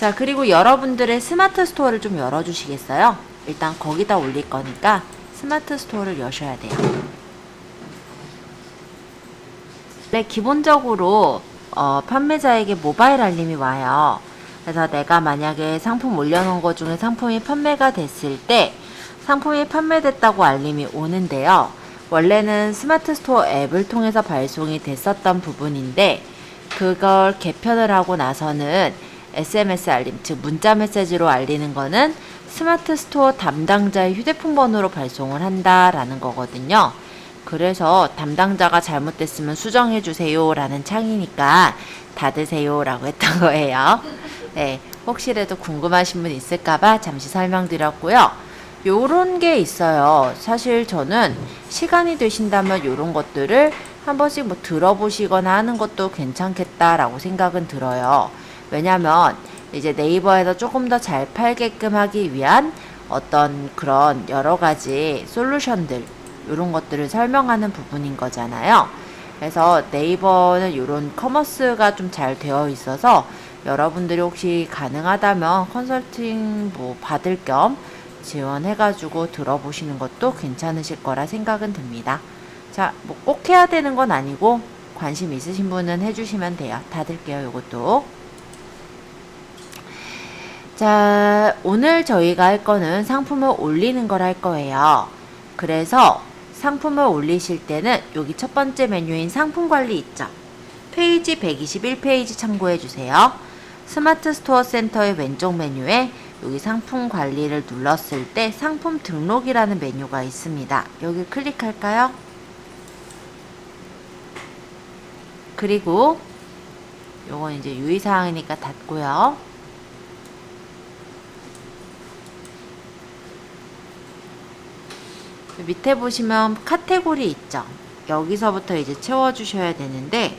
자, 그리고 여러분들의 스마트 스토어를 좀 열어주시겠어요? 일단 거기다 올릴 거니까 스마트 스토어를 여셔야 돼요. 네, 기본적으로 판매자에게 모바일 알림이 와요. 그래서 내가 만약에 상품 올려놓은 것 중에 상품이 판매가 됐을 때 상품이 판매됐다고 알림이 오는데요. 원래는 스마트 스토어 앱을 통해서 발송이 됐었던 부분인데 그걸 개편을 하고 나서는 SMS 알림, 즉 문자 메시지로 알리는 거는 스마트 스토어 담당자의 휴대폰 번호로 발송을 한다라는 거거든요. 그래서 담당자가 잘못됐으면 수정해 주세요 라는 창이니까 닫으세요 라고 했던 거예요. 네, 혹시라도 궁금하신 분 있을까봐 잠시 설명드렸고요. 요런 게 있어요. 사실 저는 시간이 되신다면 요런 것들을 한 번씩 뭐 들어보시거나 하는 것도 괜찮겠다라고 생각은 들어요. 왜냐면 이제 네이버에서 조금 더 잘 팔게끔 하기 위한 어떤 그런 여러 가지 솔루션들 이런 것들을 설명하는 부분인 거잖아요. 그래서 네이버는 이런 커머스가 좀 잘 되어 있어서 여러분들이 혹시 가능하다면 컨설팅 뭐 받을 겸 지원해가지고 들어보시는 것도 괜찮으실 거라 생각은 듭니다. 자, 뭐 꼭 해야 되는 건 아니고 관심 있으신 분은 해주시면 돼요. 닫을게요, 요것도. 자, 오늘 저희가 할 거는 상품을 올리는 걸 할 거예요. 그래서 상품을 올리실 때는 여기 첫 번째 메뉴인 상품 관리 있죠. 페이지 121페이지 참고해 주세요. 스마트 스토어 센터의 왼쪽 메뉴에 여기 상품 관리를 눌렀을 때 상품 등록이라는 메뉴가 있습니다. 여기 클릭할까요? 그리고 요건 이제 유의사항이니까 닫고요. 밑에 보시면 카테고리 있죠. 여기서부터 이제 채워주셔야 되는데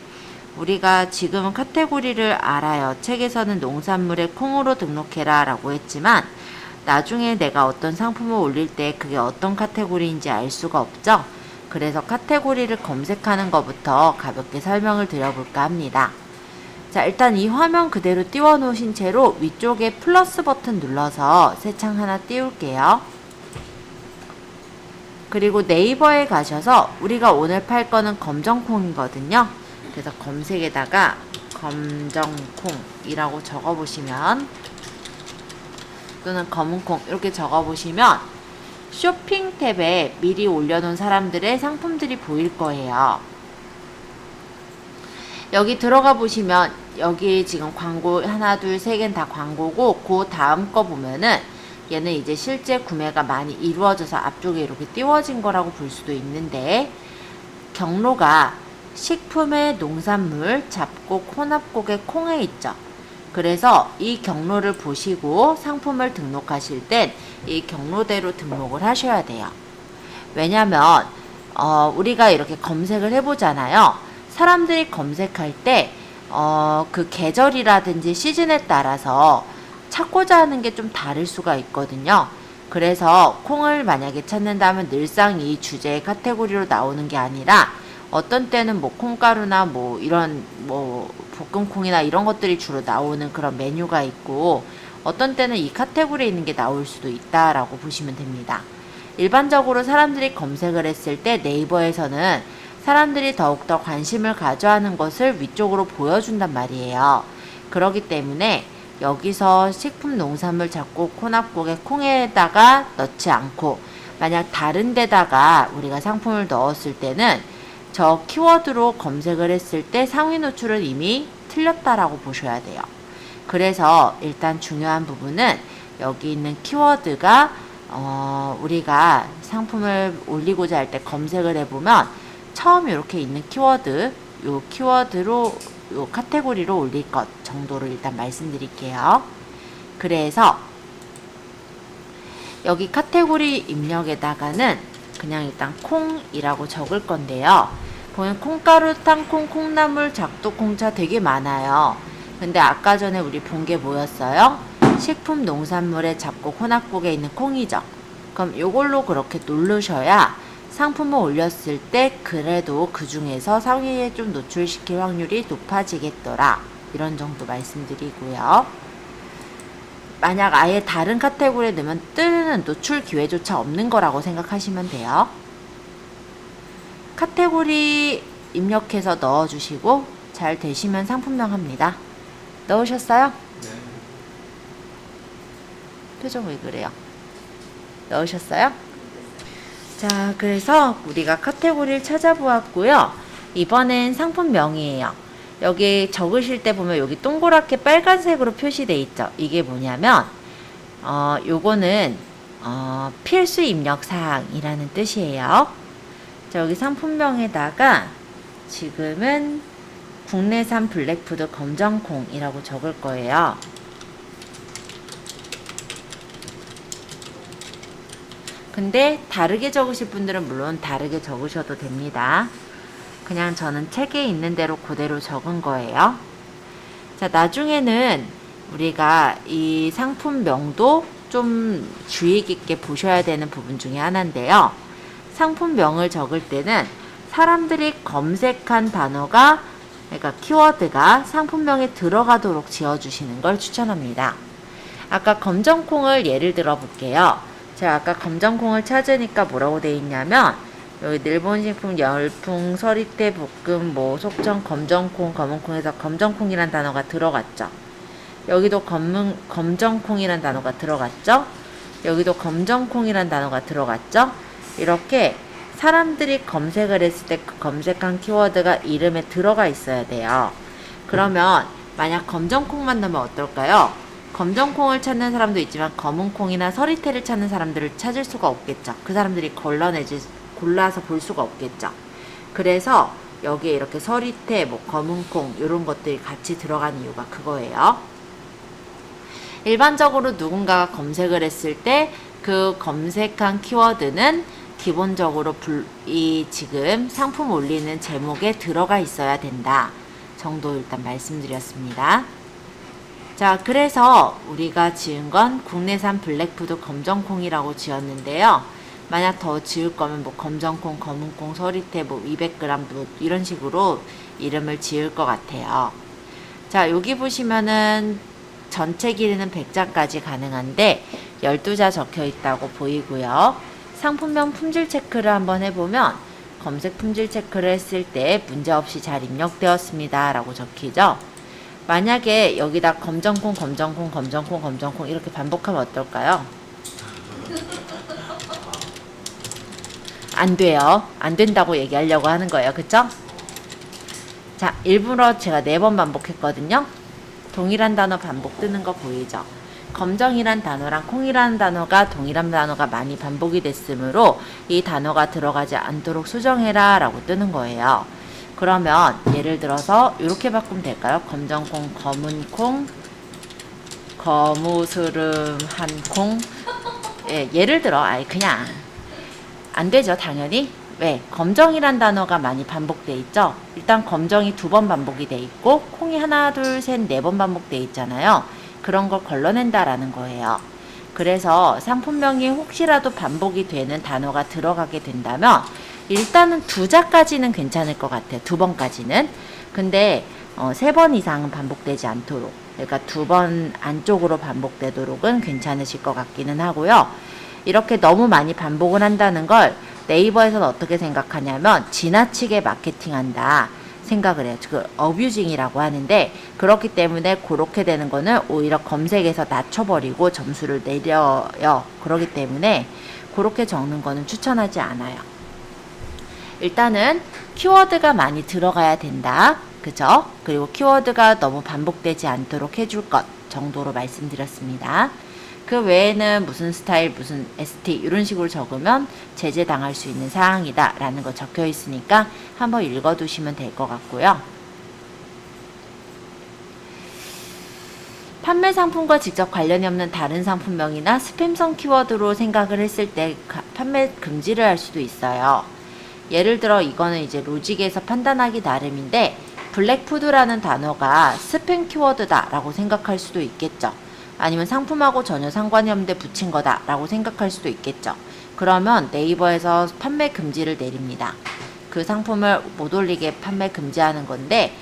우리가 지금은 카테고리를 알아요. 책에서는 농산물에 콩으로 등록해라 라고 했지만 나중에 내가 어떤 상품을 올릴 때 그게 어떤 카테고리인지 알 수가 없죠. 그래서 카테고리를 검색하는 것부터 가볍게 설명을 드려볼까 합니다. 자, 일단 이 화면 그대로 띄워 놓으신 채로 위쪽에 플러스 버튼 눌러서 새 창 하나 띄울게요. 그리고 네이버에 가셔서 우리가 오늘 팔 거는 검정콩이거든요. 그래서 검색에다가 검정콩이라고 적어보시면 또는 검은콩 이렇게 적어보시면 쇼핑 탭에 미리 올려놓은 사람들의 상품들이 보일 거예요. 여기 들어가 보시면 여기 지금 광고 하나 둘 세 개는 다 광고고 그 다음 거 보면은 얘는 이제 실제 구매가 많이 이루어져서 앞쪽에 이렇게 띄워진 거라고 볼 수도 있는데 경로가 식품의 농산물, 잡곡, 혼합곡의 콩에 있죠. 그래서 이 경로를 보시고 상품을 등록하실 땐 이 경로대로 등록을 하셔야 돼요. 왜냐면 우리가 이렇게 검색을 해보잖아요. 사람들이 검색할 때 그 계절이라든지 시즌에 따라서 찾고자 하는 게 좀 다를 수가 있거든요. 그래서 콩을 만약에 찾는다면 늘상 이 주제의 카테고리로 나오는 게 아니라 어떤 때는 뭐 콩가루나 뭐 이런 뭐 볶음콩이나 이런 것들이 주로 나오는 그런 메뉴가 있고 어떤 때는 이 카테고리에 있는 게 나올 수도 있다라고 보시면 됩니다. 일반적으로 사람들이 검색을 했을 때 네이버에서는 사람들이 더욱더 관심을 가져하는 것을 위쪽으로 보여준단 말이에요. 그렇기 때문에 여기서 식품 농산물 잡곡 혼합곡의 콩에다가 넣지 않고 만약 다른 데다가 우리가 상품을 넣었을 때는 저 키워드로 검색을 했을 때 상위 노출은 이미 틀렸다라고 보셔야 돼요. 그래서 일단 중요한 부분은 여기 있는 키워드가 우리가 상품을 올리고자 할 때 검색을 해보면 처음 이렇게 있는 키워드 요 키워드로 요 카테고리로 올릴 것 정도로 일단 말씀드릴게요. 그래서 여기 카테고리 입력에다가는 그냥 일단 콩이라고 적을 건데요. 보면 콩가루, 땅콩, 콩나물, 작두, 콩차 되게 많아요. 근데 아까 전에 우리 본 게 뭐였어요? 식품 농산물의 잡곡 혼합곡에 있는 콩이죠. 그럼 요걸로 그렇게 누르셔야 상품을 올렸을 때 그래도 그 중에서 상위에 좀 노출시킬 확률이 높아지겠더라. 이런 정도 말씀드리고요. 만약 아예 다른 카테고리에 넣으면 뜨는 노출 기회조차 없는 거라고 생각하시면 돼요. 카테고리 입력해서 넣어주시고 잘 되시면 상품명 합니다. 넣으셨어요? 네. 표정 왜 그래요? 넣으셨어요? 자, 그래서 우리가 카테고리를 찾아보았고요. 이번엔 상품명이에요. 여기 적으실 때 보면 여기 동그랗게 빨간색으로 표시되어 있죠. 이게 뭐냐면 요거는 필수 입력 사항이라는 뜻이에요. 자, 여기 상품명에다가 지금은 국내산 블랙푸드 검정콩이라고 적을 거예요. 근데 다르게 적으실 분들은 물론 다르게 적으셔도 됩니다. 그냥 저는 책에 있는 대로 그대로 적은 거예요. 자, 나중에는 우리가 이 상품명도 좀 주의 깊게 보셔야 되는 부분 중에 하나인데요. 상품명을 적을 때는 사람들이 검색한 단어가, 그러니까 키워드가 상품명에 들어가도록 지어주시는 걸 추천합니다. 아까 검정콩을 예를 들어 볼게요. 제가 아까 검정콩을 찾으니까 뭐라고 돼 있냐면, 여기 일본식품 열풍 서리태 볶음 뭐 속정 검정콩 검은콩에서 검정콩이란 단어가 들어갔죠. 여기도 검정콩이란 단어가 들어갔죠. 여기도 검정콩이란 단어가 들어갔죠. 이렇게 사람들이 검색을 했을 때 그 검색한 키워드가 이름에 들어가 있어야 돼요. 그러면 만약 검정콩만 넣으면 어떨까요? 검정콩을 찾는 사람도 있지만 검은콩이나 서리태를 찾는 사람들을 찾을 수가 없겠죠. 그 사람들이 골라서 볼 수가 없겠죠. 그래서 여기에 이렇게 서리태, 뭐 검은콩 이런 것들이 같이 들어간 이유가 그거예요. 일반적으로 누군가가 검색을 했을 때 그 검색한 키워드는 기본적으로 이 지금 상품 올리는 제목에 들어가 있어야 된다 정도 일단 말씀드렸습니다. 자, 그래서 우리가 지은 건 국내산 블랙푸드 검정콩이라고 지었는데요. 만약 더 지을 거면 뭐 검정콩, 검은콩, 서리태 뭐 200g 뭐 이런 식으로 이름을 지을 것 같아요. 자, 여기 보시면은 전체 길이는 100자까지 가능한데 12자 적혀 있다고 보이고요. 상품명 품질 체크를 한번 해보면 검색 품질 체크를 했을 때 문제없이 잘 입력되었습니다 라고 적히죠. 만약에 여기다 검정콩, 검정콩, 검정콩, 검정콩 이렇게 반복하면 어떨까요? 안 돼요. 안 된다고 얘기하려고 하는 거예요. 그쵸? 자, 일부러 제가 4번 반복했거든요. 동일한 단어 반복 뜨는 거 보이죠? 검정이란 단어랑 콩이라는 단어가 동일한 단어가 많이 반복이 됐으므로 이 단어가 들어가지 않도록 수정해라 라고 뜨는 거예요. 그러면 예를 들어서 이렇게 바꾸면 될까요? 검정콩, 검은콩, 거무스름한 콩. 예, 예를 들어 그냥 안 되죠, 당연히. 왜? 검정이란 단어가 많이 반복돼 있죠. 일단 검정이 2번 반복이 돼 있고 콩이 하나, 둘, 셋, 4번 반복돼 있잖아요. 그런 걸 걸러낸다라는 거예요. 그래서 상품명이 혹시라도 반복이 되는 단어가 들어가게 된다면 일단은 2자까지는 괜찮을 것 같아요. 2번까지는. 근데 3번 이상은 반복되지 않도록, 그러니까 2번 안쪽으로 반복되도록은 괜찮으실 것 같기는 하고요. 이렇게 너무 많이 반복을 한다는 걸 네이버에서는 어떻게 생각하냐면 지나치게 마케팅한다 생각을 해요. 그 어뷰징이라고 하는데, 그렇기 때문에 그렇게 되는 거는 오히려 검색에서 낮춰버리고 점수를 내려요. 그렇기 때문에 그렇게 적는 거는 추천하지 않아요. 일단은 키워드가 많이 들어가야 된다. 그죠? 그리고 키워드가 너무 반복되지 않도록 해줄 것 정도로 말씀드렸습니다. 그 외에는 무슨 스타일, 무슨 ST 이런 식으로 적으면 제재 당할 수 있는 사항이다 라는 거 적혀 있으니까 한번 읽어두시면 될 것 같고요. 판매 상품과 직접 관련이 없는 다른 상품명이나 스팸성 키워드로 생각을 했을 때 판매 금지를 할 수도 있어요. 예를 들어 이거는 이제 로직에서 판단하기 나름인데, 블랙푸드라는 단어가 스팸 키워드다 라고 생각할 수도 있겠죠. 아니면 상품하고 전혀 상관이 없는데 붙인 거다 라고 생각할 수도 있겠죠. 그러면 네이버에서 판매 금지를 내립니다. 그 상품을 못 올리게 판매 금지하는 건데,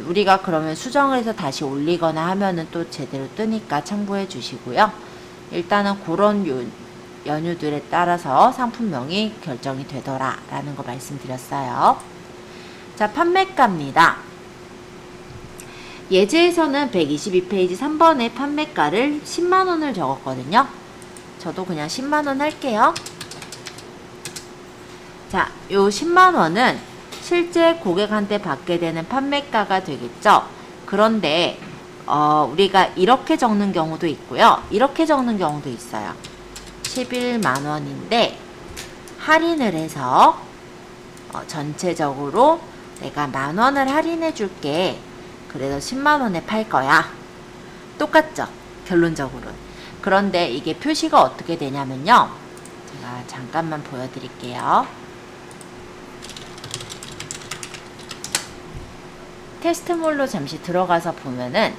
우리가 그러면 수정을 해서 다시 올리거나 하면은 또 제대로 뜨니까 참고해 주시고요. 일단은 그런 연유들에 따라서 상품명이 결정이 되더라 라는 거 말씀드렸어요. 자, 판매가입니다. 예제에서는 122페이지 3번에 판매가를 10만원을 적었거든요. 저도 그냥 10만원 할게요. 자, 요 10만원은 실제 고객한테 받게 되는 판매가가 되겠죠. 그런데 우리가 이렇게 적는 경우도 있고요. 이렇게 적는 경우도 있어요. 11만원인데 할인을 해서 전체적으로 내가 만원을 할인해 줄게. 그래서 10만원에 팔 거야. 똑같죠? 결론적으로는. 그런데 이게 표시가 어떻게 되냐면요. 제가 잠깐만 보여드릴게요. 테스트몰로 잠시 들어가서 보면은,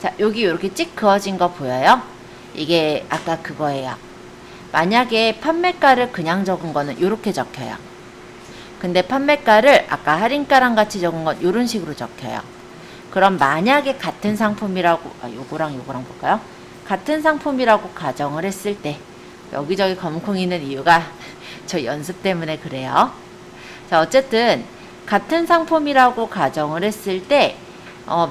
자, 여기 이렇게 찍 그어진 거 보여요? 이게 아까 그거예요. 만약에 판매가를 그냥 적은 거는 이렇게 적혀요. 근데 판매가를 아까 할인가랑 같이 적은 건 이런 식으로 적혀요. 그럼 만약에 같은 상품이라고, 요거랑 요거랑 볼까요? 같은 상품이라고 가정을 했을 때, 여기저기 검콩 있는 이유가 저 연습 때문에 그래요. 자, 어쨌든 같은 상품이라고 가정을 했을 때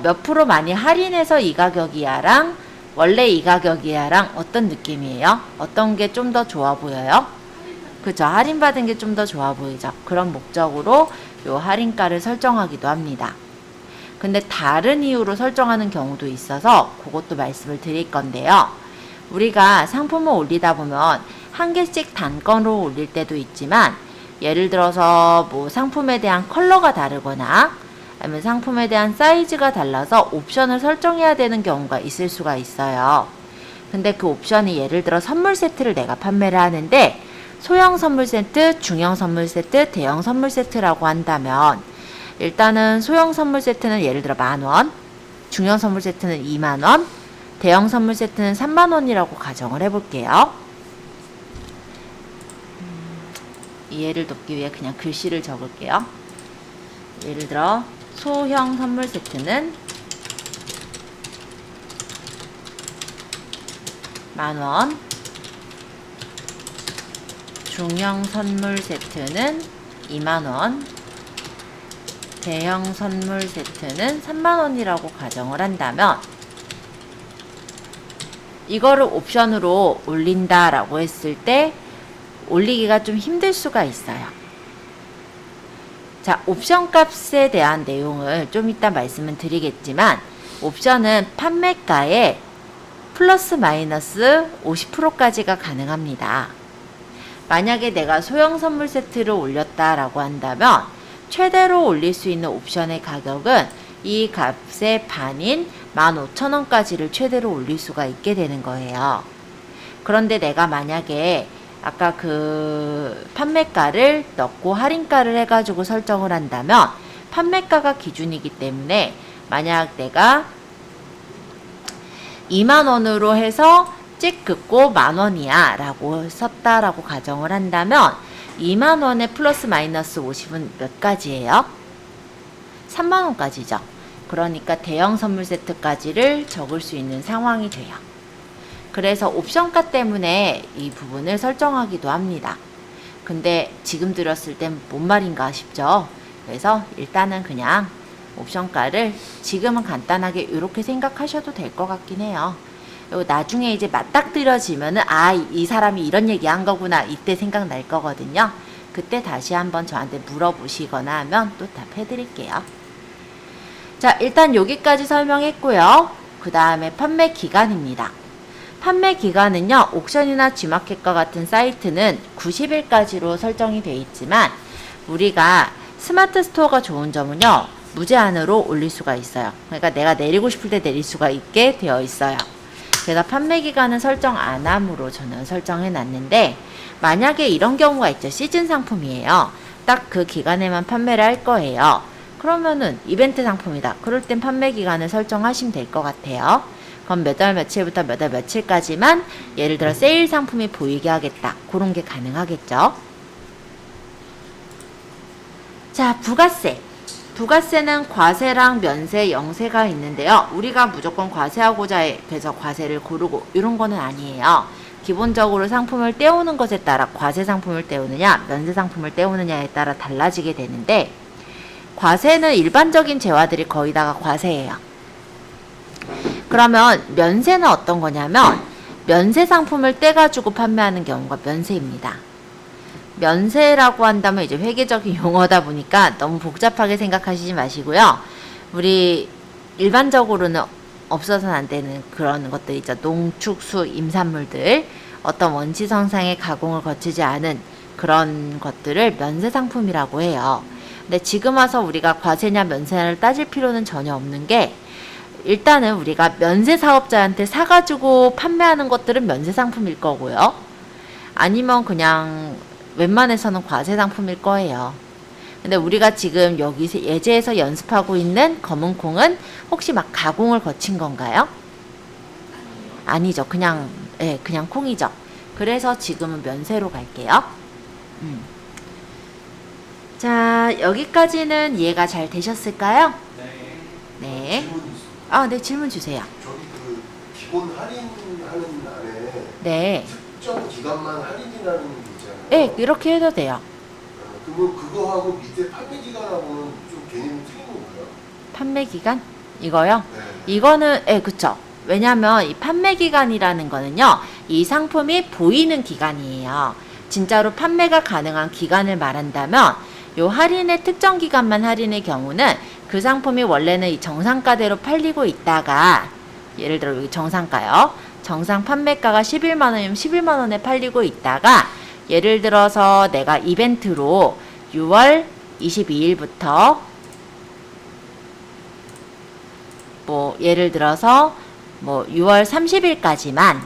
몇 프로 많이 할인해서 이 가격이야랑 원래 이 가격이야랑 어떤 느낌이에요? 어떤 게 좀 더 좋아 보여요? 그죠? 할인받은 게 좀 더 좋아 보이죠? 그런 목적으로 요 할인가를 설정하기도 합니다. 근데 다른 이유로 설정하는 경우도 있어서 그것도 말씀을 드릴 건데요. 우리가 상품을 올리다 보면 한 개씩 단건으로 올릴 때도 있지만, 예를 들어서 뭐 상품에 대한 컬러가 다르거나 아니면 상품에 대한 사이즈가 달라서 옵션을 설정해야 되는 경우가 있을 수가 있어요. 근데 그 옵션이 예를 들어 선물 세트를 내가 판매를 하는데 소형 선물 세트, 중형 선물 세트, 대형 선물 세트라고 한다면, 일단은 소형 선물 세트는 예를 들어 10,000원, 중형 선물 세트는 20,000원, 대형 선물 세트는 30,000원이라고 가정을 해볼게요. 이해를 돕기 위해 그냥 글씨를 적을게요. 예를 들어 소형 선물 세트는 10,000원, 중형 선물 세트는 20,000원, 대형 선물 세트는 30,000원이라고 가정을 한다면, 이거를 옵션으로 올린다라고 했을 때 올리기가 좀 힘들 수가 있어요. 자, 옵션 값에 대한 내용을 좀 이따 말씀을 드리겠지만, 옵션은 판매가에 플러스 마이너스 50%까지가 가능합니다. 만약에 내가 소형 선물 세트를 올렸다라고 한다면 최대로 올릴 수 있는 옵션의 가격은 이 값의 반인 15,000원까지를 최대로 올릴 수가 있게 되는 거예요. 그런데 내가 만약에 아까 그 판매가를 넣고 할인가를 해가지고 설정을 한다면 판매가가 기준이기 때문에, 만약 내가 20,000원으로 해서 찍 긋고 10,000원이야 라고 썼다라고 가정을 한다면 20,000원에 플러스 마이너스 50은 몇 가지예요? 30,000원까지죠. 그러니까 대형 선물 세트까지를 적을 수 있는 상황이 돼요. 그래서 옵션가 때문에 이 부분을 설정하기도 합니다. 근데 지금 들었을 땐 뭔 말인가 싶죠? 그래서 일단은 그냥 옵션가를 지금은 간단하게 이렇게 생각하셔도 될 것 같긴 해요. 나중에 이제 맞닥뜨려지면은 이 사람이 이런 얘기 한 거구나 이때 생각날 거거든요. 그때 다시 한번 저한테 물어보시거나 하면 또 답해드릴게요. 자, 일단 여기까지 설명했고요. 그 다음에 판매 기간입니다. 판매 기간은요, 옥션이나 G마켓과 같은 사이트는 90일까지로 설정이 되어 있지만, 우리가 스마트 스토어가 좋은 점은요, 무제한으로 올릴 수가 있어요. 그러니까 내가 내리고 싶을 때 내릴 수가 있게 되어 있어요. 제가 판매 기간은 설정 안 함으로 저는 설정해 놨는데, 만약에 이런 경우가 있죠. 시즌 상품이에요. 딱 그 기간에만 판매를 할 거예요. 그러면은 이벤트 상품이다. 그럴 땐 판매 기간을 설정하시면 될 것 같아요. 그럼 몇 월 며칠부터 몇 월 며칠까지만 예를 들어 세일 상품이 보이게 하겠다. 그런 게 가능하겠죠. 자, 부가세. 부가세는 과세랑 면세, 영세가 있는데요. 우리가 무조건 과세하고자 해서 과세를 고르고 이런 거는 아니에요. 기본적으로 상품을 떼오는 것에 따라 과세 상품을 떼우느냐, 면세 상품을 떼우느냐에 따라 달라지게 되는데, 과세는 일반적인 재화들이 거의 다가 과세예요. 그러면 면세는 어떤 거냐면 면세 상품을 떼가지고 판매하는 경우가 면세입니다. 면세라고 한다면 이제 회계적인 용어다 보니까 너무 복잡하게 생각하시지 마시고요. 우리 일반적으로는 없어서는 안 되는 그런 것들 있죠. 농축수 임산물들, 어떤 원시성상의 가공을 거치지 않은 그런 것들을 면세 상품이라고 해요. 근데 지금 와서 우리가 과세냐 면세냐를 따질 필요는 전혀 없는 게, 일단은 우리가 면세 사업자한테 사가지고 판매하는 것들은 면세 상품일 거고요. 아니면 그냥 웬만해서는 과세 상품일 거예요. 근데 우리가 지금 여기 예제에서 연습하고 있는 검은콩은 혹시 막 가공을 거친 건가요? 아니죠. 그냥 콩이죠. 그래서 지금은 면세로 갈게요. 자, 여기까지는 이해가 잘 되셨을까요? 네. 질문이 있습니다. 네, 질문 주세요. 저기 그 기본 할인하는 날에 네. 특정 기간만 할인이라는 게 있잖아요. 네, 이렇게 해도 돼요. 그러면 그거하고 밑에 판매 기간하고는 좀 개념이 틀린 건가요? 판매 기간? 이거요? 네. 이거는, 그쵸. 왜냐면 이 판매 기간이라는 거는요, 이 상품이 보이는 기간이에요. 진짜로 판매가 가능한 기간을 말한다면, 요 할인의 특정 기간만 할인의 경우는 그 상품이 원래는 이 정상가대로 팔리고 있다가, 예를 들어 여기 정상가요. 정상 판매가가 11만원이면 11만원에 팔리고 있다가, 예를 들어서 내가 이벤트로 6월 22일부터 예를 들어서 6월 30일까지만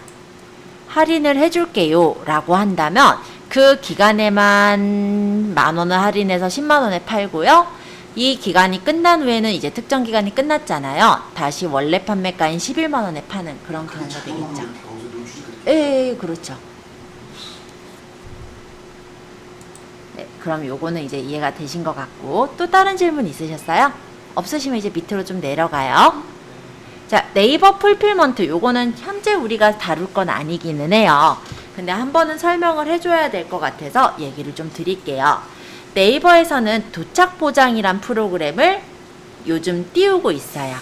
할인을 해줄게요 라고 한다면 그 기간에만 만원을 할인해서 10만원에 팔고요. 이 기간이 끝난 후에는 이제 특정 기간이 끝났잖아요. 다시 원래 판매가인 11만원에 파는 그런 경우가 되겠죠. 예, 그렇죠. 네, 그럼 요거는 이제 이해가 되신 것 같고, 또 다른 질문 있으셨어요? 없으시면 이제 밑으로 좀 내려가요. 자, 네이버 풀필먼트, 요거는 현재 우리가 다룰 건 아니기는 해요. 근데 한 번은 설명을 해줘야 될 것 같아서 얘기를 좀 드릴게요. 네이버에서는 도착 보장이란 프로그램을 요즘 띄우고 있어요.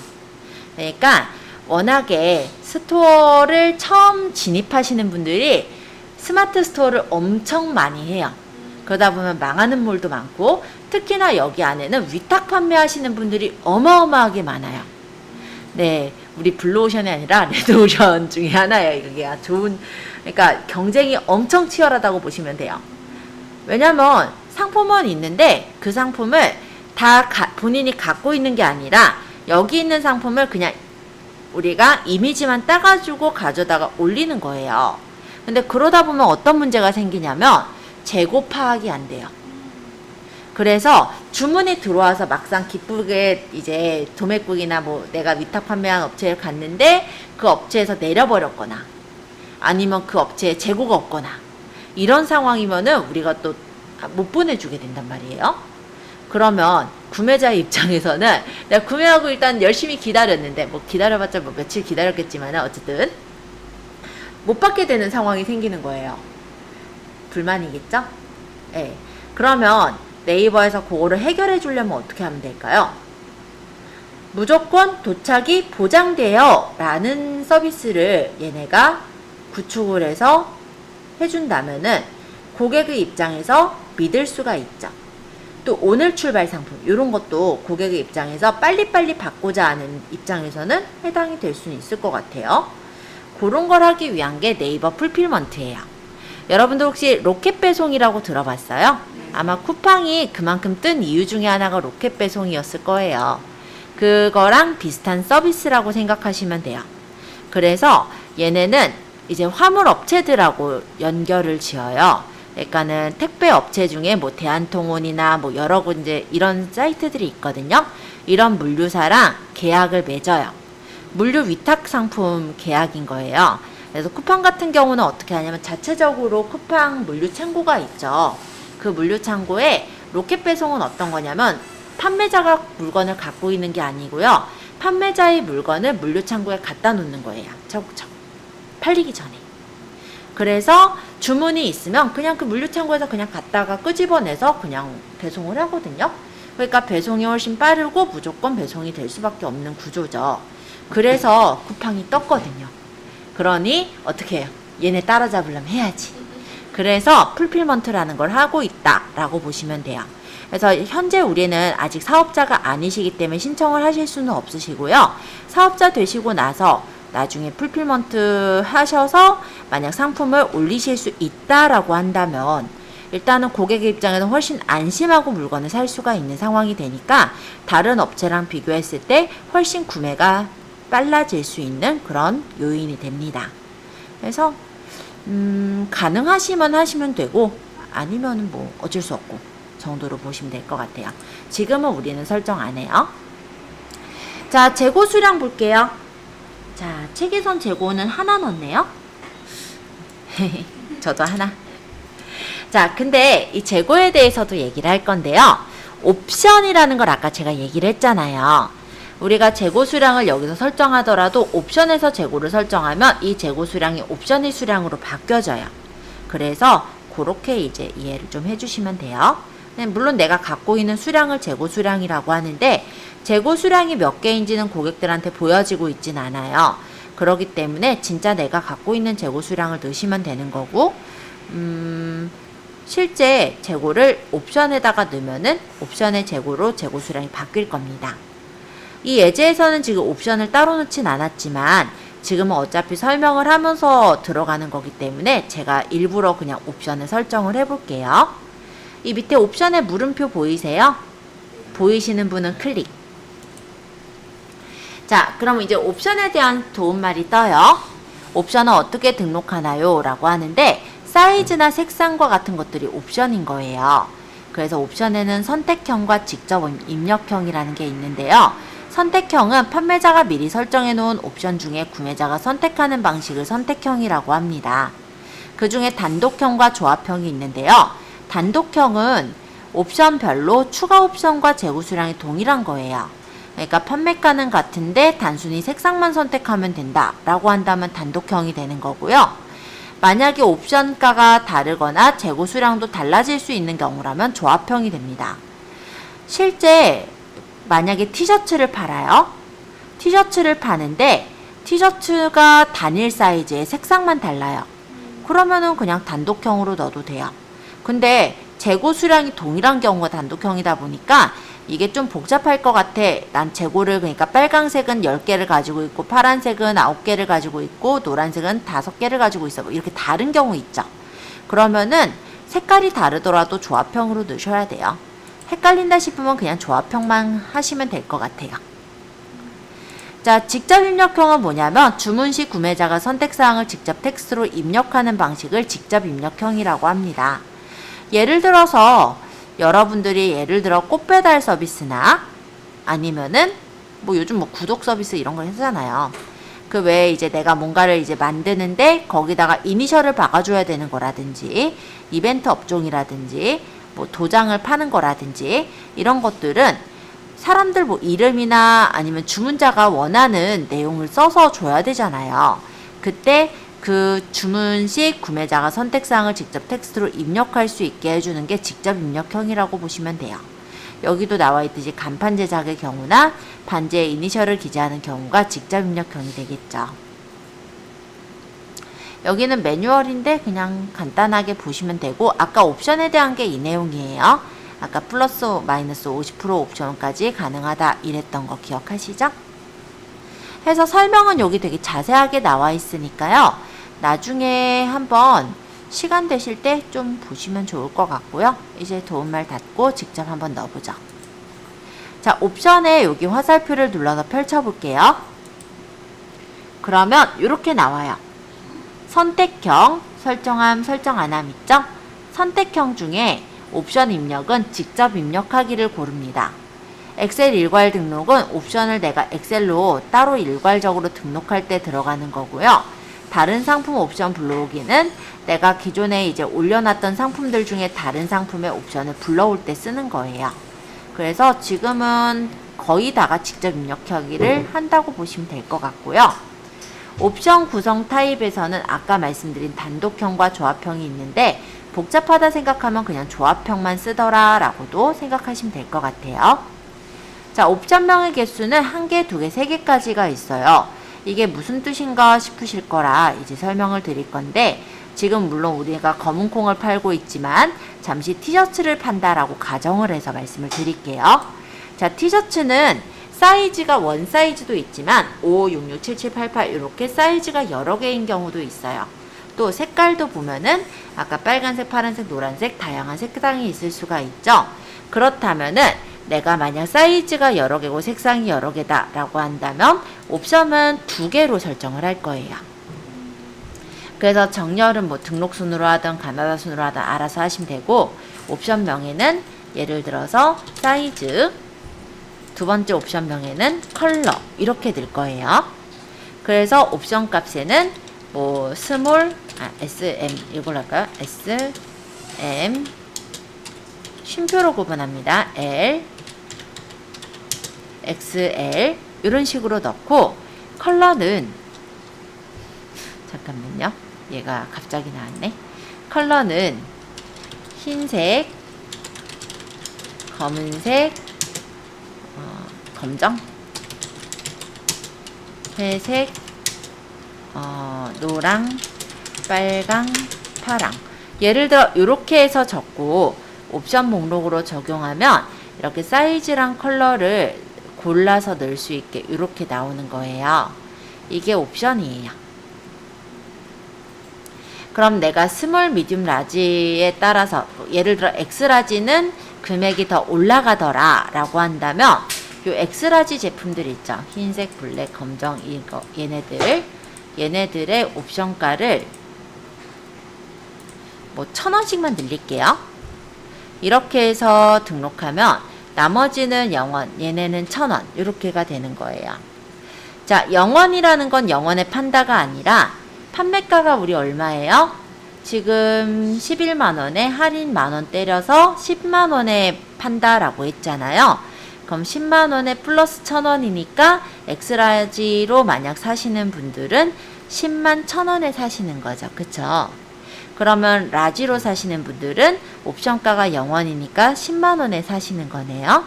그러니까 워낙에 스토어를 처음 진입하시는 분들이 스마트 스토어를 엄청 많이 해요. 그러다 보면 망하는 몰도 많고, 특히나 여기 안에는 위탁 판매하시는 분들이 어마어마하게 많아요. 네, 우리 블루오션이 아니라 레드오션 중에 하나예요. 이게 그러니까 경쟁이 엄청 치열하다고 보시면 돼요. 왜냐면 상품은 있는데 그 상품을 다 본인이 갖고 있는 게 아니라 여기 있는 상품을 그냥 우리가 이미지만 따가지고 가져다가 올리는 거예요. 근데 그러다 보면 어떤 문제가 생기냐면 재고 파악이 안 돼요. 그래서 주문이 들어와서 막상 기쁘게 이제 도매국이나 내가 위탁 판매한 업체를 갔는데 그 업체에서 내려버렸거나 아니면 그 업체에 재고가 없거나 이런 상황이면은 우리가 또 못 보내주게 된단 말이에요. 그러면 구매자의 입장에서는 내가 구매하고 일단 열심히 기다렸는데 기다려봤자 며칠 기다렸겠지만 어쨌든 못 받게 되는 상황이 생기는 거예요. 불만이겠죠? 네. 그러면 네이버에서 그거를 해결해 주려면 어떻게 하면 될까요? 무조건 도착이 보장돼요 라는 서비스를 얘네가 구축을 해서 해준다면은 고객의 입장에서 믿을 수가 있죠. 또 오늘 출발 상품 이런 것도 고객의 입장에서 빨리빨리 받고자 하는 입장에서는 해당이 될 수는 있을 것 같아요. 그런 걸 하기 위한 게 네이버 풀필먼트예요. 여러분들 혹시 로켓 배송이라고 들어봤어요? 아마 쿠팡이 그만큼 뜬 이유 중에 하나가 로켓 배송이었을 거예요. 그거랑 비슷한 서비스라고 생각하시면 돼요. 그래서 얘네는 이제 화물 업체들하고 연결을 지어요. 그러니까는 택배 업체 중에 대한통운이나 여러 군데 이런 사이트들이 있거든요. 이런 물류사랑 계약을 맺어요. 물류 위탁 상품 계약인 거예요. 그래서 쿠팡 같은 경우는 어떻게 하냐면 자체적으로 쿠팡 물류 창고가 있죠. 그 물류 창고에 로켓 배송은 어떤 거냐면 판매자가 물건을 갖고 있는 게 아니고요. 판매자의 물건을 물류창고에 갖다 놓는 거예요. 차곡차곡. 팔리기 전에. 그래서 주문이 있으면 그냥 그 물류창고에서 그냥 갖다가 끄집어내서 그냥 배송을 하거든요. 그러니까 배송이 훨씬 빠르고 무조건 배송이 될 수밖에 없는 구조죠. 그래서 쿠팡이 떴거든요. 그러니 어떻게 해요? 얘네 따라잡으려면 해야지. 그래서 풀필먼트라는 걸 하고 있다라고 보시면 돼요. 그래서 현재 우리는 아직 사업자가 아니시기 때문에 신청을 하실 수는 없으시고요. 사업자 되시고 나서 나중에 풀필먼트 하셔서 만약 상품을 올리실 수 있다라고 한다면 일단은 고객의 입장에서 훨씬 안심하고 물건을 살 수가 있는 상황이 되니까 다른 업체랑 비교했을 때 훨씬 구매가 빨라질 수 있는 그런 요인이 됩니다. 그래서 가능하시면 하시면 되고 아니면 뭐 어쩔 수 없고 정도로 보시면 될 것 같아요. 지금은 우리는 설정 안 해요. 자, 재고 수량 볼게요. 자, 체계선 재고는 하나 넣었네요. 저도 하나. 자, 근데 이 재고에 대해서도 얘기를 할 건데요. 옵션이라는 걸 아까 제가 얘기를 했잖아요. 우리가 재고 수량을 여기서 설정하더라도 옵션에서 재고를 설정하면 이 재고 수량이 옵션의 수량으로 바뀌어져요. 그래서 그렇게 이제 이해를 좀 해주시면 돼요. 물론 내가 갖고 있는 수량을 재고 수량이라고 하는데 재고 수량이 몇 개인지는 고객들한테 보여지고 있진 않아요. 그렇기 때문에 진짜 내가 갖고 있는 재고 수량을 넣으시면 되는 거고 실제 재고를 옵션에다가 넣으면은 옵션의 재고로 재고 수량이 바뀔 겁니다. 이 예제에서는 지금 옵션을 따로 넣진 않았지만 지금은 어차피 설명을 하면서 들어가는 거기 때문에 제가 일부러 그냥 옵션을 설정을 해볼게요. 이 밑에 옵션의 물음표 보이세요? 보이시는 분은 클릭. 자, 그럼 이제 옵션에 대한 도움말이 떠요. 옵션은 어떻게 등록하나요? 라고 하는데 사이즈나 색상과 같은 것들이 옵션인 거예요. 그래서 옵션에는 선택형과 직접 입력형이라는 게 있는데요. 선택형은 판매자가 미리 설정해 놓은 옵션 중에 구매자가 선택하는 방식을 선택형이라고 합니다. 그 중에 단독형과 조합형이 있는데요. 단독형은 옵션별로 추가 옵션과 재고 수량이 동일한 거예요. 그러니까 판매가는 같은데 단순히 색상만 선택하면 된다 라고 한다면 단독형이 되는 거고요. 만약에 옵션가가 다르거나 재고 수량도 달라질 수 있는 경우라면 조합형이 됩니다. 실제 만약에 티셔츠를 팔아요. 티셔츠를 파는데 티셔츠가 단일 사이즈에 색상만 달라요. 그러면은 그냥 단독형으로 넣어도 돼요. 근데 재고 수량이 동일한 경우가 단독형이다 보니까 이게 좀 복잡할 것 같아. 난 재고를 그러니까 빨강색은 10개를 가지고 있고 파란색은 9개를 가지고 있고 노란색은 5개를 가지고 있어. 뭐 이렇게 다른 경우 있죠. 그러면은 색깔이 다르더라도 조합형으로 넣으셔야 돼요. 헷갈린다 싶으면 그냥 조합형만 하시면 될 것 같아요. 자, 직접 입력형은 뭐냐면 주문 시 구매자가 선택사항을 직접 텍스트로 입력하는 방식을 직접 입력형이라고 합니다. 예를 들어서 여러분들이 예를 들어 꽃배달 서비스나 아니면은 뭐 요즘 뭐 구독 서비스 이런 걸 하잖아요. 그 외에 이제 내가 뭔가를 이제 만드는데 거기다가 이니셜을 박아줘야 되는 거라든지 이벤트 업종이라든지 뭐 도장을 파는 거라든지 이런 것들은 사람들 뭐 이름이나 아니면 주문자가 원하는 내용을 써서 줘야 되잖아요. 그때 그 주문 시 구매자가 선택사항을 직접 텍스트로 입력할 수 있게 해주는 게 직접 입력형이라고 보시면 돼요. 여기도 나와 있듯이 간판 제작의 경우나 반지에 이니셜을 기재하는 경우가 직접 입력형이 되겠죠. 여기는 매뉴얼인데 그냥 간단하게 보시면 되고 아까 옵션에 대한 게 이 내용이에요. 아까 플러스 마이너스 50% 옵션까지 가능하다 이랬던 거 기억하시죠? 해서 설명은 여기 되게 자세하게 나와 있으니까요. 나중에 한번 시간 되실 때 좀 보시면 좋을 것 같고요. 이제 도움말 닫고 직접 한번 넣어보죠. 자, 옵션에 여기 화살표를 눌러서 펼쳐볼게요. 그러면 이렇게 나와요. 선택형, 설정함, 설정 안함 있죠? 선택형 중에 옵션 입력은 직접 입력하기를 고릅니다. 엑셀 일괄 등록은 옵션을 내가 엑셀로 따로 일괄적으로 등록할 때 들어가는 거고요. 다른 상품 옵션 불러오기는 내가 기존에 이제 올려놨던 상품들 중에 다른 상품의 옵션을 불러올 때 쓰는 거예요. 그래서 지금은 거의 다가 직접 입력하기를 한다고 보시면 될 것 같고요. 옵션 구성 타입에서는 아까 말씀드린 단독형과 조합형이 있는데 복잡하다 생각하면 그냥 조합형만 쓰더라 라고도 생각하시면 될 것 같아요. 자, 옵션명의 개수는 1개, 2개, 3개까지가 있어요. 이게 무슨 뜻인가 싶으실 거라 이제 설명을 드릴 건데, 지금 물론 우리가 검은콩을 팔고 있지만 잠시 티셔츠를 판다라고 가정을 해서 말씀을 드릴게요. 자, 티셔츠는 사이즈가 원 사이즈도 있지만 5, 6, 6, 7, 7, 8, 8 이렇게 사이즈가 여러 개인 경우도 있어요. 또 색깔도 보면은 아까 빨간색, 파란색, 노란색 다양한 색상이 있을 수가 있죠. 그렇다면은 내가 만약 사이즈가 여러 개고 색상이 여러 개다 라고 한다면 옵션은 2개로 설정을 할 거예요. 그래서 정렬은 뭐 등록순으로 하든 가나다 순으로 하든 알아서 하시면 되고, 옵션명에는 예를 들어서 사이즈, 두 번째 옵션명에는 컬러 이렇게 될 거예요. 그래서 옵션 값에는 뭐 스몰, SM 이걸로 할까요? SM 쉼표로 구분합니다. L, XL 이런 식으로 넣고, 컬러는 잠깐만요. 얘가 갑자기 나왔네. 컬러는 흰색, 검은색, 검정, 회색, 노랑, 빨강, 파랑. 예를 들어 이렇게 해서 적고 옵션 목록으로 적용하면 이렇게 사이즈랑 컬러를 골라서 넣을 수 있게 이렇게 나오는 거예요. 이게 옵션이에요. 그럼 내가 스몰, 미디움, 라지에 따라서 예를 들어 X라지는 금액이 더 올라가더라 라고 한다면 요 X라지 제품들 있죠. 흰색, 블랙, 검정 이거 얘네들의 옵션가를 뭐 1,000원씩만 늘릴게요. 이렇게 해서 등록하면 나머지는 0원, 얘네는 1,000원 이렇게가 되는 거예요. 자, 0원이라는 건 영원의 판다가 아니라 판매가가 우리 얼마예요? 지금 11만원에 할인 만원 때려서 10만원에 판다라고 했잖아요. 그럼 10만원에 플러스 1,000원이니까 엑스라지로 만약 사시는 분들은 10만 1,000원에 사시는 거죠. 그쵸? 그러면 라지로 사시는 분들은 옵션가가 0원이니까 10만원에 사시는 거네요.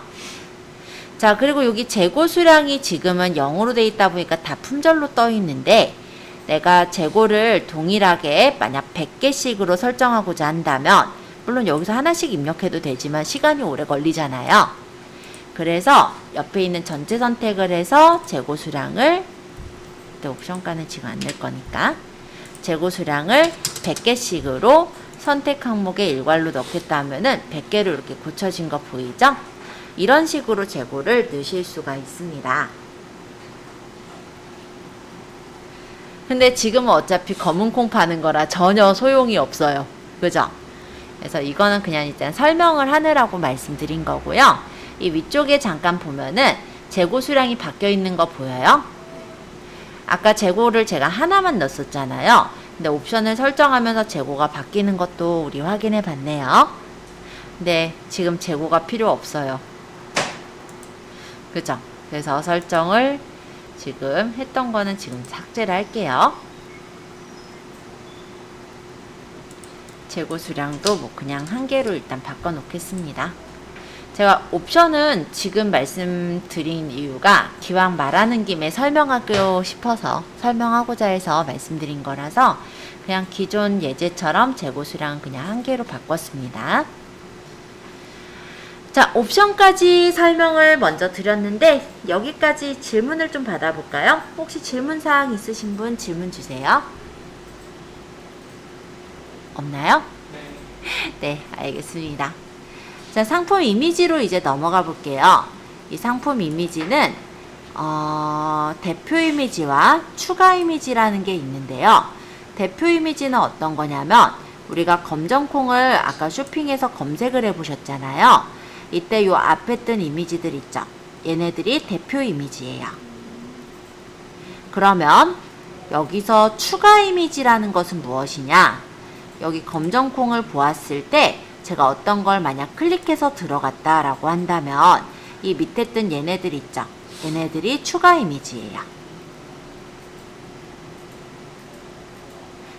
자, 그리고 여기 재고 수량이 지금은 0으로 돼 있다 보니까 다 품절로 떠 있는데, 내가 재고를 동일하게 만약 100개씩으로 설정하고자 한다면, 물론 여기서 하나씩 입력해도 되지만 시간이 오래 걸리잖아요. 그래서 옆에 있는 전체 선택을 해서 재고 수량을, 옵션가는 지금 안 낼 거니까 재고 수량을 100개씩으로 선택 항목에 일괄로 넣겠다 하면은 100개로 이렇게 고쳐진 거 보이죠? 이런 식으로 재고를 넣으실 수가 있습니다. 근데 지금은 어차피 검은콩 파는 거라 전혀 소용이 없어요. 그죠? 그래서 이거는 그냥 일단 설명을 하느라고 말씀드린 거고요. 이 위쪽에 잠깐 보면은 재고 수량이 바뀌어 있는 거 보여요? 아까 재고를 제가 하나만 넣었잖아요. 근데 옵션을 설정하면서 재고가 바뀌는 것도 우리 확인해 봤네요. 근데 지금 재고가 필요 없어요. 그죠? 그래서 설정을 지금 했던 거는 지금 삭제를 할게요. 재고 수량도 뭐 그냥 1개로 일단 바꿔 놓겠습니다. 제가 옵션은 지금 말씀드린 이유가 기왕 말하는 김에 설명하고 싶어서 설명하고자 해서 말씀드린 거라서 그냥 기존 예제처럼 재고 수량 그냥 1개로 바꿨습니다. 자, 옵션까지 설명을 먼저 드렸는데 여기까지 질문을 좀 받아볼까요? 혹시 질문사항 있으신 분 질문 주세요. 없나요? 네, 알겠습니다. 자, 상품 이미지로 이제 넘어가 볼게요. 이 상품 이미지는 대표 이미지와 추가 이미지라는 게 있는데요. 대표 이미지는 어떤 거냐면 우리가 검정콩을 아까 쇼핑에서 검색을 해 보셨잖아요. 이때 요 앞에 뜬 이미지들 있죠. 얘네들이 대표 이미지예요. 그러면 여기서 추가 이미지라는 것은 무엇이냐? 여기 검정콩을 보았을 때 제가 어떤 걸 만약 클릭해서 들어갔다라고 한다면 이 밑에 뜬 얘네들 있죠? 얘네들이 추가 이미지예요.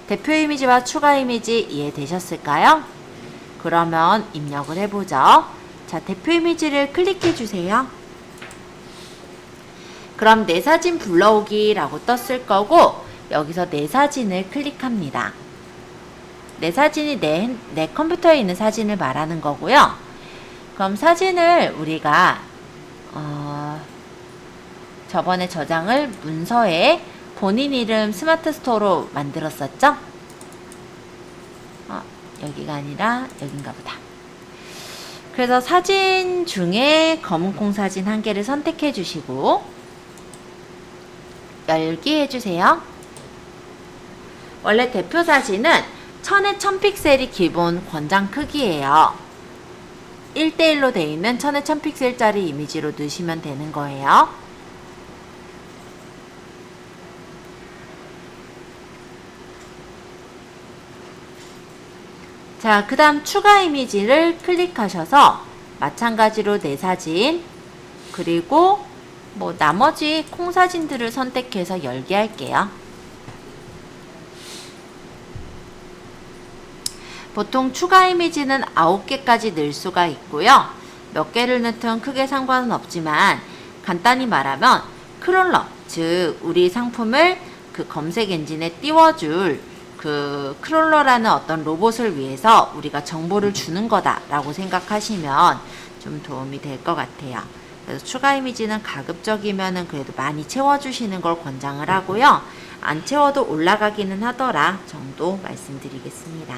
대표 이미지와 추가 이미지 이해되셨을까요? 그러면 입력을 해보죠. 자, 대표 이미지를 클릭해 주세요. 그럼 내 사진 불러오기라고 떴을 거고 여기서 내 사진을 클릭합니다. 내 사진이 내 컴퓨터에 있는 사진을 말하는 거고요. 그럼 사진을 우리가 저번에 저장을 문서에 본인 이름 스마트 스토어로 만들었었죠? 여기가 아니라 여긴가 보다. 그래서 사진 중에 검은콩 사진 한 개를 선택해 주시고 열기 해주세요. 원래 대표 사진은 1000에 1000픽셀이 기본 권장 크기예요. 1대1로 되어 있는 1000에 1000픽셀짜리 이미지로 넣으시면 되는 거예요. 자, 그 다음 추가 이미지를 클릭하셔서 마찬가지로 내 사진 그리고 뭐 나머지 콩 사진들을 선택해서 열기 할게요. 보통 추가 이미지는 9개까지 넣을 수가 있고요. 몇 개를 넣든 크게 상관은 없지만 간단히 말하면 크롤러, 즉 우리 상품을 그 검색 엔진에 띄워줄 그 크롤러라는 어떤 로봇을 위해서 우리가 정보를 주는 거다라고 생각하시면 좀 도움이 될 것 같아요. 그래서 추가 이미지는 가급적이면은 그래도 많이 채워주시는 걸 권장을 하고요. 안 채워도 올라가기는 하더라 정도 말씀드리겠습니다.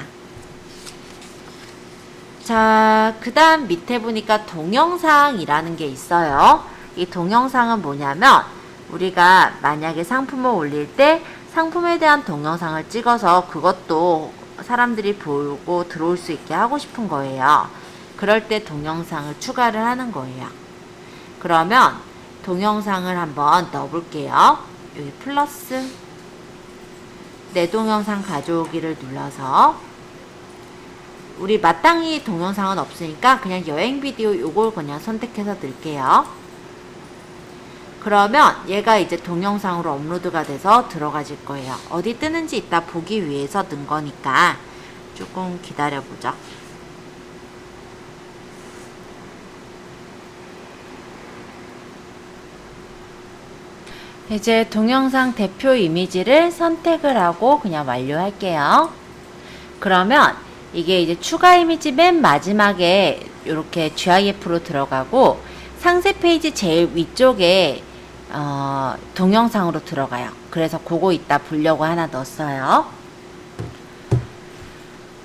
자, 그 다음 밑에 보니까 동영상이라는 게 있어요. 이 동영상은 뭐냐면 우리가 만약에 상품을 올릴 때 상품에 대한 동영상을 찍어서 그것도 사람들이 보고 들어올 수 있게 하고 싶은 거예요. 그럴 때 동영상을 추가를 하는 거예요. 그러면 동영상을 한번 넣어볼게요. 여기 플러스 내 동영상 가져오기를 눌러서 우리 마땅히 동영상은 없으니까 그냥 여행 비디오 요걸 그냥 선택해서 넣을게요. 그러면 얘가 이제 동영상으로 업로드가 돼서 들어가질 거예요. 어디 뜨는지 이따 보기 위해서 넣은 거니까 조금 기다려보죠. 이제 동영상 대표 이미지를 선택을 하고 그냥 완료할게요. 그러면 이게 이제 추가 이미지 맨 마지막에 이렇게 GIF로 들어가고 상세 페이지 제일 위쪽에 동영상으로 들어가요. 그래서 그거 이따 보려고 하나 넣었어요.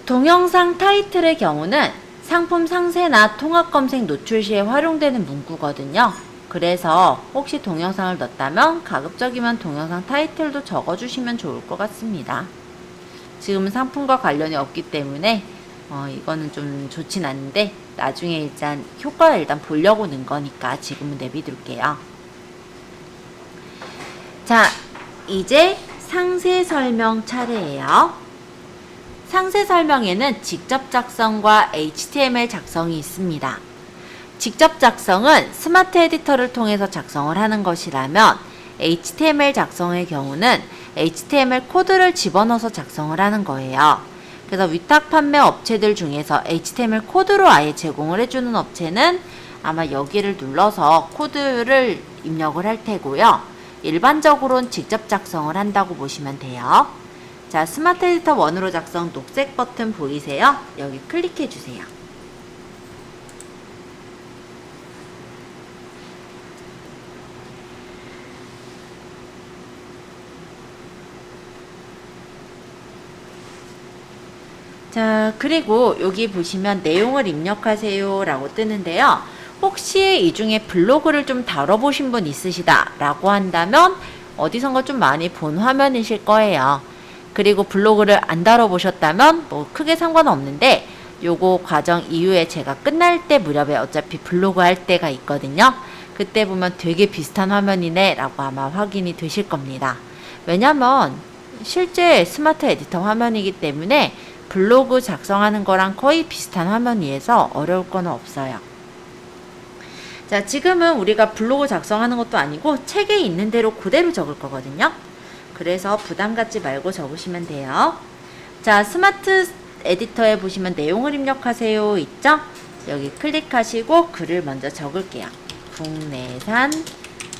동영상 타이틀의 경우는 상품 상세나 통합 검색 노출 시에 활용되는 문구거든요. 그래서 혹시 동영상을 넣었다면 가급적이면 동영상 타이틀도 적어주시면 좋을 것 같습니다. 지금은 상품과 관련이 없기 때문에 이거는 좀 좋진 않은데 나중에 일단 효과를 일단 보려고 넣은 거니까 지금은 내비둘게요. 자, 이제 상세 설명 차례예요. 상세 설명에는 직접 작성과 HTML 작성이 있습니다. 직접 작성은 스마트 에디터를 통해서 작성을 하는 것이라면 HTML 작성의 경우는 HTML 코드를 집어넣어서 작성을 하는 거예요. 그래서 위탁 판매 업체들 중에서 HTML 코드로 아예 제공을 해주는 업체는 아마 여기를 눌러서 코드를 입력을 할 테고요. 일반적으로는 직접 작성을 한다고 보시면 돼요. 자, 스마트 에디터 1으로 작성 녹색 버튼 보이세요? 여기 클릭해 주세요. 자, 그리고 여기 보시면 내용을 입력하세요 라고 뜨는데요. 혹시 이 중에 블로그를 좀 다뤄보신 분 있으시다 라고 한다면 어디선가 좀 많이 본 화면이실 거예요. 그리고 블로그를 안 다뤄보셨다면 뭐 크게 상관없는데 요거 과정 이후에 제가 끝날 때 무렵에 어차피 블로그 할 때가 있거든요. 그때 보면 되게 비슷한 화면이네 라고 아마 확인이 되실 겁니다. 왜냐면 실제 스마트 에디터 화면이기 때문에 블로그 작성하는 거랑 거의 비슷한 화면이어서 어려울 건 없어요. 자, 지금은 우리가 블로그 작성하는 것도 아니고 책에 있는 대로 그대로 적을 거거든요. 그래서 부담 갖지 말고 적으시면 돼요. 자, 스마트 에디터에 보시면 내용을 입력하세요 있죠? 여기 클릭하시고 글을 먼저 적을게요. 국내산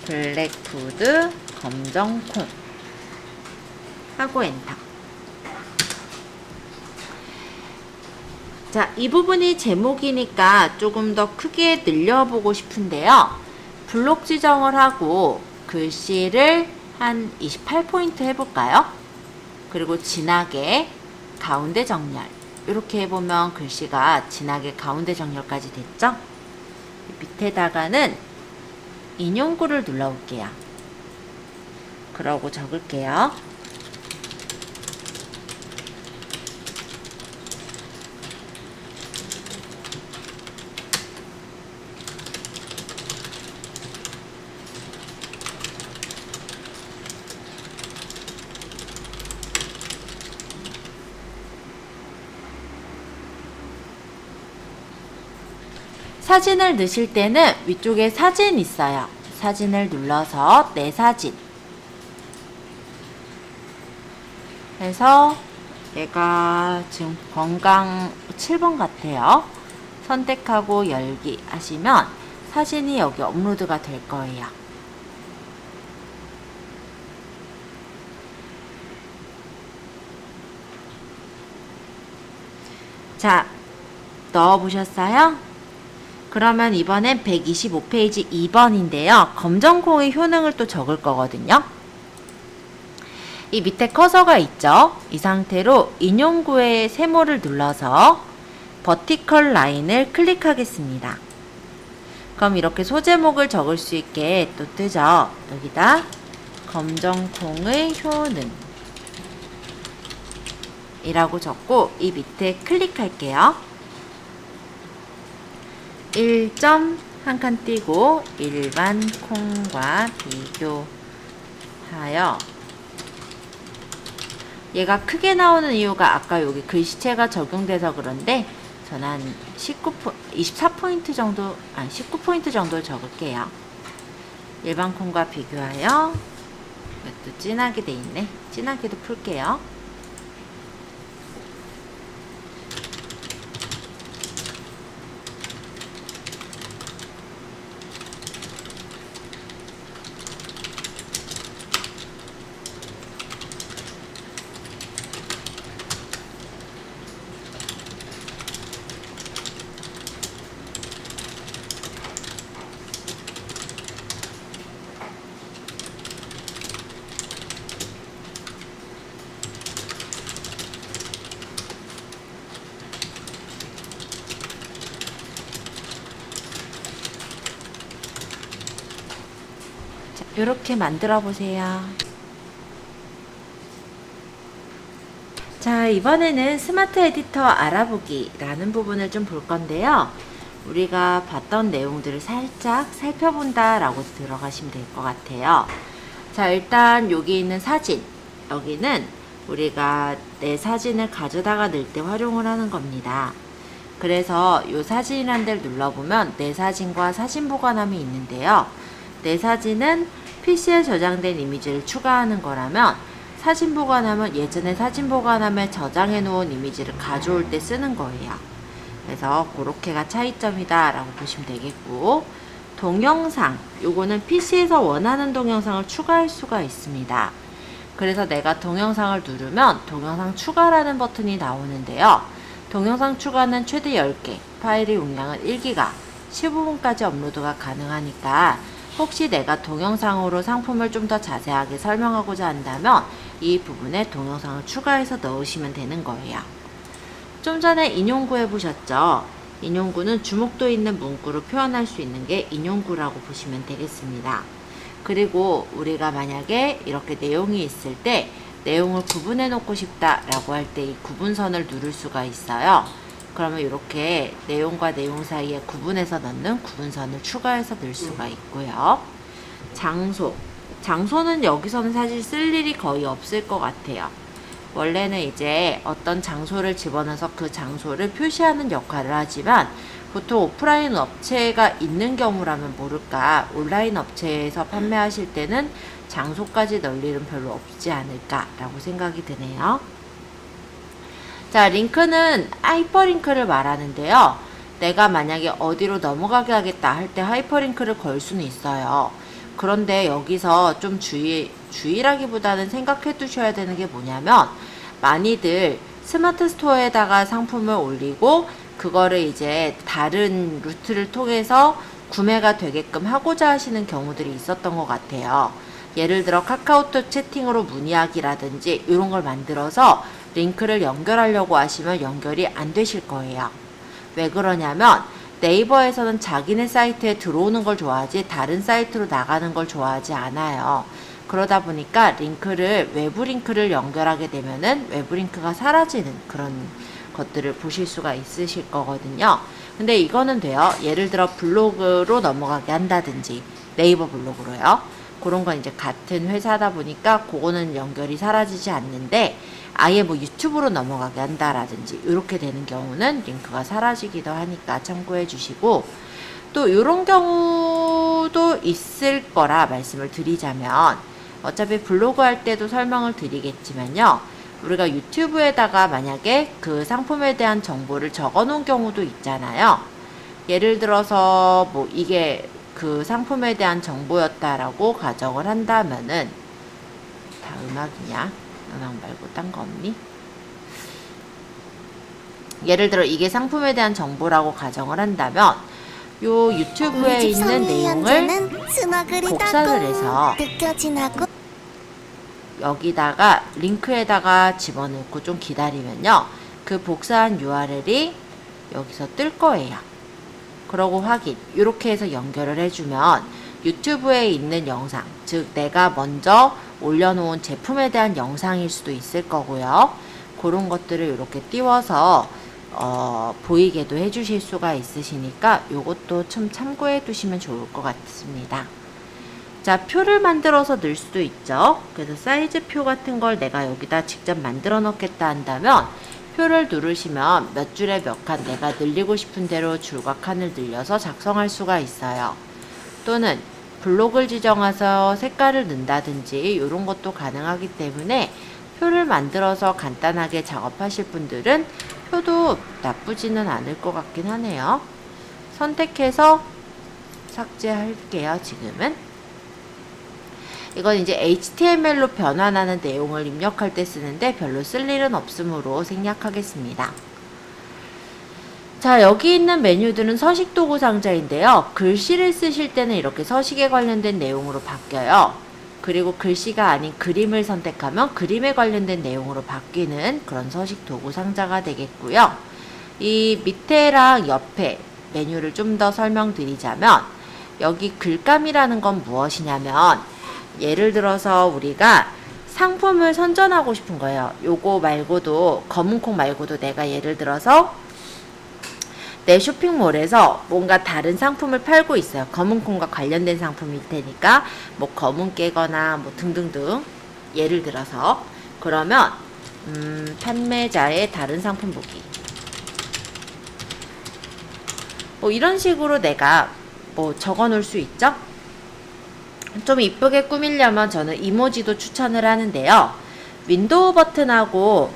블랙푸드 검정콩 하고 엔터. 자, 이 부분이 제목이니까 조금 더 크게 늘려보고 싶은데요. 블록 지정을 하고 글씨를 한 28포인트 해볼까요? 그리고 진하게 가운데 정렬. 이렇게 해보면 글씨가 진하게 가운데 정렬까지 됐죠? 밑에다가는 인용구를 눌러볼게요. 그러고 적을게요. 사진을 넣으실 때는 위쪽에 사진 있어요. 사진을 눌러서 내 사진 해서 얘가 지금 건강 7번 같아요. 선택하고 열기 하시면 사진이 여기 업로드가 될 거예요. 자, 넣어보셨어요? 그러면 이번엔 125페이지 2번인데요. 검정콩의 효능을 또 적을 거거든요. 이 밑에 커서가 있죠. 이 상태로 인용구의 세모를 눌러서 버티컬 라인을 클릭하겠습니다. 그럼 이렇게 소제목을 적을 수 있게 또 뜨죠. 여기다 검정콩의 효능 이라고 적고 이 밑에 클릭할게요. 1점 한 칸 띄고 일반 콩과 비교하여 얘가 크게 나오는 이유가 아까 여기 글씨체가 적용돼서 그런데 저는 한 24포인트 정도, 19포인트 정도 적을게요. 일반 콩과 비교하여 이것도 진하게 돼 있네. 진하게도 풀게요. 이렇게 만들어 보세요. 자, 이번에는 스마트 에디터 알아보기 라는 부분을 좀 볼 건데요. 우리가 봤던 내용들을 살짝 살펴본다 라고 들어가시면 될 것 같아요. 자, 일단 여기 있는 사진, 여기는 우리가 내 사진을 가져다가 넣을 때 활용을 하는 겁니다. 그래서 이 사진이라는 데를 눌러보면 내 사진과 사진 보관함이 있는데요. 내 사진은 PC에 저장된 이미지를 추가하는 거라면 사진 보관함은 예전에 사진 보관함에 저장해 놓은 이미지를 가져올 때 쓰는 거예요. 그래서 그렇게가 차이점이다 라고 보시면 되겠고, 동영상, 요거는 PC에서 원하는 동영상을 추가할 수가 있습니다. 그래서 내가 동영상을 누르면 동영상 추가라는 버튼이 나오는데요. 동영상 추가는 최대 10개, 파일의 용량은 1기가, 15분까지 업로드가 가능하니까 혹시 내가 동영상으로 상품을 좀 더 자세하게 설명하고자 한다면 이 부분에 동영상을 추가해서 넣으시면 되는 거예요. 좀 전에 인용구 해보셨죠? 인용구는 주목도 있는 문구로 표현할 수 있는 게 인용구라고 보시면 되겠습니다. 그리고 우리가 만약에 이렇게 내용이 있을 때 내용을 구분해 놓고 싶다라고 할 때 이 구분선을 누를 수가 있어요. 그러면 이렇게 내용과 내용 사이에 구분해서 넣는 구분선을 추가해서 넣을 수가 있고요. 장소. 장소는 여기서는 사실 쓸 일이 거의 없을 것 같아요. 원래는 이제 어떤 장소를 집어넣어서 그 장소를 표시하는 역할을 하지만 보통 오프라인 업체가 있는 경우라면 모를까 온라인 업체에서 판매하실 때는 장소까지 넣을 일은 별로 없지 않을까라고 생각이 드네요. 자, 링크는 하이퍼링크를 말하는데요. 내가 만약에 어디로 넘어가게 하겠다 할 때 하이퍼링크를 걸 수는 있어요. 그런데 여기서 좀 주의라기보다는 생각해 두셔야 되는 게 뭐냐면 많이들 스마트 스토어에다가 상품을 올리고 그거를 이제 다른 루트를 통해서 구매가 되게끔 하고자 하시는 경우들이 있었던 것 같아요. 예를 들어 카카오톡 채팅으로 문의하기라든지 이런 걸 만들어서 링크를 연결하려고 하시면 연결이 안 되실 거예요. 왜 그러냐면 네이버에서는 자기네 사이트에 들어오는 걸 좋아하지 다른 사이트로 나가는 걸 좋아하지 않아요. 그러다 보니까 외부 링크를 연결하게 되면은 외부 링크가 사라지는 그런 것들을 보실 수가 있으실 거거든요. 근데 이거는 돼요. 예를 들어 블로그로 넘어가게 한다든지 네이버 블로그로요. 그런 건 이제 같은 회사다 보니까 그거는 연결이 사라지지 않는데 아예 뭐 유튜브로 넘어가게 한다라든지 이렇게 되는 경우는 링크가 사라지기도 하니까 참고해 주시고 또 이런 경우도 있을 거라 말씀을 드리자면 어차피 블로그 할 때도 설명을 드리겠지만요. 우리가 유튜브에다가 만약에 그 상품에 대한 정보를 적어 놓은 경우도 있잖아요. 예를 들어서 뭐 이게 그 상품에 대한 정보였다라고 가정을 한다면은 다 음악이냐? 음악 말고 딴 거 없니? 예를 들어 이게 상품에 대한 정보라고 가정을 한다면 요 유튜브에 있는 내용을 복사를 해서 여기다가 링크에다가 집어넣고 좀 기다리면요. 그 복사한 URL이 여기서 뜰 거예요. 그러고 확인. 이렇게 해서 연결을 해주면 유튜브에 있는 영상, 즉 내가 먼저 올려놓은 제품에 대한 영상일 수도 있을 거고요. 그런 것들을 이렇게 띄워서 보이게도 해주실 수가 있으시니까 요것도 좀 참고해 두시면 좋을 것 같습니다. 자, 표를 만들어서 넣을 수도 있죠. 그래서 사이즈 표 같은 걸 내가 여기다 직접 만들어 놓겠다 한다면 표를 누르시면 몇 줄에 몇 칸 내가 늘리고 싶은 대로 줄과 칸을 늘려서 작성할 수가 있어요. 또는 블록을 지정해서 색깔을 넣는다든지 이런 것도 가능하기 때문에 표를 만들어서 간단하게 작업하실 분들은 표도 나쁘지는 않을 것 같긴 하네요. 선택해서 삭제할게요. 지금은 이건 이제 HTML로 변환하는 내용을 입력할 때 쓰는데 별로 쓸 일은 없으므로 생략하겠습니다. 자, 여기 있는 메뉴들은 서식 도구 상자인데요. 글씨를 쓰실 때는 이렇게 서식에 관련된 내용으로 바뀌어요. 그리고 글씨가 아닌 그림을 선택하면 그림에 관련된 내용으로 바뀌는 그런 서식 도구 상자가 되겠고요. 이 밑에랑 옆에 메뉴를 좀 더 설명드리자면 여기 글감이라는 건 무엇이냐면 예를 들어서 우리가 상품을 선전하고 싶은 거예요. 요거 말고도 검은콩 말고도 내가 예를 들어서 내 쇼핑몰에서 뭔가 다른 상품을 팔고 있어요. 검은콩과 관련된 상품일 테니까 뭐 검은 깨거나 뭐 등등등 예를 들어서 그러면 판매자의 다른 상품 보기 뭐 이런 식으로 내가 뭐 적어 놓을 수 있죠. 좀 이쁘게 꾸미려면 저는 이모지도 추천을 하는데요. 윈도우 버튼하고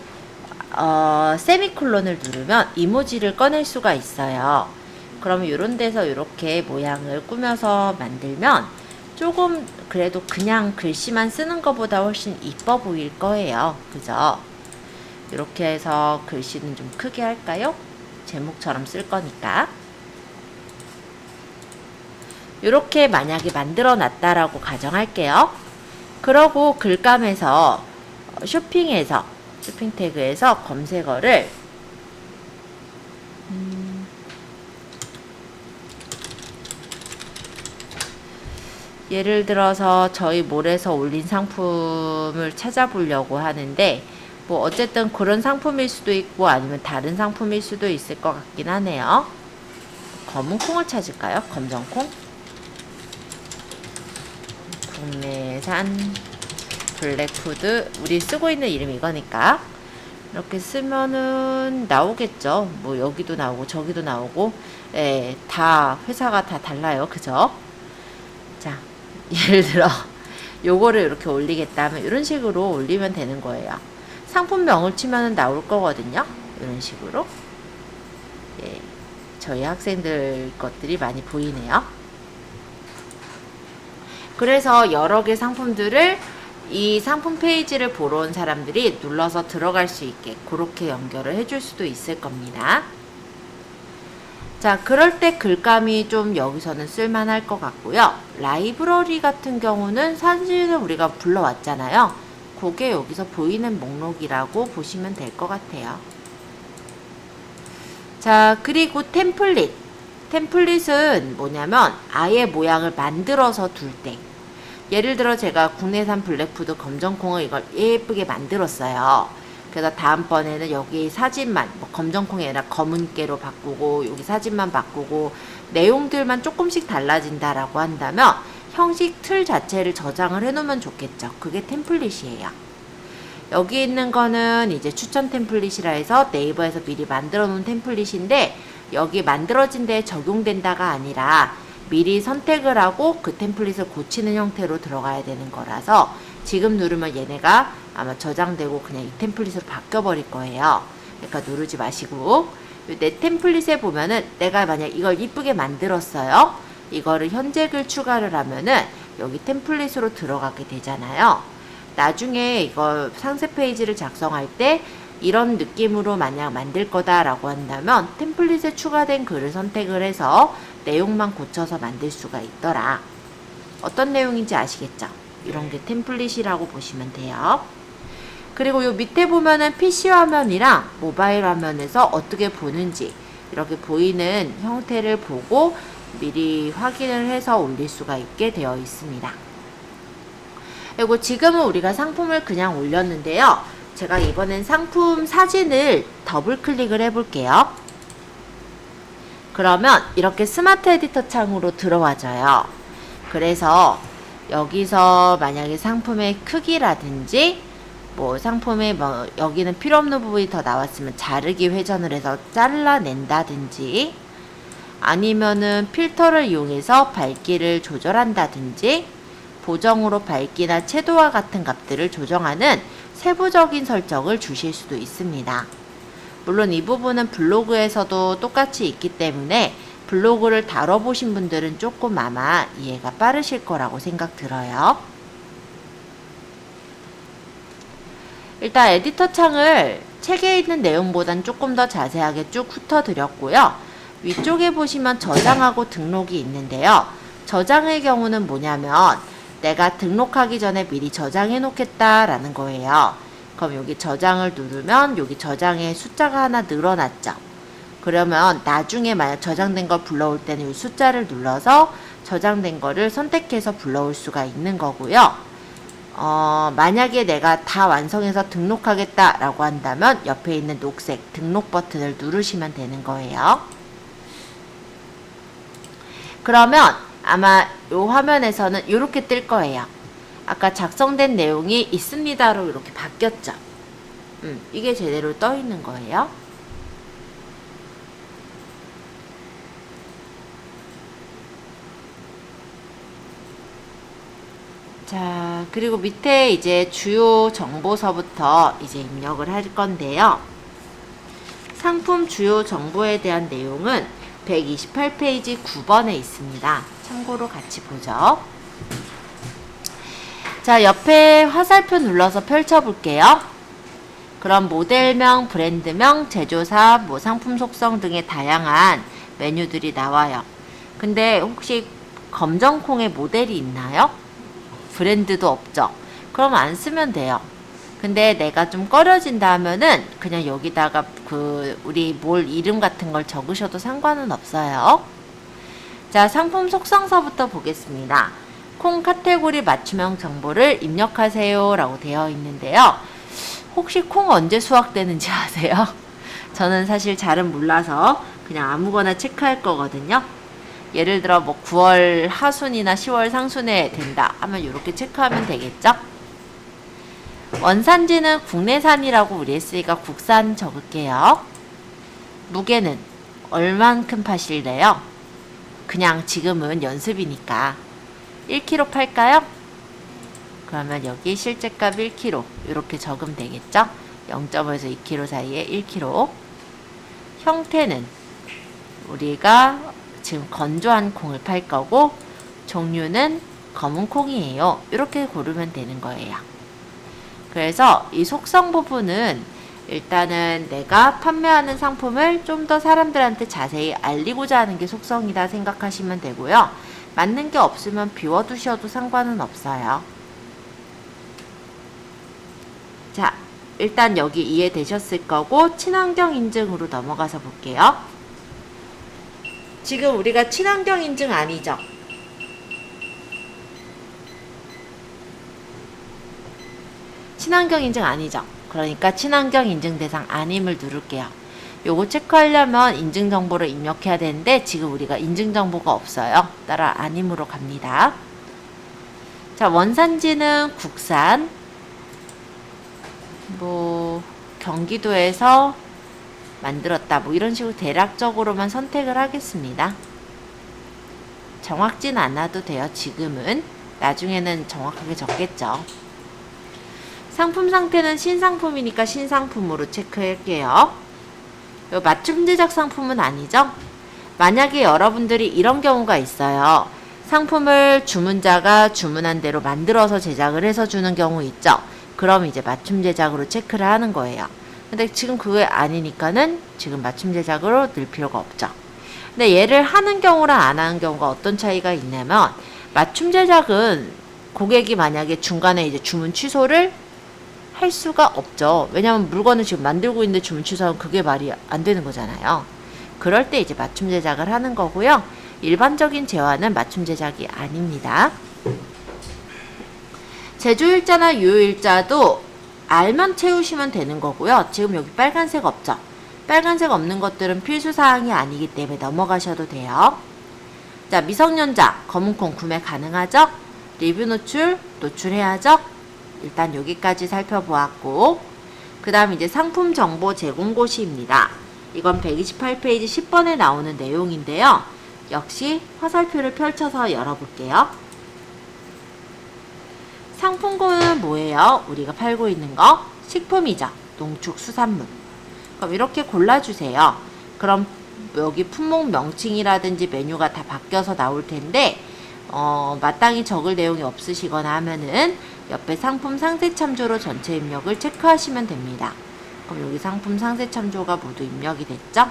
세미콜론을 누르면 이모지를 꺼낼 수가 있어요. 그러면 이런 데서 이렇게 모양을 꾸며서 만들면 조금 그래도 그냥 글씨만 쓰는 것보다 훨씬 이뻐 보일 거예요. 그죠? 이렇게 해서 글씨는 좀 크게 할까요? 제목처럼 쓸 거니까. 이렇게 만약에 만들어 놨다라고 가정할게요. 그러고 글감에서 쇼핑 태그에서 검색어를 예를 들어서 저희 몰에서 올린 상품을 찾아보려고 하는데 뭐 어쨌든 그런 상품일 수도 있고 아니면 다른 상품일 수도 있을 것 같긴 하네요. 검은 콩을 찾을까요? 검정콩? 국내산 블랙푸드, 우리 쓰고 있는 이름이 이거니까 이렇게 쓰면은 나오겠죠. 뭐 여기도 나오고 저기도 나오고, 예, 다 회사가 다 달라요. 그죠? 자, 예를 들어 요거를 이렇게 올리겠다 하면 이런 식으로 올리면 되는 거예요. 상품명을 치면은 나올 거거든요. 이런 식으로. 예, 저희 학생들 것들이 많이 보이네요. 그래서 여러 개 상품들을 이 상품 페이지를 보러 온 사람들이 눌러서 들어갈 수 있게 그렇게 연결을 해줄 수도 있을 겁니다. 자, 그럴 때 글감이 좀 여기서는 쓸만할 것 같고요. 라이브러리 같은 경우는 사진을 우리가 불러왔잖아요. 그게 여기서 보이는 목록이라고 보시면 될 것 같아요. 자, 그리고 템플릿. 템플릿은 뭐냐면 아예 모양을 만들어서 둘 때, 예를 들어 제가 국내산 블랙푸드 검정콩을 이걸 예쁘게 만들었어요. 그래서 다음번에는 여기 사진만, 뭐 검정콩이 아니라 검은깨로 바꾸고 여기 사진만 바꾸고 내용들만 조금씩 달라진다라고 한다면 형식 틀 자체를 저장을 해놓으면 좋겠죠. 그게 템플릿이에요. 여기 있는 거는 이제 추천 템플릿이라 해서 네이버에서 미리 만들어 놓은 템플릿인데, 여기 만들어진 데에 적용된다가 아니라 미리 선택을 하고 그 템플릿을 고치는 형태로 들어가야 되는 거라서 지금 누르면 얘네가 아마 저장되고 그냥 이 템플릿으로 바뀌어 버릴 거예요. 그러니까 누르지 마시고, 내 템플릿에 보면은 내가 만약 이걸 이쁘게 만들었어요. 이거를 현재글 추가를 하면은 여기 템플릿으로 들어가게 되잖아요. 나중에 이거 상세 페이지를 작성할 때 이런 느낌으로 만약 만들 거다라고 한다면 템플릿에 추가된 글을 선택을 해서 내용만 고쳐서 만들 수가 있더라. 어떤 내용인지 아시겠죠? 이런 게 템플릿이라고 보시면 돼요. 그리고 요 밑에 보면은 PC 화면이랑 모바일 화면에서 어떻게 보는지 이렇게 보이는 형태를 보고 미리 확인을 해서 올릴 수가 있게 되어 있습니다. 그리고 지금은 우리가 상품을 그냥 올렸는데요. 제가 이번엔 상품 사진을 더블 클릭을 해볼게요. 그러면 이렇게 스마트 에디터 창으로 들어와져요. 그래서 여기서 만약에 상품의 크기라든지 뭐 상품의 뭐 여기는 필요 없는 부분이 더 나왔으면 자르기 회전을 해서 잘라낸다든지, 아니면은 필터를 이용해서 밝기를 조절한다든지, 보정으로 밝기나 채도와 같은 값들을 조정하는 세부적인 설정을 주실 수도 있습니다. 물론 이 부분은 블로그에서도 똑같이 있기 때문에 블로그를 다뤄보신 분들은 조금 아마 이해가 빠르실 거라고 생각 들어요. 일단 에디터 창을 책에 있는 내용보단 조금 더 자세하게 쭉 훑어드렸고요. 위쪽에 보시면 저장하고 등록이 있는데요. 저장의 경우는 뭐냐면 내가 등록하기 전에 미리 저장해 놓겠다라는 거예요. 그럼 여기 저장을 누르면 여기 저장에 숫자가 하나 늘어났죠. 그러면 나중에 만약 저장된 걸 불러올 때는 이 숫자를 눌러서 저장된 거를 선택해서 불러올 수가 있는 거고요. 만약에 내가 다 완성해서 등록하겠다라고 한다면 옆에 있는 녹색 등록 버튼을 누르시면 되는 거예요. 그러면 아마 이 화면에서는 이렇게 뜰 거예요. 아까 작성된 내용이 있습니다로 이렇게 바뀌었죠. 이게 제대로 떠 있는 거예요. 자, 그리고 밑에 이제 주요 정보서부터 이제 입력을 할 건데요. 상품 주요 정보에 대한 내용은 128페이지 9번에 있습니다. 참고로 같이 보죠. 자, 옆에 화살표 눌러서 펼쳐볼게요. 그럼 모델명, 브랜드명, 제조사, 뭐 상품 속성 등의 다양한 메뉴들이 나와요. 근데 혹시 검정콩에 모델이 있나요? 브랜드도 없죠? 그럼 안 쓰면 돼요. 근데 내가 좀 꺼려진다 하면은 그냥 여기다가 우리 몰 이름 같은 걸 적으셔도 상관은 없어요. 자, 상품 속성서부터 보겠습니다. 콩 카테고리 맞춤형 정보를 입력하세요 라고 되어 있는데요. 혹시 콩 언제 수확되는지 아세요? 저는 사실 잘은 몰라서 그냥 아무거나 체크할 거거든요. 예를 들어 뭐 9월 하순이나 10월 상순에 된다 하면 이렇게 체크하면 되겠죠? 원산지는 국내산이라고 우리 SE가 국산 적을게요. 무게는 얼만큼 파실래요? 그냥 지금은 연습이니까 1kg 팔까요? 그러면 여기 실제값 1kg 이렇게 적으면 되겠죠? 0.5에서 2kg 사이에 1kg. 형태는 우리가 지금 건조한 콩을 팔 거고 종류는 검은 콩이에요. 이렇게 고르면 되는 거예요. 그래서 이 속성 부분은 일단은 내가 판매하는 상품을 좀 더 사람들한테 자세히 알리고자 하는 게 속성이다 생각하시면 되고요. 맞는 게 없으면 비워두셔도 상관은 없어요. 자, 일단 여기 이해되셨을 거고 친환경 인증으로 넘어가서 볼게요. 지금 우리가 친환경 인증 아니죠? 친환경 인증 아니죠? 그러니까 친환경 인증 대상 아님을 누를게요. 요거 체크하려면 인증 정보를 입력해야 되는데 지금 우리가 인증 정보가 없어요. 따라 아님으로 갑니다. 자, 원산지는 국산, 뭐 경기도에서 만들었다 뭐 이런 식으로 대략적으로만 선택을 하겠습니다. 정확진 않아도 돼요. 지금은. 나중에는 정확하게 적겠죠. 상품 상태는 신상품이니까 신상품으로 체크할게요. 요 맞춤 제작 상품은 아니죠? 만약에 여러분들이 이런 경우가 있어요. 상품을 주문자가 주문한 대로 만들어서 제작을 해서 주는 경우 있죠? 그럼 이제 맞춤 제작으로 체크를 하는 거예요. 근데 지금 그게 아니니까는 지금 맞춤 제작으로 넣을 필요가 없죠. 근데 얘를 하는 경우랑 안 하는 경우가 어떤 차이가 있냐면 맞춤 제작은 고객이 만약에 중간에 이제 주문 취소를 할 수가 없죠. 왜냐하면 물건을 지금 만들고 있는데 주문 취소하면 그게 말이 안 되는 거잖아요. 그럴 때 이제 맞춤 제작을 하는 거고요. 일반적인 재화는 맞춤 제작이 아닙니다. 제조일자나 유효일자도 알만 채우시면 되는 거고요. 지금 여기 빨간색 없죠? 빨간색 없는 것들은 필수사항이 아니기 때문에 넘어가셔도 돼요. 자, 미성년자 검은콩 구매 가능하죠? 리뷰 노출해야죠? 일단 여기까지 살펴보았고 그 다음 이제 상품 정보 제공고시입니다. 이건 128페이지 10번에 나오는 내용인데요. 역시 화살표를 펼쳐서 열어볼게요. 상품군은 뭐예요? 우리가 팔고 있는 거 식품이죠. 농축수산물. 그럼 이렇게 골라주세요. 그럼 여기 품목 명칭이라든지 메뉴가 다 바뀌어서 나올 텐데 마땅히 적을 내용이 없으시거나 하면은 옆에 상품 상세 참조로 전체 입력을 체크하시면 됩니다. 그럼 여기 상품 상세 참조가 모두 입력이 됐죠?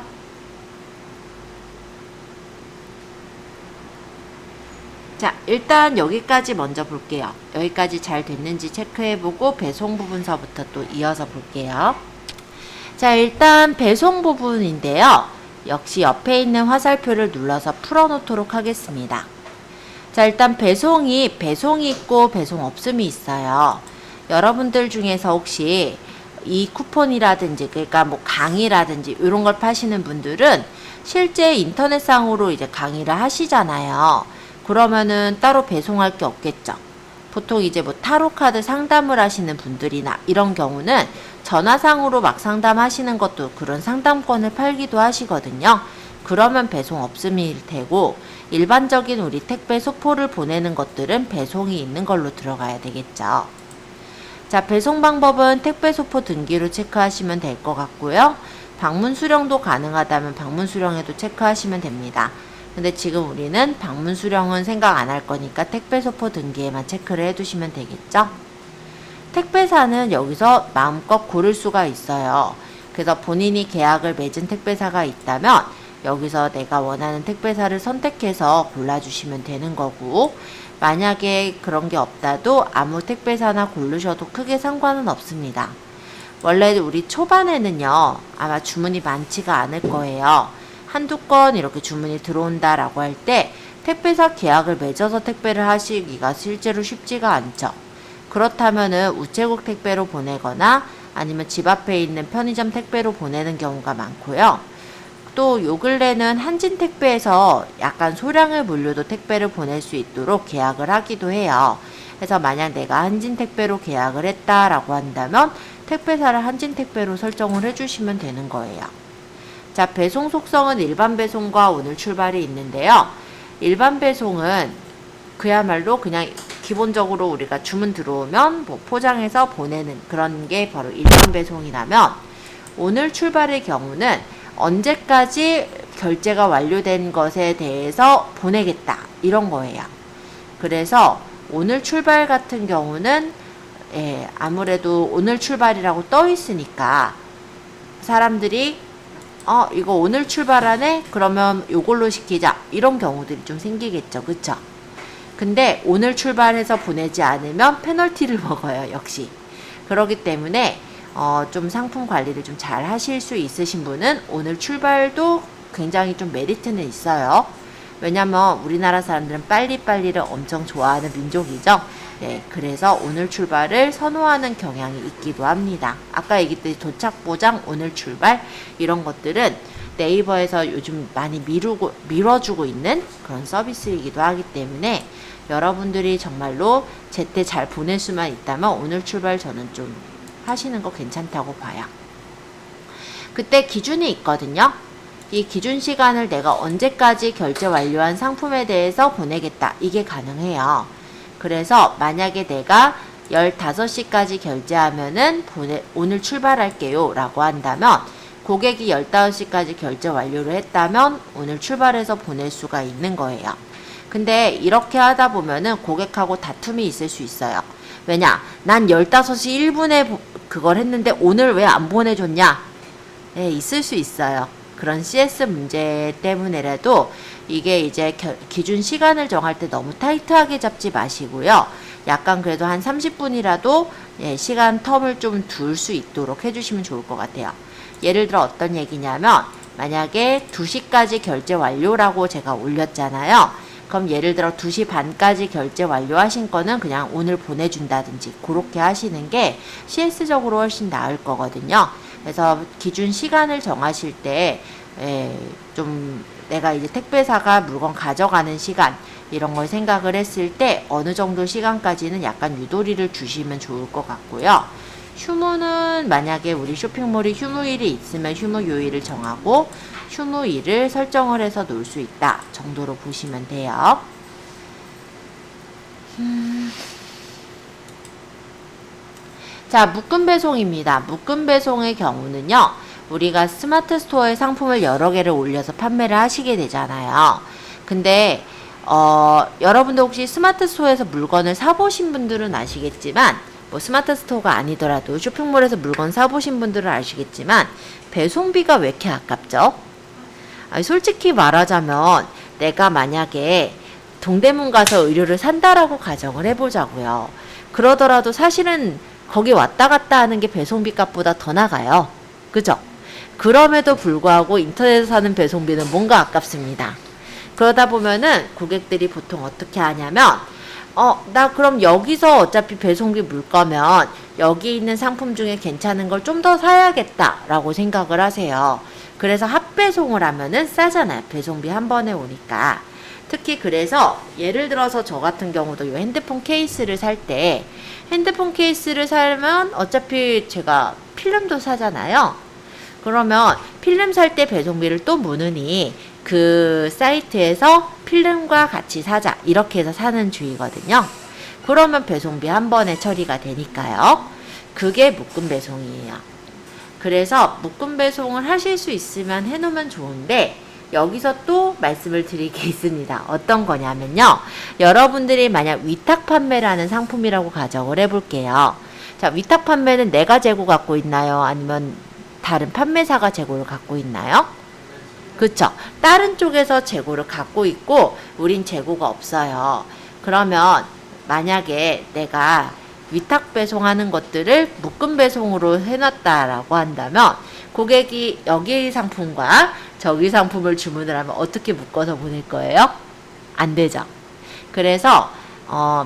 자, 일단 여기까지 먼저 볼게요. 여기까지 잘 됐는지 체크해보고 배송 부분서부터 또 이어서 볼게요. 자, 일단 배송 부분인데요. 역시 옆에 있는 화살표를 눌러서 풀어놓도록 하겠습니다. 자, 일단 배송이 있고 배송 없음이 있어요. 여러분들 중에서 혹시 이 쿠폰이라든지 그러니까 뭐 강의라든지 이런 걸 파시는 분들은 실제 인터넷상으로 이제 강의를 하시잖아요. 그러면은 따로 배송할 게 없겠죠. 보통 이제 뭐 타로카드 상담을 하시는 분들이나 이런 경우는 전화상으로 막 상담하시는 것도 그런 상담권을 팔기도 하시거든요. 그러면 배송 없음일 테고 일반적인 우리 택배 소포를 보내는 것들은 배송이 있는 걸로 들어가야 되겠죠. 자, 배송 방법은 택배 소포 등기로 체크하시면 될 것 같고요. 방문 수령도 가능하다면 방문 수령에도 체크하시면 됩니다. 근데 지금 우리는 방문 수령은 생각 안 할 거니까 택배 소포 등기에만 체크를 해두시면 되겠죠. 택배사는 여기서 마음껏 고를 수가 있어요. 그래서 본인이 계약을 맺은 택배사가 있다면 여기서 내가 원하는 택배사를 선택해서 골라주시면 되는 거고 만약에 그런 게 없다도 아무 택배사나 고르셔도 크게 상관은 없습니다. 원래 우리 초반에는요 아마 주문이 많지가 않을 거예요. 한두 건 이렇게 주문이 들어온다라고 할 때 택배사 계약을 맺어서 택배를 하시기가 실제로 쉽지가 않죠. 그렇다면은 우체국 택배로 보내거나 아니면 집 앞에 있는 편의점 택배로 보내는 경우가 많고요. 또 요 근래는 한진택배에서 약간 소량의 물류도 택배를 보낼 수 있도록 계약을 하기도 해요. 그래서 만약 내가 한진택배로 계약을 했다라고 한다면 택배사를 한진택배로 설정을 해주시면 되는 거예요. 자, 배송 속성은 일반 배송과 오늘 출발이 있는데요. 일반 배송은 그야말로 그냥 기본적으로 우리가 주문 들어오면 뭐 포장해서 보내는 그런 게 바로 일반 배송이라면, 오늘 출발의 경우는 언제까지 결제가 완료된 것에 대해서 보내겠다 이런 거예요. 그래서 오늘 출발 같은 경우는 아무래도 오늘 출발이라고 떠 있으니까 사람들이 이거 오늘 출발하네? 그러면 요걸로 시키자. 이런 경우들이 좀 생기겠죠. 그쵸? 근데 오늘 출발해서 보내지 않으면 페널티를 먹어요. 역시. 그렇기 때문에 좀 상품 관리를 좀 잘 하실 수 있으신 분은 오늘 출발도 굉장히 좀 메리트는 있어요. 왜냐면 우리나라 사람들은 빨리빨리를 엄청 좋아하는 민족이죠. 네, 그래서 오늘 출발을 선호하는 경향이 있기도 합니다. 아까 얘기했듯이 도착 보장, 오늘 출발 이런 것들은 네이버에서 요즘 많이 밀어주고 있는 그런 서비스이기도 하기 때문에 여러분들이 정말로 제때 잘 보낼 수만 있다면 오늘 출발 저는 좀 하시는 거 괜찮다고 봐요. 그때 기준이 있거든요. 이 기준 시간을 내가 언제까지 결제 완료한 상품에 대해서 보내겠다. 이게 가능해요. 그래서 만약에 내가 15시까지 결제하면은 오늘 출발할게요 라고 한다면, 고객이 15시까지 결제 완료를 했다면 오늘 출발해서 보낼 수가 있는 거예요. 근데 이렇게 하다 보면은 고객하고 다툼이 있을 수 있어요. 왜냐? 난 15시 1분에 그걸 했는데 오늘 왜 안 보내줬냐? 네, 있을 수 있어요. 그런 CS 문제 때문에라도 이게 이제 기준 시간을 정할 때 너무 타이트하게 잡지 마시고요. 약간 그래도 한 30분이라도 시간 텀을 좀 둘 수 있도록 해주시면 좋을 것 같아요. 예를 들어 어떤 얘기냐면, 만약에 2시까지 결제 완료라고 제가 올렸잖아요. 그럼 예를 들어 2시 반까지 결제 완료하신 거는 그냥 오늘 보내준다든지 그렇게 하시는 게 CS적으로 훨씬 나을 거거든요. 그래서 기준 시간을 정하실 때 좀 내가 이제 택배사가 물건 가져가는 시간 이런 걸 생각을 했을 때 어느 정도 시간까지는 약간 유도리를 주시면 좋을 것 같고요. 휴무는 만약에 우리 쇼핑몰이 휴무일이 있으면 휴무요일을 정하고 휴무일을 설정을 해서 놓을 수 있다 정도로 보시면 돼요. 자, 묶음 배송입니다. 묶음 배송의 경우는요, 우리가 스마트 스토어에 상품을 여러 개를 올려서 판매를 하시게 되잖아요. 근데 여러분들 혹시 스마트 스토어에서 물건을 사보신 분들은 아시겠지만, 뭐 스마트 스토어가 아니더라도 쇼핑몰에서 물건 사보신 분들은 아시겠지만, 배송비가 왜 이렇게 아깝죠? 아니, 솔직히 말하자면 내가 만약에 동대문 가서 의류를 산다라고 가정을 해보자고요. 그러더라도 사실은 거기 왔다 갔다 하는 게 배송비 값보다 더 나가요. 그죠? 그럼에도 불구하고 인터넷에서 사는 배송비는 뭔가 아깝습니다. 그러다 보면은 고객들이 보통 어떻게 하냐면, 나 그럼 여기서 어차피 배송비 물 거면 여기 있는 상품 중에 괜찮은 걸 좀 더 사야겠다 라고 생각을 하세요. 그래서 합배송을 하면은 싸잖아요. 배송비 한 번에 오니까. 특히 그래서 예를 들어서 저 같은 경우도 이 핸드폰 케이스를 살 때, 핸드폰 케이스를 사면 어차피 제가 필름도 사잖아요. 그러면 필름 살 때 배송비를 또 무느니 그 사이트에서 필름과 같이 사자 이렇게 해서 사는 주의거든요. 그러면 배송비 한 번에 처리가 되니까요. 그게 묶음 배송이에요. 그래서 묶음 배송을 하실 수 있으면 해놓으면 좋은데, 여기서 또 말씀을 드릴 게 있습니다. 어떤 거냐면요, 여러분들이 만약 위탁 판매를 하는 상품이라고 가정을 해볼게요. 자, 위탁 판매는 내가 재고 갖고 있나요? 아니면 다른 판매사가 재고를 갖고 있나요? 그쵸? 다른 쪽에서 재고를 갖고 있고 우린 재고가 없어요. 그러면 만약에 내가 위탁 배송하는 것들을 묶음 배송으로 해놨다라고 한다면, 고객이 여기 상품과 저기 상품을 주문을 하면 어떻게 묶어서 보낼 거예요? 안 되죠. 그래서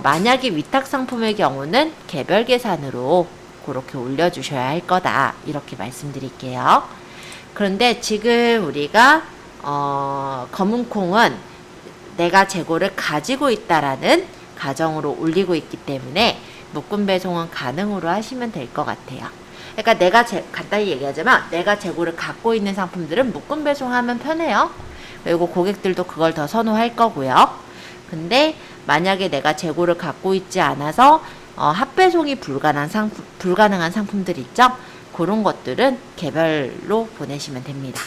만약에 위탁 상품의 경우는 개별 계산으로 그렇게 올려주셔야 할 거다 이렇게 말씀드릴게요. 그런데 지금 우리가 검은콩은 내가 재고를 가지고 있다라는 가정으로 올리고 있기 때문에 묶음 배송은 가능으로 하시면 될 것 같아요. 그러니까 내가 간단히 얘기하자면 내가 재고를 갖고 있는 상품들은 묶음 배송하면 편해요. 그리고 고객들도 그걸 더 선호할 거고요. 근데 만약에 내가 재고를 갖고 있지 않아서 합배송이 불가능한 상품들 있죠? 그런 것들은 개별로 보내시면 됩니다.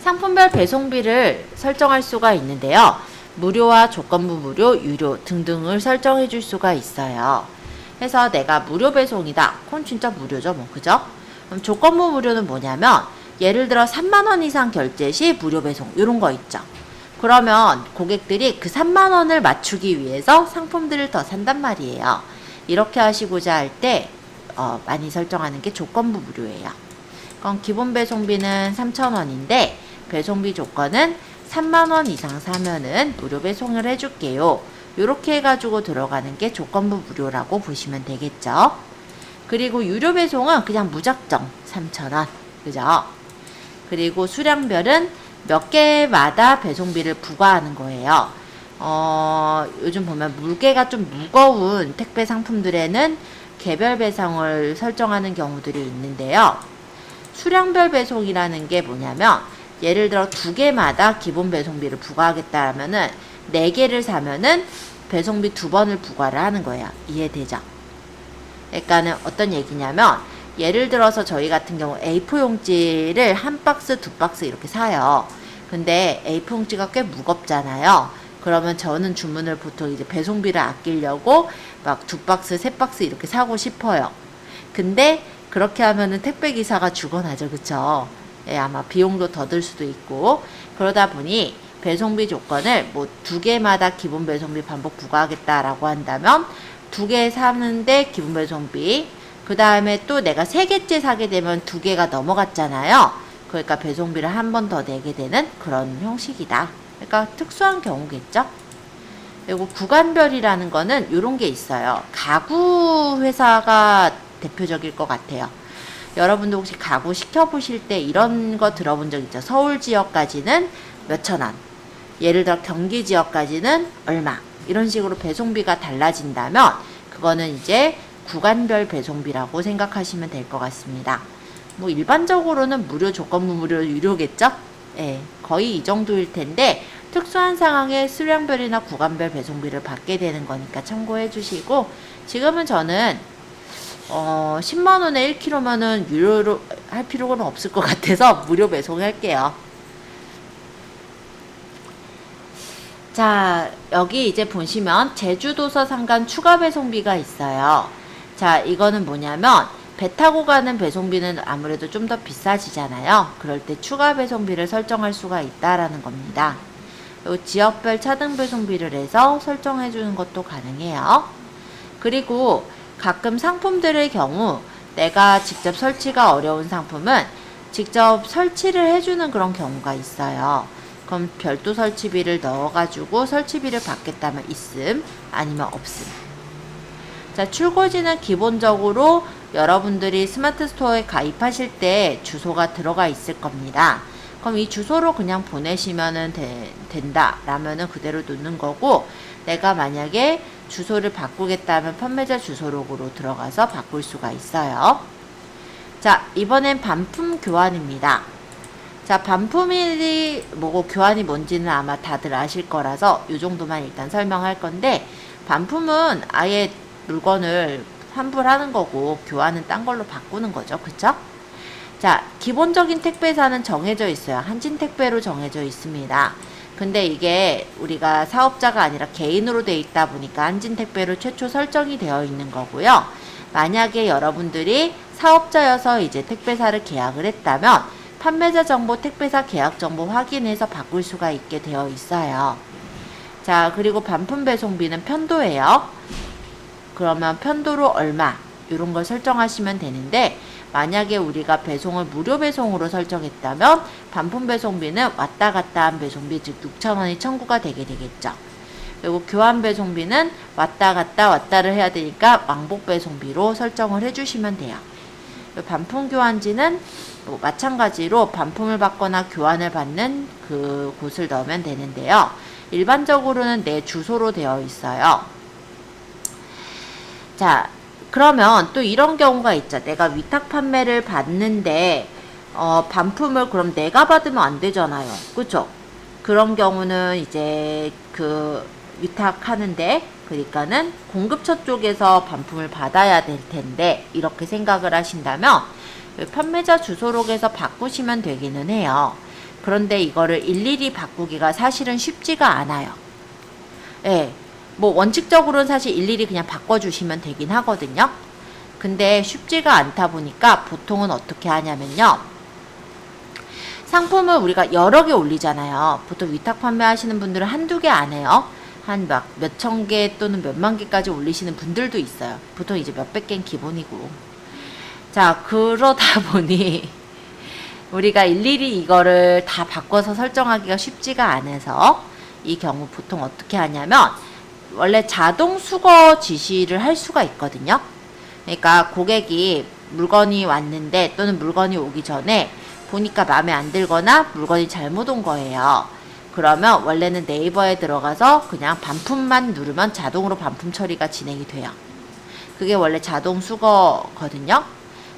상품별 배송비를 설정할 수가 있는데요. 무료와 조건부 무료, 유료 등등을 설정해 줄 수가 있어요. 그래서 내가 무료 배송이다. 그건 진짜 무료죠, 뭐, 그죠? 그럼 조건부 무료는 뭐냐면, 예를 들어 3만원 이상 결제 시 무료 배송, 이런 거 있죠. 그러면 고객들이 그 3만원을 맞추기 위해서 상품들을 더 산단 말이에요. 이렇게 하시고자 할 때, 많이 설정하는 게 조건부 무료예요. 그럼 기본 배송비는 3,000원인데, 배송비 조건은 3만원 이상 사면은 무료 배송을 해줄게요. 요렇게 해가지고 들어가는 게 조건부 무료라고 보시면 되겠죠. 그리고 유료 배송은 그냥 무작정 3,000원. 그죠? 그리고 수량별은 몇 개마다 배송비를 부과하는 거예요. 요즘 보면 무게가 좀 무거운 택배 상품들에는 개별 배송을 설정하는 경우들이 있는데요. 수량별 배송이라는 게 뭐냐면 예를 들어 2개마다 기본 배송비를 부과하겠다 하면은 4개를 사면은 배송비 2번을 부과를 하는 거예요. 이해되죠? 그러니까는 어떤 얘기냐면 예를 들어서 저희 같은 경우 A4 용지를 1박스, 2박스 이렇게 사요. 근데 A4 용지가 꽤 무겁잖아요. 그러면 저는 주문을 보통 이제 배송비를 아끼려고 막 2박스, 3박스 이렇게 사고 싶어요. 근데 그렇게 하면은 택배기사가 죽어나죠. 그쵸? 예, 아마 비용도 더 들 수도 있고 그러다 보니 배송비 조건을 뭐 2개마다 기본 배송비 반복 부과하겠다라고 한다면 2개 사는데 기본 배송비 그 다음에 또 내가 3개째 사게 되면 2개가 넘어갔잖아요. 그러니까 배송비를 한 번 더 내게 되는 그런 형식이다. 그러니까 특수한 경우겠죠. 그리고 구간별이라는 거는 이런 게 있어요. 가구 회사가 대표적일 것 같아요. 여러분도 혹시 가구 시켜보실 때 이런 거 들어본 적 있죠? 서울 지역까지는 몇천 원, 예를 들어 경기 지역까지는 얼마 이런 식으로 배송비가 달라진다면 그거는 이제 구간별 배송비라고 생각하시면 될 것 같습니다. 뭐 일반적으로는 무료, 조건부 무료, 유료겠죠? 예, 거의 이 정도일 텐데 특수한 상황에 수량별이나 구간별 배송비를 받게 되는 거니까 참고해 주시고 지금은 저는 10만원에 1kg면은 유료로 할 필요는 없을 것 같아서 무료 배송할게요. 자, 여기 이제 보시면 제주도서 상간 추가 배송비가 있어요. 자, 이거는 뭐냐면 배 타고 가는 배송비는 아무래도 좀 더 비싸지잖아요. 그럴 때 추가 배송비를 설정할 수가 있다라는 겁니다. 그리고 지역별 차등 배송비를 해서 설정해 주는 것도 가능해요. 그리고 가끔 상품들의 경우 내가 직접 설치가 어려운 상품은 직접 설치를 해주는 그런 경우가 있어요. 그럼 별도 설치비를 넣어가지고 설치비를 받겠다면 있음, 아니면 없음. 자, 출고지는 기본적으로 여러분들이 스마트 스토어에 가입하실 때 주소가 들어가 있을 겁니다. 그럼 이 주소로 그냥 보내시면 된다 라면은 그대로 놓는 거고, 내가 만약에 주소를 바꾸겠다 하면 판매자 주소록으로 들어가서 바꿀 수가 있어요. 자, 이번엔 반품 교환입니다. 자, 반품이 뭐고 교환이 뭔지는 아마 다들 아실 거라서 이 정도만 일단 설명할 건데, 반품은 아예 물건을 환불하는 거고 교환은 딴 걸로 바꾸는 거죠. 그쵸? 자, 기본적인 택배사는 정해져 있어요. 한진택배로 정해져 있습니다. 근데 이게 우리가 사업자가 아니라 개인으로 돼 있다 보니까 한진택배로 최초 설정이 되어 있는 거고요. 만약에 여러분들이 사업자여서 이제 택배사를 계약을 했다면 판매자 정보, 택배사 계약 정보 확인해서 바꿀 수가 있게 되어 있어요. 자, 그리고 반품 배송비는 편도예요. 그러면 편도로 얼마 이런 걸 설정하시면 되는데, 만약에 우리가 배송을 무료 배송으로 설정했다면 반품 배송비는 왔다 갔다 한 배송비, 즉 6,000원이 청구가 되게 되겠죠. 그리고 교환 배송비는 왔다 갔다 왔다를 해야 되니까 왕복 배송비로 설정을 해주시면 돼요. 반품 교환지는 뭐 마찬가지로 반품을 받거나 교환을 받는 그 곳을 넣으면 되는데요. 일반적으로는 내 주소로 되어 있어요. 자, 그러면 또 이런 경우가 있죠. 내가 위탁 판매를 받는데 반품을 그럼 내가 받으면 안 되잖아요. 그쵸? 그런 경우는 이제 그 위탁하는데, 그러니까는 공급처 쪽에서 반품을 받아야 될 텐데, 이렇게 생각을 하신다면 판매자 주소록에서 바꾸시면 되기는 해요. 그런데 이거를 일일이 바꾸기가 사실은 쉽지가 않아요. 예. 뭐 원칙적으로는 사실 일일이 그냥 바꿔주시면 되긴 하거든요. 근데 쉽지가 않다 보니까 보통은 어떻게 하냐면요. 상품을 우리가 여러 개 올리잖아요. 보통 위탁 판매하시는 분들은 한두 개 안 해요. 한 막 몇천 개 또는 몇만 개까지 올리시는 분들도 있어요. 보통 이제 몇백 개는 기본이고. 자, 그러다 보니 우리가 일일이 이거를 다 바꿔서 설정하기가 쉽지가 않아서 이 경우 보통 어떻게 하냐면 원래 자동 수거 지시를 할 수가 있거든요. 그러니까 고객이 물건이 왔는데 또는 물건이 오기 전에 보니까 마음에 안 들거나 물건이 잘못 온 거예요. 그러면 원래는 네이버에 들어가서 그냥 반품만 누르면 자동으로 반품 처리가 진행이 돼요. 그게 원래 자동 수거거든요.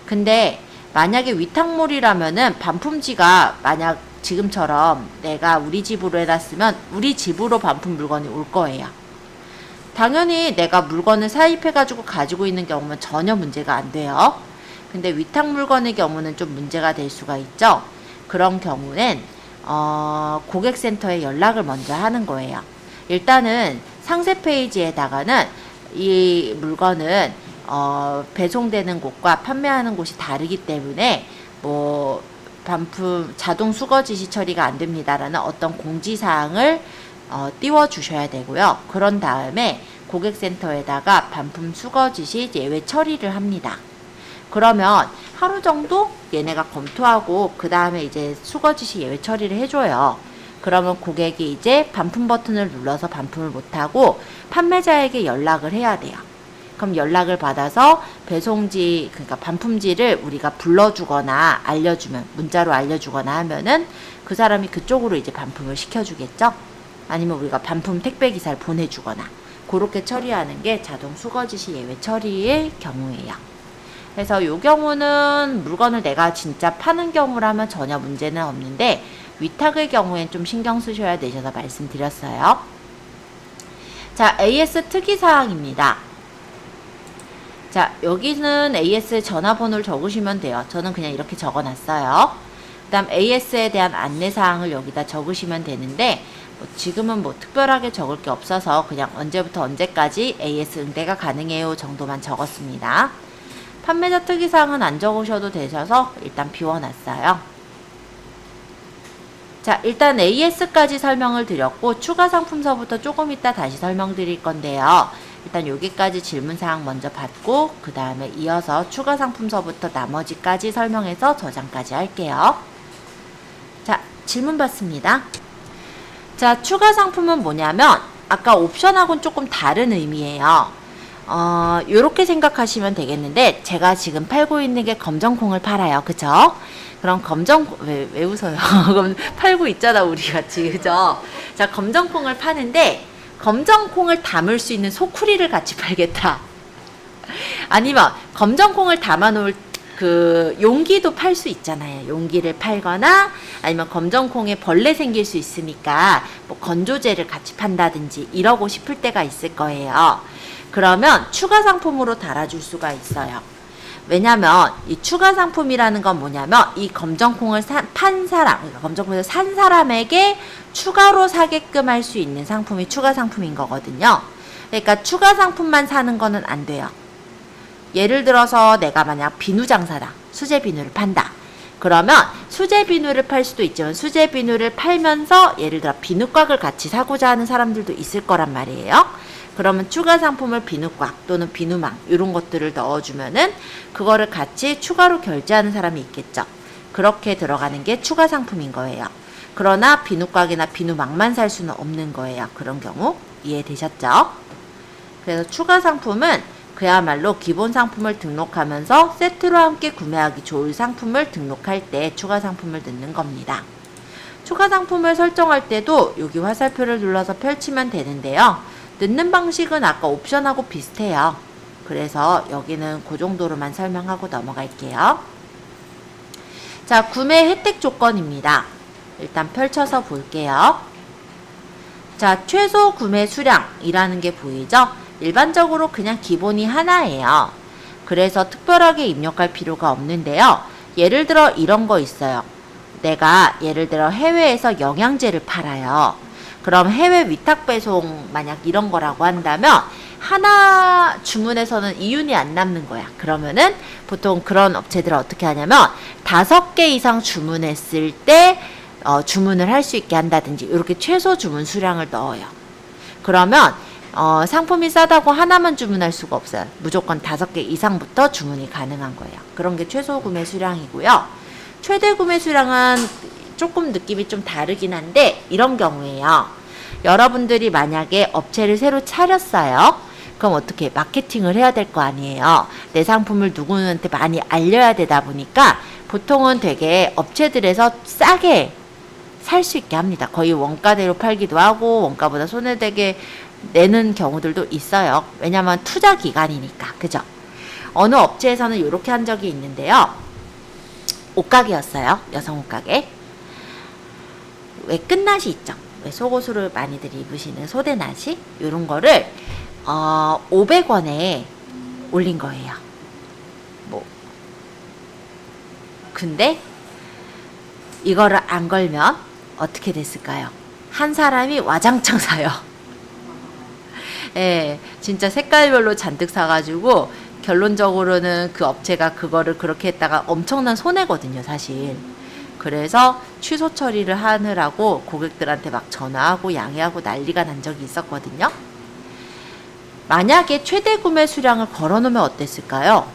근데 만약에 위탁물이라면은 반품지가 만약 지금처럼 내가 우리 집으로 해놨으면 우리 집으로 반품 물건이 올 거예요. 당연히 내가 물건을 사입해가지고 가지고 있는 경우면 전혀 문제가 안 돼요. 근데 위탁 물건의 경우는 좀 문제가 될 수가 있죠. 그런 경우는 고객센터에 연락을 먼저 하는 거예요. 일단은 상세 페이지에다가는 이 물건은 배송되는 곳과 판매하는 곳이 다르기 때문에 뭐 반품 자동 수거 지시 처리가 안 됩니다라는 어떤 공지사항을 띄워 주셔야 되고요. 그런 다음에 고객센터에다가 반품 수거 지시 예외 처리를 합니다. 그러면 하루 정도 얘네가 검토하고 그 다음에 이제 수거 지시 예외 처리를 해줘요. 그러면 고객이 이제 반품 버튼을 눌러서 반품을 못하고 판매자에게 연락을 해야 돼요. 그럼 연락을 받아서 배송지, 그러니까 반품지를 우리가 불러주거나 알려주면, 문자로 알려주거나 하면은 그 사람이 그쪽으로 이제 반품을 시켜주겠죠? 아니면 우리가 반품 택배 기사를 보내주거나, 그렇게 처리하는 게 자동 수거 지시 예외 처리의 경우예요. 그래서 이 경우는 물건을 내가 진짜 파는 경우라면 전혀 문제는 없는데, 위탁의 경우엔 좀 신경 쓰셔야 되셔서 말씀드렸어요. 자, AS 특이사항입니다. 자, 여기는 AS 전화번호를 적으시면 돼요. 저는 그냥 이렇게 적어놨어요. 그 다음 AS에 대한 안내사항을 여기다 적으시면 되는데, 뭐 지금은 뭐 특별하게 적을 게 없어서 그냥 언제부터 언제까지 AS 응대가 가능해요 정도만 적었습니다. 판매자 특이사항은 안 적으셔도 되셔서 일단 비워놨어요. 자, 일단 AS까지 설명을 드렸고 추가 상품서부터 조금 이따 다시 설명드릴 건데요. 일단 여기까지 질문사항 먼저 받고 그 다음에 이어서 추가 상품서부터 나머지까지 설명해서 저장까지 할게요. 자, 질문 받습니다. 자, 추가 상품은 뭐냐면 아까 옵션하고는 조금 다른 의미예요. 요렇게 생각하시면 되겠는데 제가 지금 팔고 있는 게 검정콩을 팔아요. 그죠? 그럼 왜 웃어요? 그럼 팔고 있잖아 우리 같이. 그죠? 자, 검정콩을 파는데 검정콩을 담을 수 있는 소쿠리를 같이 팔겠다. 아니면 검정콩을 담아놓을 그 용기도 팔 수 있잖아요. 용기를 팔거나 아니면 검정콩에 벌레 생길 수 있으니까 뭐 건조제를 같이 판다든지 이러고 싶을 때가 있을 거예요. 그러면 추가 상품으로 달아줄 수가 있어요. 왜냐면 이 추가 상품이라는 건 뭐냐면 이 검정콩을 판 사람, 그러니까 검정콩을 산 사람에게 추가로 사게끔 할 수 있는 상품이 추가 상품인 거거든요. 그러니까 추가 상품만 사는 거는 안 돼요. 예를 들어서 내가 만약 비누 장사다. 수제 비누를 판다. 그러면 수제 비누를 팔 수도 있지만 수제 비누를 팔면서 예를 들어 비누곽을 같이 사고자 하는 사람들도 있을 거란 말이에요. 그러면 추가 상품을 비누곽 또는 비누망 이런 것들을 넣어주면은 그거를 같이 추가로 결제하는 사람이 있겠죠. 그렇게 들어가는 게 추가 상품인 거예요. 그러나 비누곽이나 비누망만 살 수는 없는 거예요. 그런 경우 이해되셨죠? 그래서 추가 상품은 그야말로 기본 상품을 등록하면서 세트로 함께 구매하기 좋을 상품을 등록할 때 추가 상품을 넣는 겁니다. 추가 상품을 설정할 때도 여기 화살표를 눌러서 펼치면 되는데요. 넣는 방식은 아까 옵션하고 비슷해요. 그래서 여기는 그 정도로만 설명하고 넘어갈게요. 자, 구매 혜택 조건입니다. 일단 펼쳐서 볼게요. 자, 최소 구매 수량이라는 게 보이죠? 일반적으로 그냥 기본이 하나예요. 그래서 특별하게 입력할 필요가 없는데요. 예를 들어 이런 거 있어요. 내가 예를 들어 해외에서 영양제를 팔아요. 그럼 해외 위탁 배송 만약 이런 거라고 한다면 하나 주문에서는 이윤이 안 남는 거야. 그러면은 보통 그런 업체들은 어떻게 하냐면 5개 이상 주문했을 때 주문을 할 수 있게 한다든지 이렇게 최소 주문 수량을 넣어요. 그러면 상품이 싸다고 하나만 주문할 수가 없어요. 무조건 5개 이상부터 주문이 가능한 거예요. 그런 게 최소 구매 수량이고요. 최대 구매 수량은 조금 느낌이 좀 다르긴 한데 이런 경우에요. 여러분들이 만약에 업체를 새로 차렸어요. 그럼 어떻게 마케팅을 해야 될 거 아니에요. 내 상품을 누구한테 많이 알려야 되다 보니까 보통은 되게 업체들에서 싸게 살 수 있게 합니다. 거의 원가대로 팔기도 하고 원가보다 손해되게 내는 경우들도 있어요. 왜냐면 투자 기간이니까. 그죠? 어느 업체에서는 이렇게 한 적이 있는데요. 옷가게였어요. 여성 옷가게. 왜 끝나시 있죠? 왜 속옷으로 많이들 입으시는 소대나시? 이런 거를 500원에 올린 거예요. 근데 이거를 안 걸면 어떻게 됐을까요? 한 사람이 와장창 사요. 예, 진짜 색깔별로 잔뜩 사가지고 결론적으로는 그 업체가 그거를 그렇게 했다가 엄청난 손해거든요, 사실. 그래서 취소 처리를 하느라고 고객들한테 막 전화하고 양해하고 난리가 난 적이 있었거든요. 만약에 최대 구매 수량을 걸어놓으면 어땠을까요?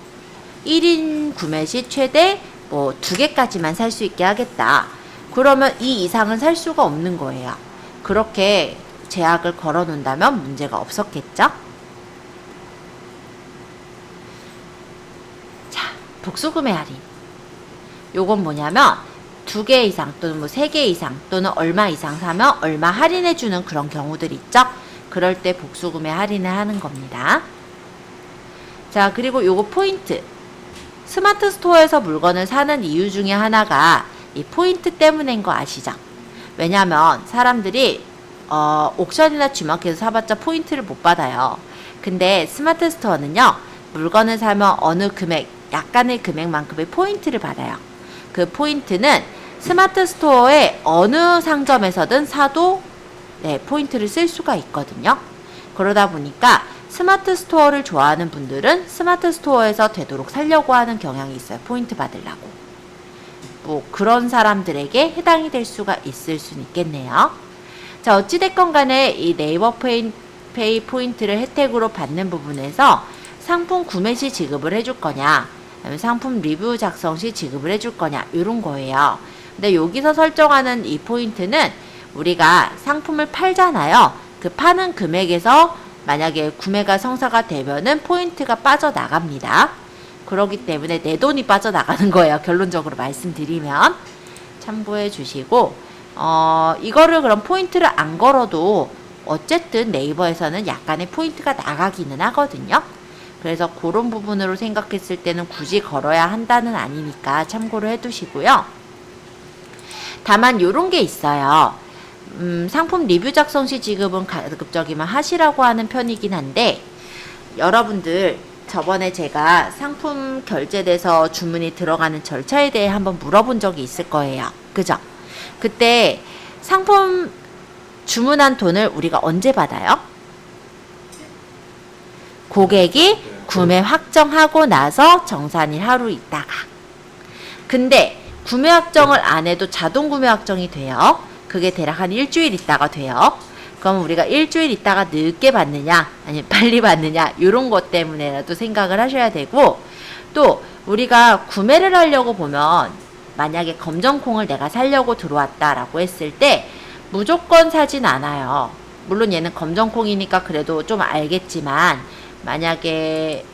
1인 구매 시 최대 2개까지만 살 수 있게 하겠다. 그러면 이 이상은 살 수가 없는 거예요. 그렇게 제약을 걸어놓는다면 문제가 없었겠죠? 자, 복수구매 할인. 요건 뭐냐면 2개 이상 또는 3개 이상 또는 얼마 이상 사면 얼마 할인해주는 그런 경우들 있죠? 그럴 때 복수구매 할인을 하는 겁니다. 자, 그리고 요거 포인트. 스마트 스토어에서 물건을 사는 이유 중에 하나가 이 포인트 때문인 거 아시죠? 왜냐면 사람들이 옥션이나 G마켓에서 사봤자 포인트를 못 받아요. 근데 스마트 스토어는요, 물건을 사면 어느 금액, 약간의 금액만큼의 포인트를 받아요. 그 포인트는 스마트 스토어의 어느 상점에서든 사도 포인트를 쓸 수가 있거든요. 그러다 보니까 스마트 스토어를 좋아하는 분들은 스마트 스토어에서 되도록 살려고 하는 경향이 있어요. 포인트 받으려고. 그런 사람들에게 해당이 될 수가 있을 수는 있겠네요. 자, 어찌됐건 간에 이 네이버 페이 포인트를 혜택으로 받는 부분에서 상품 구매 시 지급을 해줄 거냐, 상품 리뷰 작성 시 지급을 해줄 거냐, 이런 거예요. 근데 여기서 설정하는 이 포인트는 우리가 상품을 팔잖아요. 그 파는 금액에서 만약에 구매가 성사가 되면은 포인트가 빠져나갑니다. 그렇기 때문에 내 돈이 빠져나가는 거예요. 결론적으로 말씀드리면 참고해 주시고 이거를 그럼 포인트를 안 걸어도 어쨌든 네이버에서는 약간의 포인트가 나가기는 하거든요. 그래서 그런 부분으로 생각했을 때는 굳이 걸어야 한다는 아니니까 참고를 해 두시고요. 다만 요런 게 있어요. 상품 리뷰 작성 시 지급은 가급적이면 하시라고 하는 편이긴 한데, 여러분들 저번에 제가 상품 결제돼서 주문이 들어가는 절차에 대해 한번 물어본 적이 있을 거예요. 그죠? 그때 상품 주문한 돈을 우리가 언제 받아요? 고객이 구매 확정하고 나서 정산일 하루 있다가. 근데 구매 확정을 안 해도 자동 구매 확정이 돼요. 그게 대략 한 일주일 있다가 돼요. 그럼 우리가 일주일 있다가 늦게 받느냐 아니면 빨리 받느냐 이런 것 때문에라도 생각을 하셔야 되고, 또 우리가 구매를 하려고 보면 만약에 검정콩을 내가 사려고 들어왔다라고 했을 때 무조건 사진 않아요. 물론 얘는 검정콩이니까 그래도 좀 알겠지만, 만약에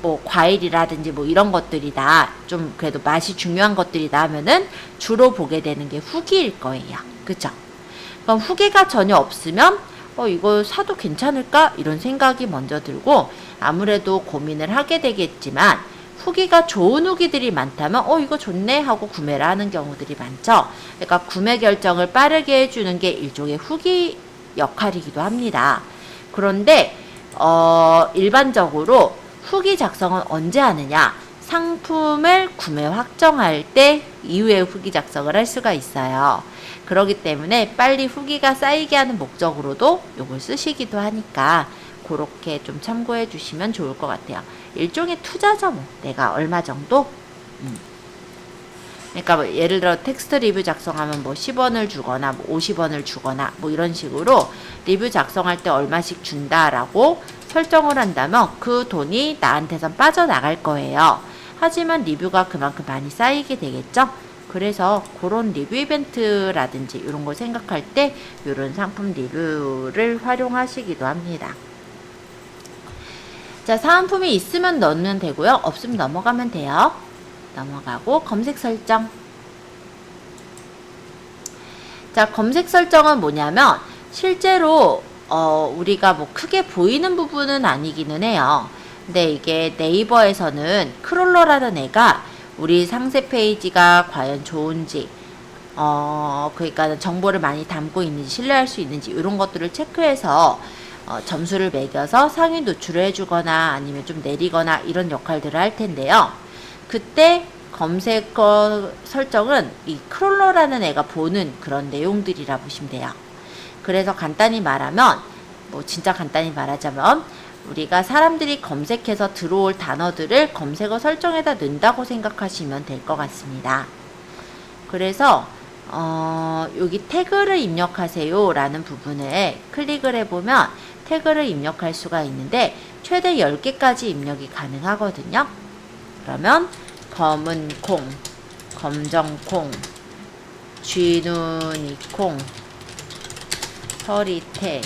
뭐 과일이라든지 뭐 이런 것들이다, 좀 그래도 맛이 중요한 것들이다 하면은 주로 보게 되는 게 후기일 거예요. 그죠? 그럼 후기가 전혀 없으면 이거 사도 괜찮을까? 이런 생각이 먼저 들고 아무래도 고민을 하게 되겠지만, 후기가 좋은 후기들이 많다면 이거 좋네 하고 구매를 하는 경우들이 많죠. 그러니까 구매 결정을 빠르게 해주는 게 일종의 후기 역할이기도 합니다. 그런데 일반적으로 후기 작성은 언제 하느냐? 상품을 구매 확정할 때 이후에 후기 작성을 할 수가 있어요. 그렇기 때문에 빨리 후기가 쌓이게 하는 목적으로도 이걸 쓰시기도 하니까 그렇게 좀 참고해 주시면 좋을 것 같아요. 일종의 투자죠, 뭐. 내가 얼마 정도? 그러니까 뭐 예를 들어 텍스트 리뷰 작성하면 뭐 10원을 주거나 뭐 50원을 주거나 뭐 이런 식으로 리뷰 작성할 때 얼마씩 준다라고 설정을 한다면 그 돈이 나한테선 빠져나갈 거예요. 하지만 리뷰가 그만큼 많이 쌓이게 되겠죠? 그래서 그런 리뷰 이벤트라든지 이런 걸 생각할 때 이런 상품 리뷰를 활용하시기도 합니다. 자, 사은품이 있으면 넣으면 되고요. 없으면 넘어가면 돼요. 넘어가고 검색 설정. 자, 검색 설정은 뭐냐면 실제로 우리가 뭐 크게 보이는 부분은 아니기는 해요. 근데 이게 네이버에서는 크롤러라는 애가 우리 상세 페이지가 과연 좋은지, 그러니까 정보를 많이 담고 있는지, 신뢰할 수 있는지 이런 것들을 체크해서 점수를 매겨서 상위 노출을 해주거나 아니면 좀 내리거나 이런 역할들을 할 텐데요. 그때 검색어 설정은 이 크롤러라는 애가 보는 그런 내용들이라 보시면 돼요. 그래서 간단히 말하면, 뭐 진짜 간단히 말하자면 우리가 사람들이 검색해서 들어올 단어들을 검색어 설정에다 넣는다고 생각하시면 될 것 같습니다. 그래서 여기 태그를 입력하세요 라는 부분에 클릭을 해보면 태그를 입력할 수가 있는데 최대 10개까지 입력이 가능하거든요. 그러면 검은 콩, 검정콩, 쥐눈이 콩, 서리태,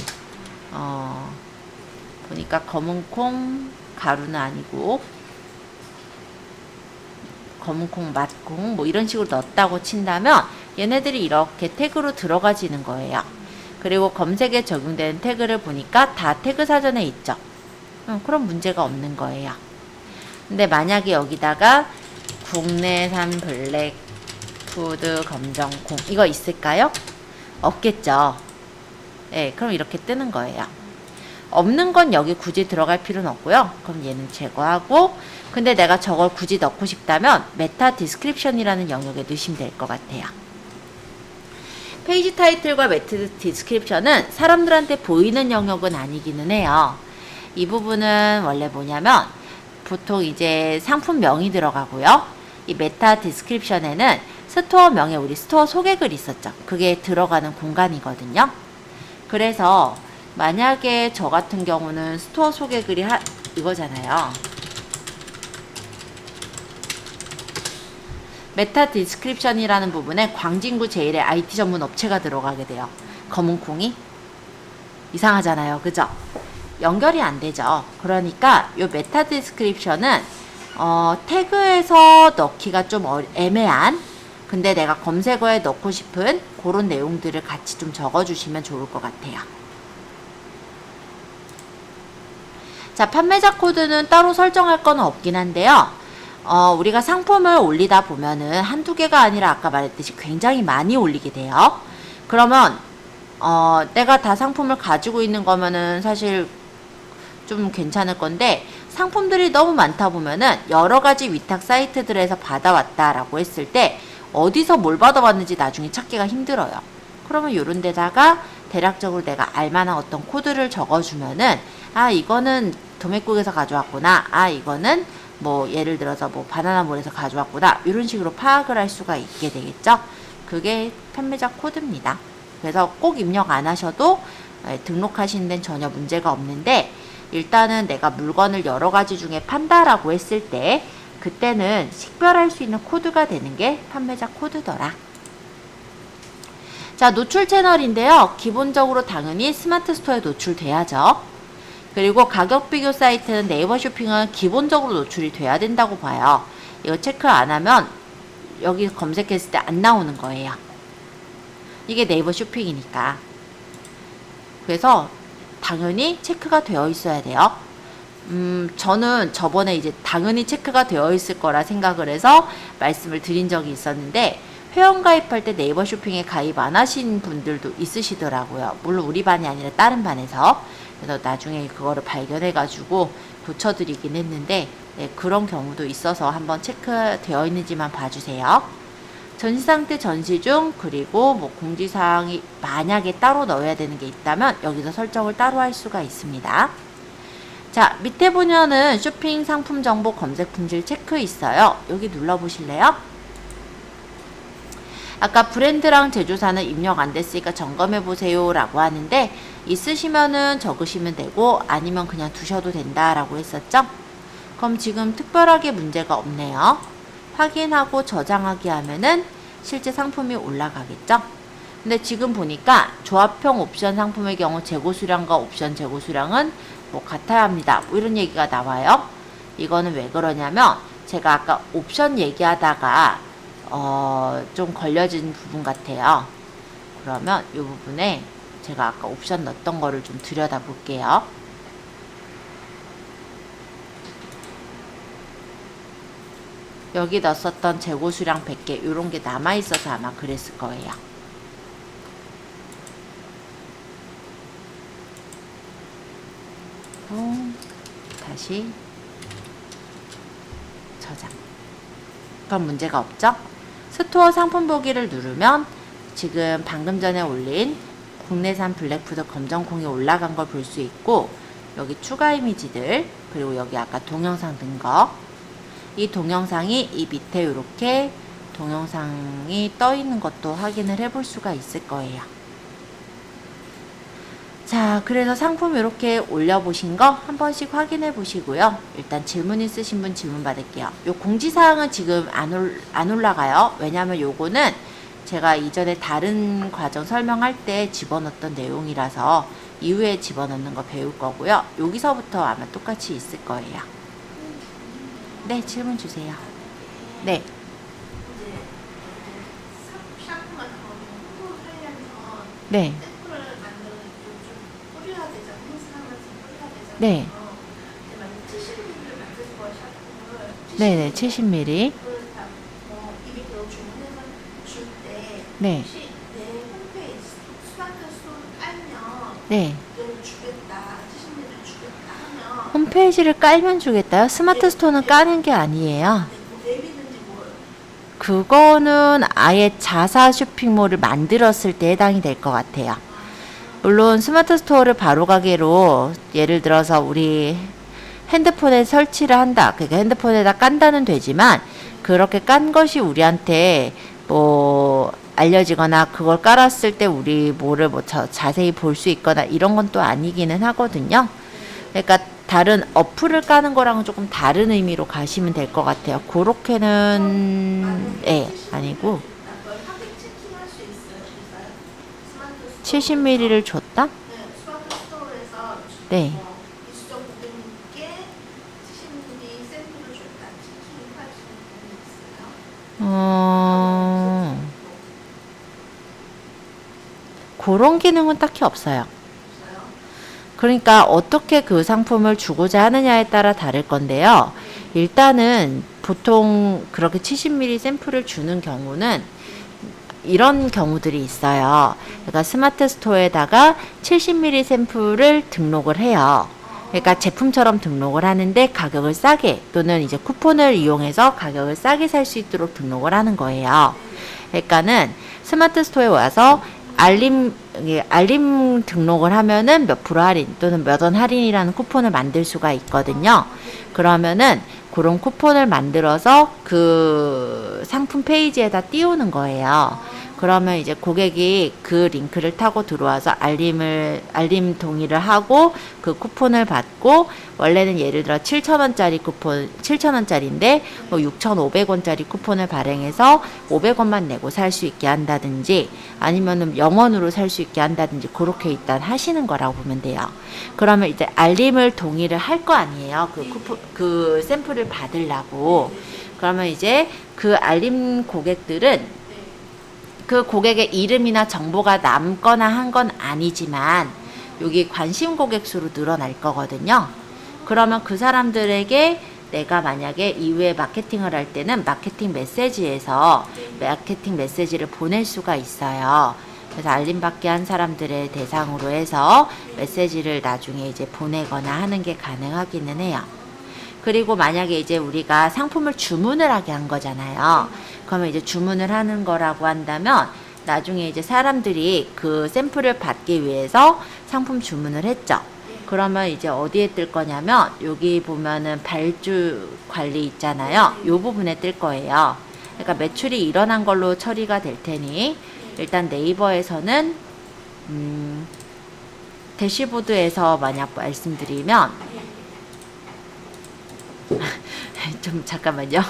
보니까 검은콩 가루는 아니고 검은콩 맛콩 뭐 이런 식으로 넣었다고 친다면 얘네들이 이렇게 태그로 들어가지는 거예요. 그리고 검색에 적용되는 태그를 보니까 다 태그 사전에 있죠. 그럼 문제가 없는 거예요. 근데 만약에 여기다가 국내산 블랙푸드 검정콩 이거 있을까요? 없겠죠. 네, 그럼 이렇게 뜨는 거예요. 없는 건 여기 굳이 들어갈 필요는 없고요. 그럼 얘는 제거하고, 근데 내가 저걸 굳이 넣고 싶다면 메타 디스크립션이라는 영역에 넣으시면 될 것 같아요. 페이지 타이틀과 메타 디스크립션은 사람들한테 보이는 영역은 아니기는 해요. 이 부분은 원래 뭐냐면 보통 이제 상품명이 들어가고요. 이 메타 디스크립션에는 스토어명에 우리 스토어 소개글 있었죠. 그게 들어가는 공간이거든요. 그래서 만약에 저 같은 경우는 스토어 소개글이 이거잖아요. 메타 디스크립션이라는 부분에 광진구 제일의 IT 전문 업체가 들어가게 돼요. 검은콩이 이상하잖아요. 그죠? 연결이 안 되죠. 그러니까 이 메타 디스크립션은 태그에서 넣기가 좀 애매한, 근데 내가 검색어에 넣고 싶은 그런 내용들을 같이 좀 적어주시면 좋을 것 같아요. 자, 판매자 코드는 따로 설정할 건 없긴 한데요. 우리가 상품을 올리다 보면은 한두 개가 아니라 아까 말했듯이 굉장히 많이 올리게 돼요. 그러면 내가 다 상품을 가지고 있는 거면은 사실 좀 괜찮을 건데, 상품들이 너무 많다 보면은 여러 가지 위탁 사이트들에서 받아왔다라고 했을 때 어디서 뭘 받아왔는지 나중에 찾기가 힘들어요. 그러면 이런 데다가 대략적으로 내가 알만한 어떤 코드를 적어주면은, 아, 이거는 도매국에서 가져왔구나, 아, 이거는 뭐 예를 들어서 뭐 바나나몰에서 가져왔구나, 이런 식으로 파악을 할 수가 있게 되겠죠. 그게 판매자 코드입니다. 그래서 꼭 입력 안 하셔도 등록하시는 데는 전혀 문제가 없는데, 일단은 내가 물건을 여러 가지 중에 판다라고 했을 때 그때는 식별할 수 있는 코드가 되는 게 판매자 코드더라. 자, 노출 채널인데요. 기본적으로 당연히 스마트 스토어에 노출돼야죠. 그리고 가격 비교 사이트는 네이버 쇼핑은 기본적으로 노출이 돼야 된다고 봐요. 이거 체크 안 하면 여기 검색했을 때 안 나오는 거예요. 이게 네이버 쇼핑이니까. 그래서 당연히 체크가 되어 있어야 돼요. 저는 저번에 이제 당연히 체크가 되어 있을 거라 생각을 해서 말씀을 드린 적이 있었는데, 회원 가입할 때 네이버 쇼핑에 가입 안 하신 분들도 있으시더라고요. 물론 우리 반이 아니라 다른 반에서. 그래서 나중에 그거를 발견해가지고 고쳐드리긴 했는데, 네, 그런 경우도 있어서 한번 체크되어 있는지만 봐주세요. 전시 상태 전시 중, 그리고 뭐 공지사항이 만약에 따로 넣어야 되는 게 있다면 여기서 설정을 따로 할 수가 있습니다. 자, 밑에 보면은 쇼핑 상품 정보 검색 품질 체크 있어요. 여기 눌러보실래요? 아까 브랜드랑 제조사는 입력 안 됐으니까 점검해 보세요 라고 하는데, 있으시면은 적으시면 되고 아니면 그냥 두셔도 된다라고 했었죠. 그럼 지금 특별하게 문제가 없네요. 확인하고 저장하기 하면은 실제 상품이 올라가겠죠. 근데 지금 보니까 조합형 옵션 상품의 경우 재고 수량과 옵션 재고 수량은 뭐 같아야 합니다, 뭐 이런 얘기가 나와요. 이거는 왜 그러냐면 제가 아까 옵션 얘기하다가 좀 걸려진 부분 같아요. 그러면 이 부분에 제가 아까 옵션 넣었던 거를 좀 들여다 볼게요. 여기 넣었었던 재고 수량 100개 이런 게 남아 있어서 아마 그랬을 거예요. 다시 저장. 그럼 문제가 없죠? 스토어 상품 보기를 누르면 지금 방금 전에 올린 국내산 블랙푸드 검정콩이 올라간 걸 볼 수 있고, 여기 추가 이미지들, 그리고 여기 아까 동영상 든 거, 이 동영상이 이 밑에 이렇게 동영상이 떠 있는 것도 확인을 해볼 수가 있을 거예요. 자, 그래서 상품 이렇게 올려보신 거 한 번씩 확인해 보시고요. 일단 질문 있으신 분 질문 받을게요. 요 공지사항은 지금 안 올라가요. 왜냐면 요거는 제가 이전에 다른 과정 설명할 때 집어넣었던 내용이라서 이후에 집어넣는 거 배울 거고요. 여기서부터 아마 똑같이 있을 거예요. 네, 질문 주세요. 네. 네. 네. 네네, 70ml. 네. 네. 홈페이지를 깔면 주겠다요? 스마트 스토어는 까는 게 아니에요. 그거는 아예 자사 쇼핑몰을 만들었을 때 해당이 될 것 같아요. 물론 스마트 스토어를 바로 가게로 예를 들어서 우리 핸드폰에 설치를 한다, 그러니까 핸드폰에다 깐다는 되지만, 그렇게 깐 것이 우리한테 뭐 알려지거나 그걸 깔았을 때 우리 뭐를 뭐 자세히 볼 수 있거나 이런 건 또 아니기는 하거든요. 그러니까 다른 어플을 까는 거랑은 조금 다른 의미로 가시면 될 것 같아요. 그렇게는 아니고. 70ml를 줬다? 네. 그런 기능은 딱히 없어요. 그러니까 어떻게 그 상품을 주고자 하느냐에 따라 다를 건데요. 일단은 보통 그렇게 70ml 샘플을 주는 경우는 이런 경우들이 있어요. 그러니까 스마트 스토어에다가 70ml 샘플을 등록을 해요. 그러니까 제품처럼 등록을 하는데 가격을 싸게, 또는 이제 쿠폰을 이용해서 가격을 싸게 살 수 있도록 등록을 하는 거예요. 그러니까는 스마트 스토어에 와서 알림 등록을 하면은 몇 프로 할인 또는 몇 원 할인이라는 쿠폰을 만들 수가 있거든요. 그러면은 그런 쿠폰을 만들어서 그 상품 페이지에다 띄우는 거예요. 그러면 이제 고객이 그 링크를 타고 들어와서 알림 동의를 하고 그 쿠폰을 받고, 원래는 예를 들어 7,000원짜리 쿠폰, 7,000원짜리인데 뭐 6,500원짜리 쿠폰을 발행해서 500원만 내고 살 수 있게 한다든지, 아니면은 0원으로 살 수 있게 한다든지, 그렇게 일단 하시는 거라고 보면 돼요. 그러면 이제 알림을 동의를 할 거 아니에요. 그 쿠폰, 그 샘플을 받으려고. 그러면 이제 그 알림 고객들은 그 고객의 이름이나 정보가 남거나 한 건 아니지만 여기 관심 고객 수로 늘어날 거거든요. 그러면 그 사람들에게 내가 만약에 이후에 마케팅을 할 때는 마케팅 메시지에서 마케팅 메시지를 보낼 수가 있어요. 그래서 알림받게 한 사람들의 대상으로 해서 메시지를 나중에 이제 보내거나 하는 게 가능하기는 해요. 그리고 만약에 이제 우리가 상품을 주문을 하게 한 거잖아요. 그러면 이제 주문을 하는 거라고 한다면 나중에 이제 사람들이 그 샘플을 받기 위해서 상품 주문을 했죠. 그러면 이제 어디에 뜰 거냐면 여기 보면은 발주 관리 있잖아요. 요 부분에 뜰 거예요. 그러니까 매출이 일어난 걸로 처리가 될 테니 일단 네이버에서는 대시보드에서 만약 말씀드리면 좀 잠깐만요.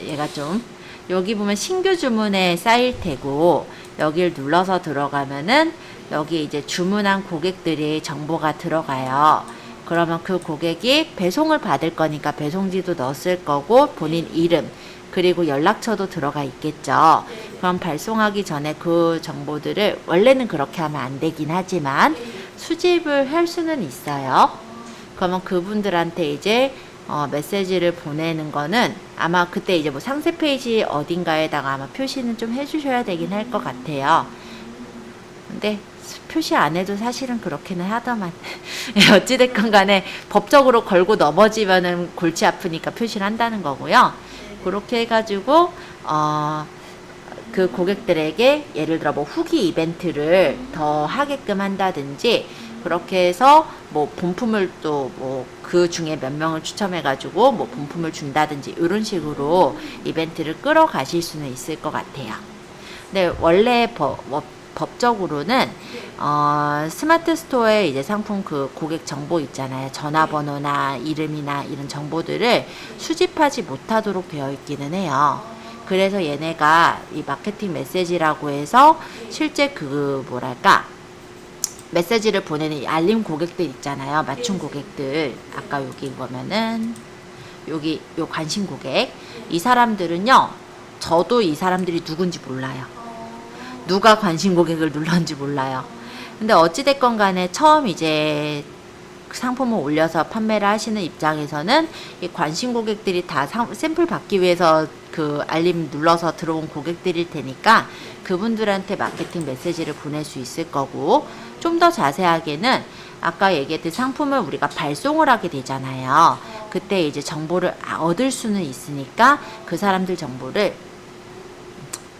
얘가 좀 여기 보면 신규 주문에 쌓일 테고 여기를 눌러서 들어가면은 여기 이제 주문한 고객들이 정보가 들어가요. 그러면 그 고객이 배송을 받을 거니까 배송지도 넣었을 거고 본인 이름 그리고 연락처도 들어가 있겠죠. 그럼 발송하기 전에 그 정보들을 원래는 그렇게 하면 안 되긴 하지만 수집을 할 수는 있어요. 그러면 그분들한테 이제 메시지를 보내는 거는 아마 그때 이제 뭐 상세 페이지 어딘가에다가 아마 표시는 좀 해주셔야 되긴 할 것 같아요. 근데 표시 안 해도 사실은 그렇게는 하더만. 어찌됐건 간에 법적으로 걸고 넘어지면은 골치 아프니까 표시를 한다는 거고요. 그렇게 해가지고, 그 고객들에게 예를 들어 뭐 후기 이벤트를 더 하게끔 한다든지, 그렇게 해서 뭐 본품을 또 뭐 그 중에 몇 명을 추첨해가지고 뭐 본품을 준다든지 이런 식으로 이벤트를 끌어가실 수는 있을 것 같아요. 근데 원래 법적으로는 스마트 스토어에 이제 상품 그 고객 정보 있잖아요. 전화번호나 이름이나 이런 정보들을 수집하지 못하도록 되어 있기는 해요. 그래서 얘네가 이 마케팅 메시지라고 해서 실제 그 뭐랄까 메시지를 보내는 알림 고객들 있잖아요. 맞춤 고객들. 아까 여기 보면은 여기 요 관심 고객. 이 사람들은요. 저도 이 사람들이 누군지 몰라요. 누가 관심 고객을 눌렀는지 몰라요. 근데 어찌됐건 간에 처음 이제 상품을 올려서 판매를 하시는 입장에서는 이 관심 고객들이 다 샘플 받기 위해서 그 알림 눌러서 들어온 고객들일 테니까 그분들한테 마케팅 메시지를 보낼 수 있을 거고, 좀 더 자세하게는 아까 얘기했듯이 상품을 우리가 발송을 하게 되잖아요. 그때 이제 정보를 얻을 수는 있으니까 그 사람들 정보를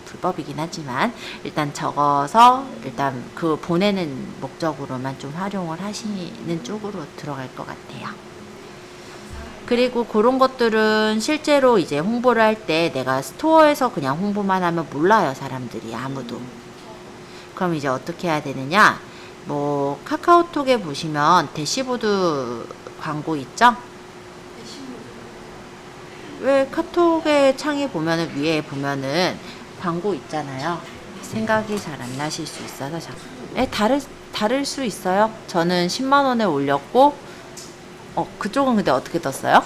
불법이긴 하지만 일단 적어서 일단 그 보내는 목적으로만 좀 활용을 하시는 쪽으로 들어갈 것 같아요. 그리고 그런 것들은 실제로 이제 홍보를 할 때 내가 스토어에서 그냥 홍보만 하면 몰라요, 사람들이 아무도. 그럼 이제 어떻게 해야 되느냐? 뭐 카카오톡에 보시면 대시보드 광고 있죠? 왜 카톡의 창에 보면은 위에 보면은 광고 있잖아요. 생각이 잘 안 나실 수 있어서 다를 수 있어요. 저는 10만원에 올렸고 그쪽은 근데 어떻게 떴어요?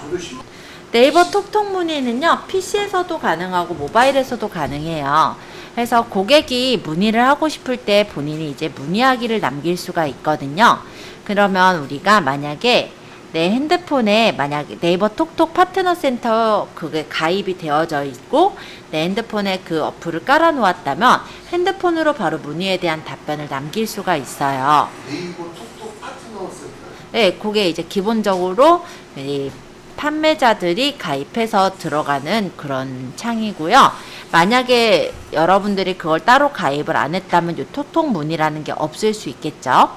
네이버 톡톡 문의는요, PC에서도 가능하고 모바일에서도 가능해요. 그래서 고객이 문의를 하고 싶을 때 본인이 이제 문의하기를 남길 수가 있거든요. 그러면 우리가 만약에 내 핸드폰에 만약에 네이버 톡톡 파트너 센터 그게 가입이 되어져 있고 내 핸드폰에 그 어플을 깔아 놓았다면 핸드폰으로 바로 문의에 대한 답변을 남길 수가 있어요. 네이버 톡톡 파트너 센터. 네, 그게 이제 기본적으로 이 판매자들이 가입해서 들어가는 그런 창이고요. 만약에 여러분들이 그걸 따로 가입을 안 했다면 이 톡톡 문의라는 게 없을 수 있겠죠.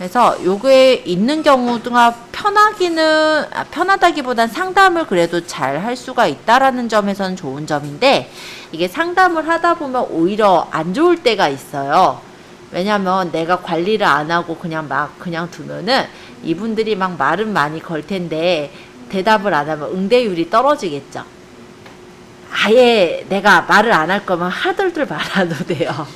그래서 요게 있는 경우가 편하다기보단 상담을 그래도 잘 할 수가 있다라는 점에서는 좋은 점인데, 이게 상담을 하다 보면 오히려 안 좋을 때가 있어요. 왜냐면 내가 관리를 안 하고 그냥 두면은 이분들이 막 말은 많이 걸 텐데 대답을 안 하면 응대율이 떨어지겠죠. 아예 내가 말을 안 할 거면 하들들 말아도 돼요.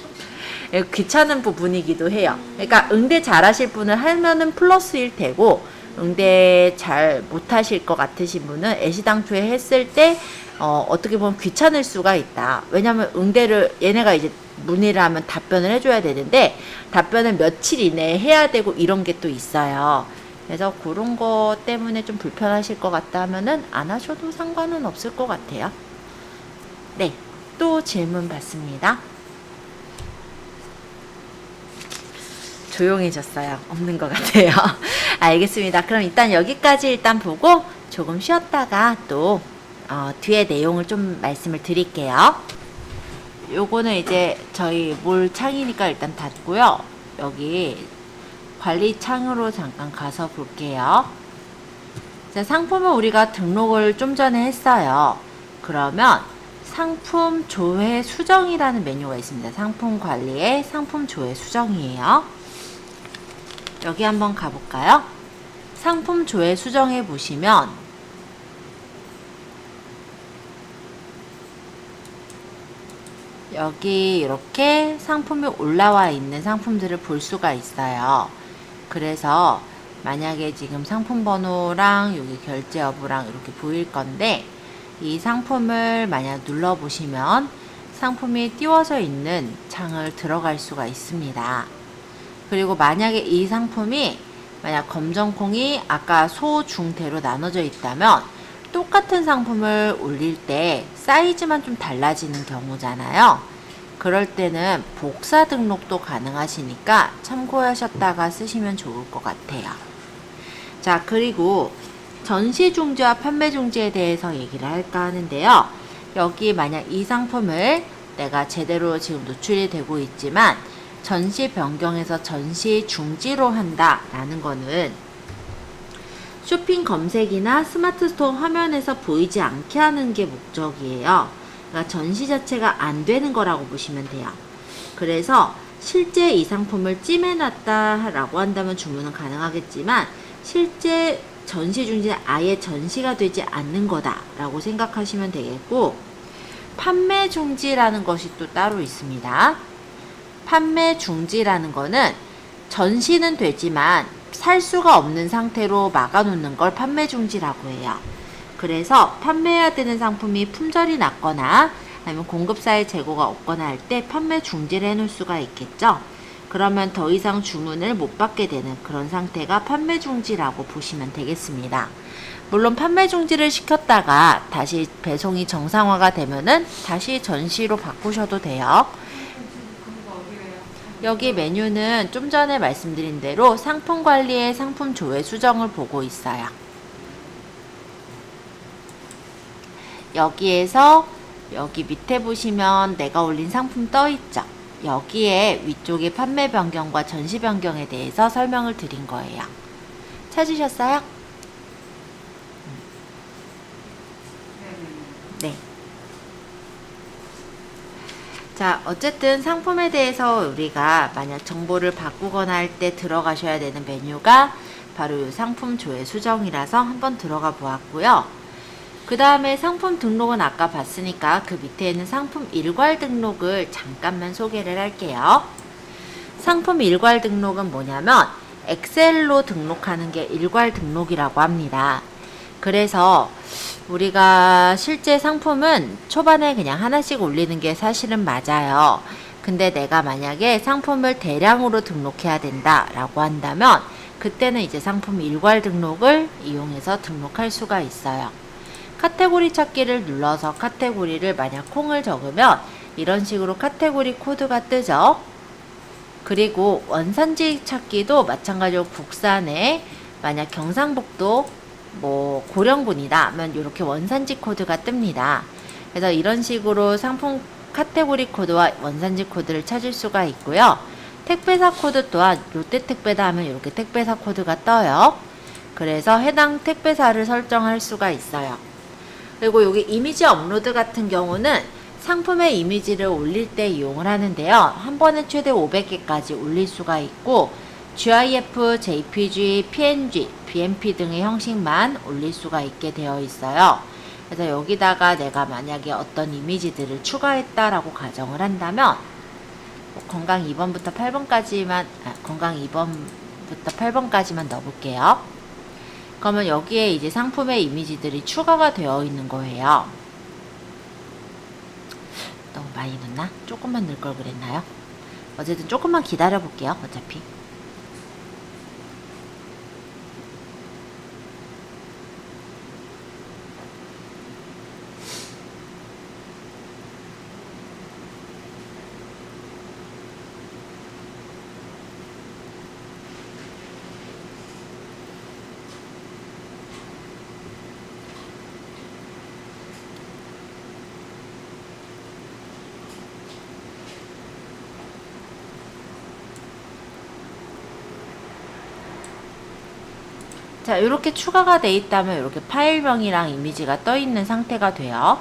귀찮은 부분이기도 해요. 그러니까 응대 잘 하실 분을 하면은 플러스일 테고, 응대 잘 못하실 것 같으신 분은 애시당초에 했을 때 어떻게 보면 귀찮을 수가 있다. 왜냐면 응대를 얘네가 이제 문의를 하면 답변을 해줘야 되는데 답변을 며칠 이내에 해야 되고 이런 게 또 있어요. 그래서 그런 거 때문에 좀 불편하실 것 같다 하면은 안 하셔도 상관은 없을 것 같아요. 네, 또 질문 받습니다. 조용해졌어요. 없는 것 같아요. 알겠습니다. 그럼 여기까지 보고 조금 쉬었다가 또 뒤에 내용을 좀 말씀을 드릴게요. 요거는 이제 저희 몰 창이니까 일단 닫고요. 여기 관리 창으로 잠깐 가서 볼게요. 자, 상품은 우리가 등록을 좀 전에 했어요. 그러면 상품 조회 수정이라는 메뉴가 있습니다. 상품 관리의 상품 조회 수정이에요. 여기 한번 가볼까요? 상품 조회 수정해 보시면 여기 이렇게 상품이 올라와 있는 상품들을 볼 수가 있어요. 그래서 만약에 지금 상품 번호랑 여기 결제 여부랑 이렇게 보일 건데, 이 상품을 만약 눌러 보시면 상품이 띄워져 있는 창을 들어갈 수가 있습니다. 그리고 만약에 이 상품이 만약 검정콩이 아까 소, 중, 대로 나눠져 있다면 똑같은 상품을 올릴 때 사이즈만 좀 달라지는 경우잖아요. 그럴 때는 복사 등록도 가능하시니까 참고하셨다가 쓰시면 좋을 것 같아요. 자, 그리고 전시 중지와 판매 중지에 대해서 얘기를 할까 하는데요. 여기 만약 이 상품을 내가 제대로 지금 노출이 되고 있지만 전시 변경해서 전시 중지로 한다 라는 거는 쇼핑 검색이나 스마트 스토어 화면에서 보이지 않게 하는 게 목적이에요. 그러니까 전시 자체가 안 되는 거라고 보시면 돼요. 그래서 실제 이 상품을 찜해놨다 라고 한다면 주문은 가능하겠지만, 실제 전시 중지는 아예 전시가 되지 않는 거다 라고 생각하시면 되겠고, 판매 중지라는 것이 또 따로 있습니다. 판매 중지라는 거는 전시는 되지만 살 수가 없는 상태로 막아놓는 걸 판매 중지라고 해요. 그래서 판매해야 되는 상품이 품절이 났거나 아니면 공급사의 재고가 없거나 할 때 판매 중지를 해놓을 수가 있겠죠. 그러면 더 이상 주문을 못 받게 되는 그런 상태가 판매 중지라고 보시면 되겠습니다. 물론 판매 중지를 시켰다가 다시 배송이 정상화가 되면은 다시 전시로 바꾸셔도 돼요. 여기 메뉴는 좀 전에 말씀드린 대로 상품 관리의 상품 조회 수정을 보고 있어요. 여기에서 여기 밑에 보시면 내가 올린 상품 떠 있죠. 여기에 위쪽에 판매 변경과 전시 변경에 대해서 설명을 드린 거예요. 찾으셨어요? 네. 자, 어쨌든 상품에 대해서 우리가 만약 정보를 바꾸거나 할 때 들어가셔야 되는 메뉴가 바로 이 상품 조회 수정이라서 한번 들어가 보았고요. 그 다음에 상품 등록은 아까 봤으니까 그 밑에 있는 상품 일괄 등록을 잠깐만 소개를 할게요. 상품 일괄 등록은 뭐냐면 엑셀로 등록하는 게 일괄 등록이라고 합니다. 그래서 우리가 실제 상품은 초반에 그냥 하나씩 올리는 게 사실은 맞아요. 근데 내가 만약에 상품을 대량으로 등록해야 된다 라고 한다면 그때는 이제 상품 일괄 등록을 이용해서 등록할 수가 있어요. 카테고리 찾기를 눌러서 카테고리를 만약 콩을 적으면 이런 식으로 카테고리 코드가 뜨죠. 그리고 원산지 찾기도 마찬가지로 국산에 만약 경상북도 고령군이다 하면 이렇게 원산지 코드가 뜹니다. 그래서 이런 식으로 상품 카테고리 코드와 원산지 코드를 찾을 수가 있고요. 택배사 코드 또한 롯데택배다 하면 이렇게 택배사 코드가 떠요. 그래서 해당 택배사를 설정할 수가 있어요. 그리고 여기 이미지 업로드 같은 경우는 상품의 이미지를 올릴 때 이용을 하는데요. 한 번에 최대 500개까지 올릴 수가 있고 GIF, JPG, PNG, BMP 등의 형식만 올릴 수가 있게 되어 있어요. 그래서 여기다가 내가 만약에 어떤 이미지들을 추가했다라고 가정을 한다면 건강 2번부터 8번까지만 건강 2번부터 8번까지만 넣어볼게요. 그러면 여기에 이제 상품의 이미지들이 추가가 되어 있는 거예요. 너무 많이 넣나? 조금만 넣을 걸 그랬나요? 어쨌든 조금만 기다려 볼게요. 어차피. 자, 이렇게 추가가 돼 있다면 이렇게 파일명이랑 이미지가 떠 있는 상태가 돼요.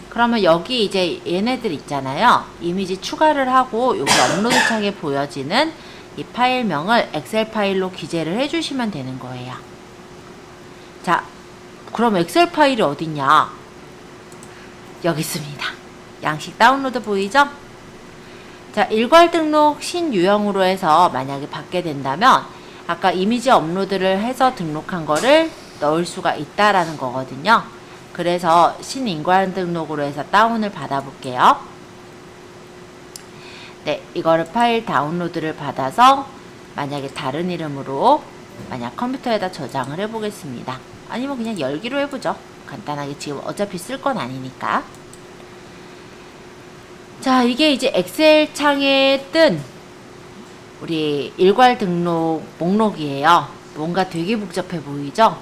그러면 여기 이제 얘네들 있잖아요. 이미지 추가를 하고 여기 업로드 창에 보여지는 이 파일명을 엑셀 파일로 기재를 해주시면 되는 거예요. 자, 그럼 엑셀 파일이 어딨냐? 여기 있습니다. 양식 다운로드 보이죠? 자, 일괄 등록 신유형으로 해서 만약에 받게 된다면 아까 이미지 업로드를 해서 등록한 거를 넣을 수가 있다라는 거거든요. 그래서 신일괄 등록으로 해서 다운을 받아 볼게요. 네, 이거를 파일 다운로드를 받아서 만약에 다른 이름으로 만약 컴퓨터에다 저장을 해 보겠습니다. 아니면 그냥 열기로 해보죠. 간단하게 지금 어차피 쓸 건 아니니까. 자, 이게 이제 엑셀 창에 뜬 우리 일괄 등록 목록이에요. 뭔가 되게 복잡해 보이죠?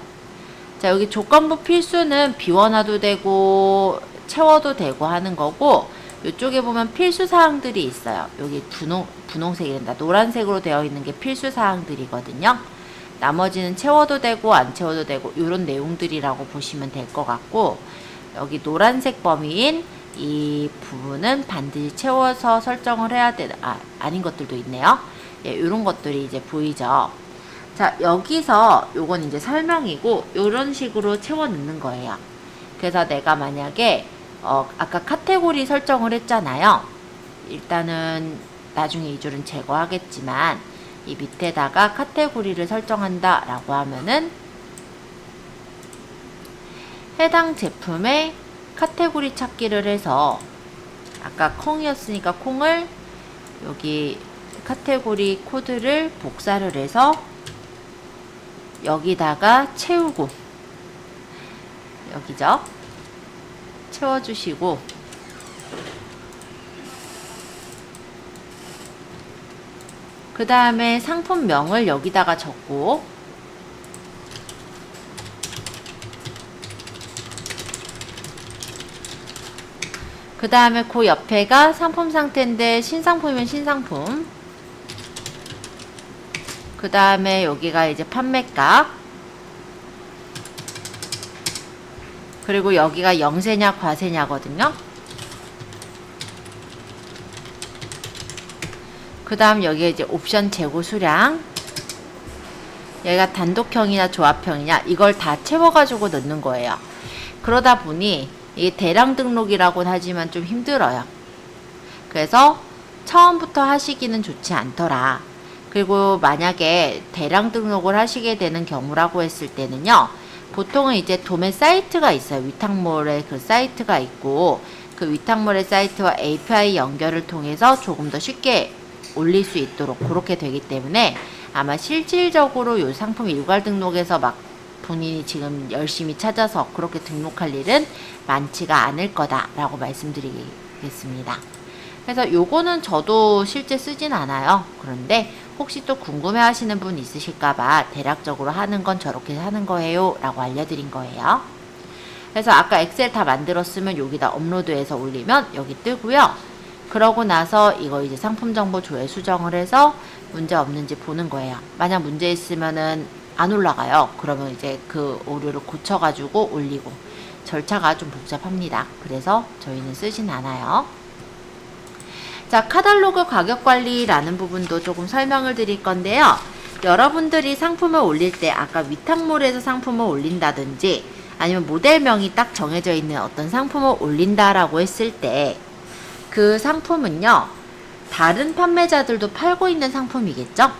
자, 여기 조건부 필수는 비워놔도 되고 채워도 되고 하는 거고, 이쪽에 보면 필수 사항들이 있어요. 여기 분홍색이란다. 노란색으로 되어 있는 게 필수 사항들이거든요. 나머지는 채워도 되고 안 채워도 되고 이런 내용들이라고 보시면 될 것 같고, 여기 노란색 범위인 이 부분은 반드시 채워서 설정을 해야 되는, 아닌 것들도 있네요. 예, 이런 것들이 이제 보이죠. 자, 여기서 요건 이제 설명이고, 요런 식으로 채워 넣는 거예요. 그래서 내가 만약에, 아까 카테고리 설정을 했잖아요. 일단은 나중에 이 줄은 제거하겠지만, 이 밑에다가 카테고리를 설정한다 라고 하면은, 해당 제품의 카테고리 찾기를 해서 아까 콩이었으니까 콩을 여기 카테고리 코드를 복사를 해서 여기다가 채우고, 여기죠? 채워주시고, 그 다음에 상품명을 여기다가 적고, 그 다음에 그 옆에가 상품 상태인데 신상품이면 신상품, 그 다음에 여기가 이제 판매가, 그리고 여기가 영세냐 과세냐거든요. 그 다음 여기에 이제 옵션 재고 수량, 여기가 단독형이냐 조합형이냐 이걸 다 채워가지고 넣는 거예요. 그러다 보니 이게 대량 등록이라고는 하지만 좀 힘들어요. 그래서 처음부터 하시기는 좋지 않더라. 그리고 만약에 대량 등록을 하시게 되는 경우라고 했을 때는요, 보통은 이제 도매 사이트가 있어요. 위탁몰의 그 사이트가 있고, 그 위탁몰의 사이트와 API 연결을 통해서 조금 더 쉽게 올릴 수 있도록 그렇게 되기 때문에 아마 실질적으로 이 상품 일괄 등록에서 막 본인이 지금 열심히 찾아서 그렇게 등록할 일은 많지가 않을 거다라고 말씀드리겠습니다. 그래서 요거는 저도 실제 쓰진 않아요. 그런데 혹시 또 궁금해 하시는 분 있으실까봐 대략적으로 하는 건 저렇게 하는 거예요 라고 알려드린 거예요. 그래서 아까 엑셀 다 만들었으면 여기다 업로드해서 올리면 여기 뜨고요. 그러고 나서 이거 이제 상품 정보 조회 수정을 해서 문제 없는지 보는 거예요. 만약 문제 있으면은 안 올라가요. 그러면 이제 그 오류를 고쳐가지고 올리고, 절차가 좀 복잡합니다. 그래서 저희는 쓰진 않아요. 자, 카탈로그 가격 관리라는 부분도 조금 설명을 드릴 건데요. 여러분들이 상품을 올릴 때 아까 위탁몰에서 상품을 올린다든지 아니면 모델명이 딱 정해져 있는 어떤 상품을 올린다라고 했을 때 그 상품은요, 다른 판매자들도 팔고 있는 상품이겠죠?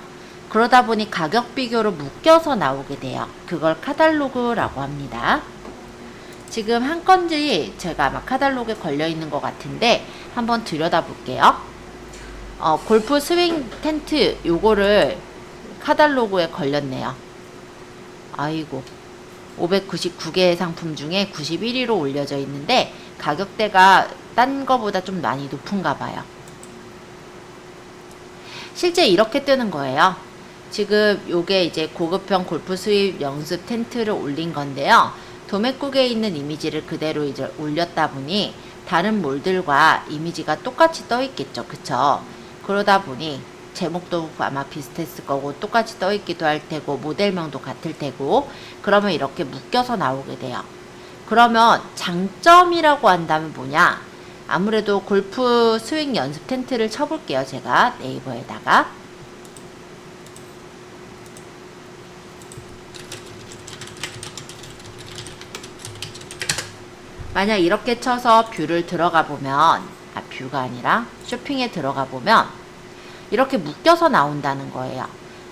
그러다 보니 가격 비교로 묶여서 나오게 돼요. 그걸 카탈로그라고 합니다. 지금 한 건지 제가 아마 카탈로그에 걸려 있는 것 같은데 한번 들여다 볼게요. 골프 스윙 텐트 요거를 카탈로그에 걸렸네요. 아이고, 599개의 상품 중에 91위로 올려져 있는데 가격대가 딴 거보다 좀 많이 높은가 봐요. 실제 이렇게 뜨는 거예요. 지금 요게 이제 고급형 골프 스윙 연습 텐트를 올린 건데요. 도매국에 있는 이미지를 그대로 이제 올렸다 보니 다른 몰들과 이미지가 똑같이 떠 있겠죠. 그쵸? 그러다 보니 제목도 아마 비슷했을 거고 똑같이 떠 있기도 할 테고 모델명도 같을 테고, 그러면 이렇게 묶여서 나오게 돼요. 그러면 장점이라고 한다면 뭐냐? 아무래도 골프 스윙 연습 텐트를 쳐볼게요. 제가 네이버에다가. 만약 이렇게 쳐서 뷰를 들어가 보면, 뷰가 아니라 쇼핑에 들어가 보면 이렇게 묶여서 나온다는 거예요.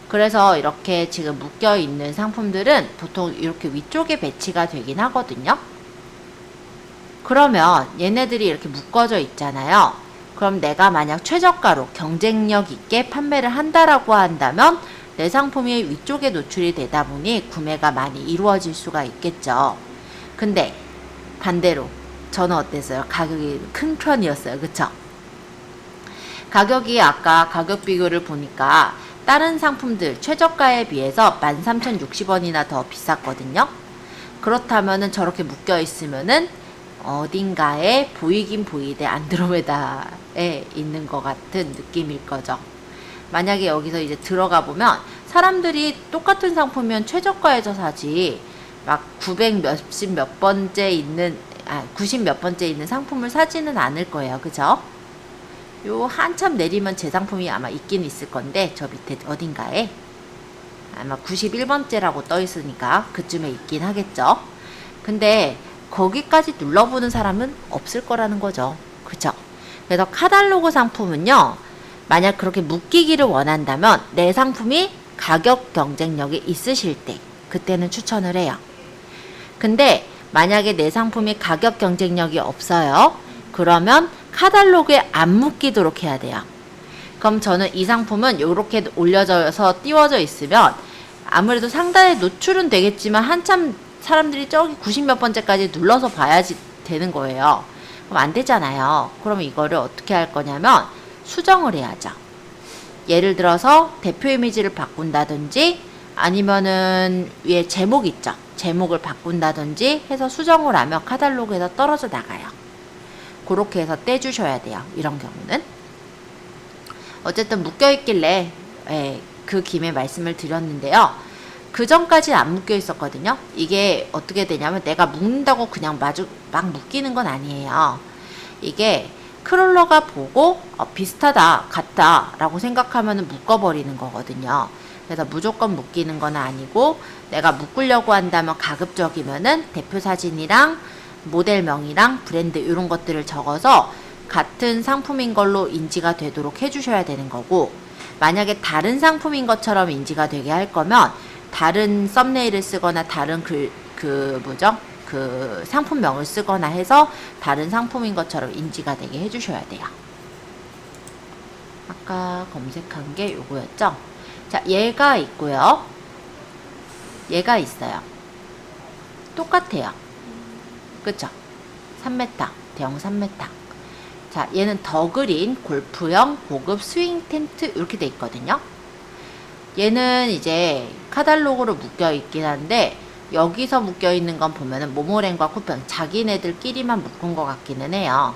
그래서 이렇게 지금 묶여 있는 상품들은 보통 이렇게 위쪽에 배치가 되긴 하거든요. 그러면 얘네들이 이렇게 묶어져 있잖아요. 그럼 내가 만약 최저가로 경쟁력 있게 판매를 한다라고 한다면 내 상품이 위쪽에 노출이 되다 보니 구매가 많이 이루어질 수가 있겠죠. 근데 반대로 저는 어땠어요? 가격이 큰 편이었어요. 그쵸? 가격이 아까 가격 비교를 보니까 다른 상품들 최저가에 비해서 13,060원이나 더 비쌌거든요. 그렇다면은 저렇게 묶여 있으면은 어딘가에 보이긴 보이되 안드로메다에 있는 것 같은 느낌일 거죠. 만약에 여기서 이제 들어가 보면 사람들이 똑같은 상품이면 최저가에서 사지 막 900 몇십 몇 번째 있는 90 몇 번째 있는 상품을 사지는 않을 거예요. 그죠? 요 한참 내리면 제 상품이 아마 있긴 있을 건데 저 밑에 어딘가에 아마 91번째라고 떠 있으니까 그쯤에 있긴 하겠죠. 근데 거기까지 눌러보는 사람은 없을 거라는 거죠. 그쵸? 그래서 카탈로그 상품은요, 만약 그렇게 묶이기를 원한다면 내 상품이 가격 경쟁력이 있으실 때 그때는 추천을 해요. 근데 만약에 내 상품이 가격 경쟁력이 없어요. 그러면 카탈로그에 안 묶이도록 해야 돼요. 그럼 저는 이 상품은 이렇게 올려져서 띄워져 있으면 아무래도 상단에 노출은 되겠지만 한참 사람들이 저기 90 몇 번째까지 눌러서 봐야지 되는 거예요. 그럼 안 되잖아요. 그럼 이거를 어떻게 할 거냐면 수정을 해야죠. 예를 들어서 대표 이미지를 바꾼다든지 아니면은 위에 제목 있죠. 제목을 바꾼다든지 해서 수정을 하면 카탈로그에서 떨어져 나가요. 그렇게 해서 떼주셔야 돼요. 이런 경우는. 어쨌든 묶여있길래 그 김에 말씀을 드렸는데요. 그 전까지 안 묶여 있었거든요. 이게 어떻게 되냐면 내가 묶는다고 그냥 막 묶이는 건 아니에요. 이게 크롤러가 보고 비슷하다, 같다 라고 생각하면 묶어버리는 거거든요. 그래서 무조건 묶이는 건 아니고 내가 묶으려고 한다면 가급적이면은 대표 사진이랑 모델명이랑 브랜드 이런 것들을 적어서 같은 상품인 걸로 인지가 되도록 해주셔야 되는 거고, 만약에 다른 상품인 것처럼 인지가 되게 할 거면 다른 썸네일을 쓰거나 다른 그 상품명을 쓰거나 해서 다른 상품인 것처럼 인지가 되게 해주셔야 돼요. 아까 검색한 게 요거였죠? 자, 얘가 있고요. 얘가 있어요. 똑같아요. 그쵸? 3m, 대형 3m. 자, 얘는 더 그린 골프형 고급 스윙 텐트 이렇게 돼 있거든요. 얘는 이제 카탈로그로 묶여 있긴 한데 여기서 묶여 있는 건 보면은 모모랜과 쿠팡 자기네들끼리만 묶은 것 같기는 해요.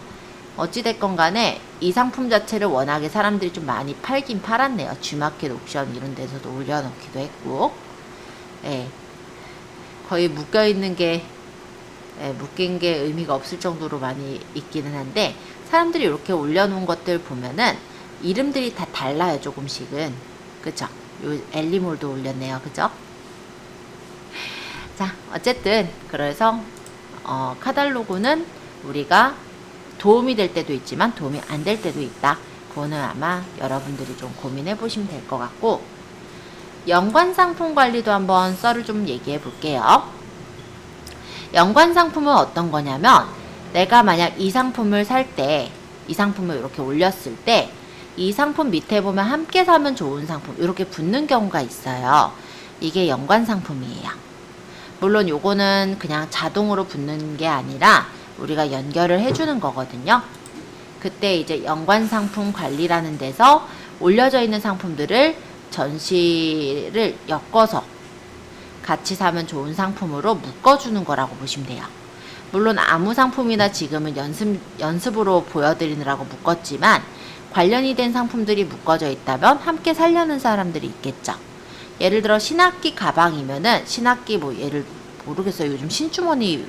어찌됐건 간에 이 상품 자체를 워낙에 사람들이 좀 많이 팔긴 팔았네요. G마켓 옥션 이런 데서도 올려놓기도 했고, 예. 거의 묶여있는 게, 예, 묶인 게 의미가 없을 정도로 많이 있기는 한데, 사람들이 이렇게 올려놓은 것들 보면은 이름들이 다 달라요, 조금씩은. 그쵸? 요 엘리몰도 올렸네요. 그죠? 자, 어쨌든 그래서 카탈로그는 우리가 도움이 될 때도 있지만 도움이 안 될 때도 있다. 그거는 아마 여러분들이 좀 고민해 보시면 될 것 같고, 연관 상품 관리도 한번 썰을 좀 얘기해 볼게요. 연관 상품은 어떤 거냐면, 내가 만약 이 상품을 살 때, 이 상품을 이렇게 올렸을 때, 이 상품 밑에 보면 함께 사면 좋은 상품 이렇게 붙는 경우가 있어요. 이게 연관 상품이에요. 물론 요거는 그냥 자동으로 붙는 게 아니라 우리가 연결을 해주는 거거든요. 그때 이제 연관 상품 관리라는 데서 올려져 있는 상품들을 전시를 엮어서 같이 사면 좋은 상품으로 묶어주는 거라고 보시면 돼요. 물론 아무 상품이나 지금은 연습으로 보여드리느라고 묶었지만 관련이 된 상품들이 묶어져 있다면 함께 사려는 사람들이 있겠죠. 예를 들어 신학기 가방이면은 신학기 뭐 예를 모르겠어요. 요즘 신주머니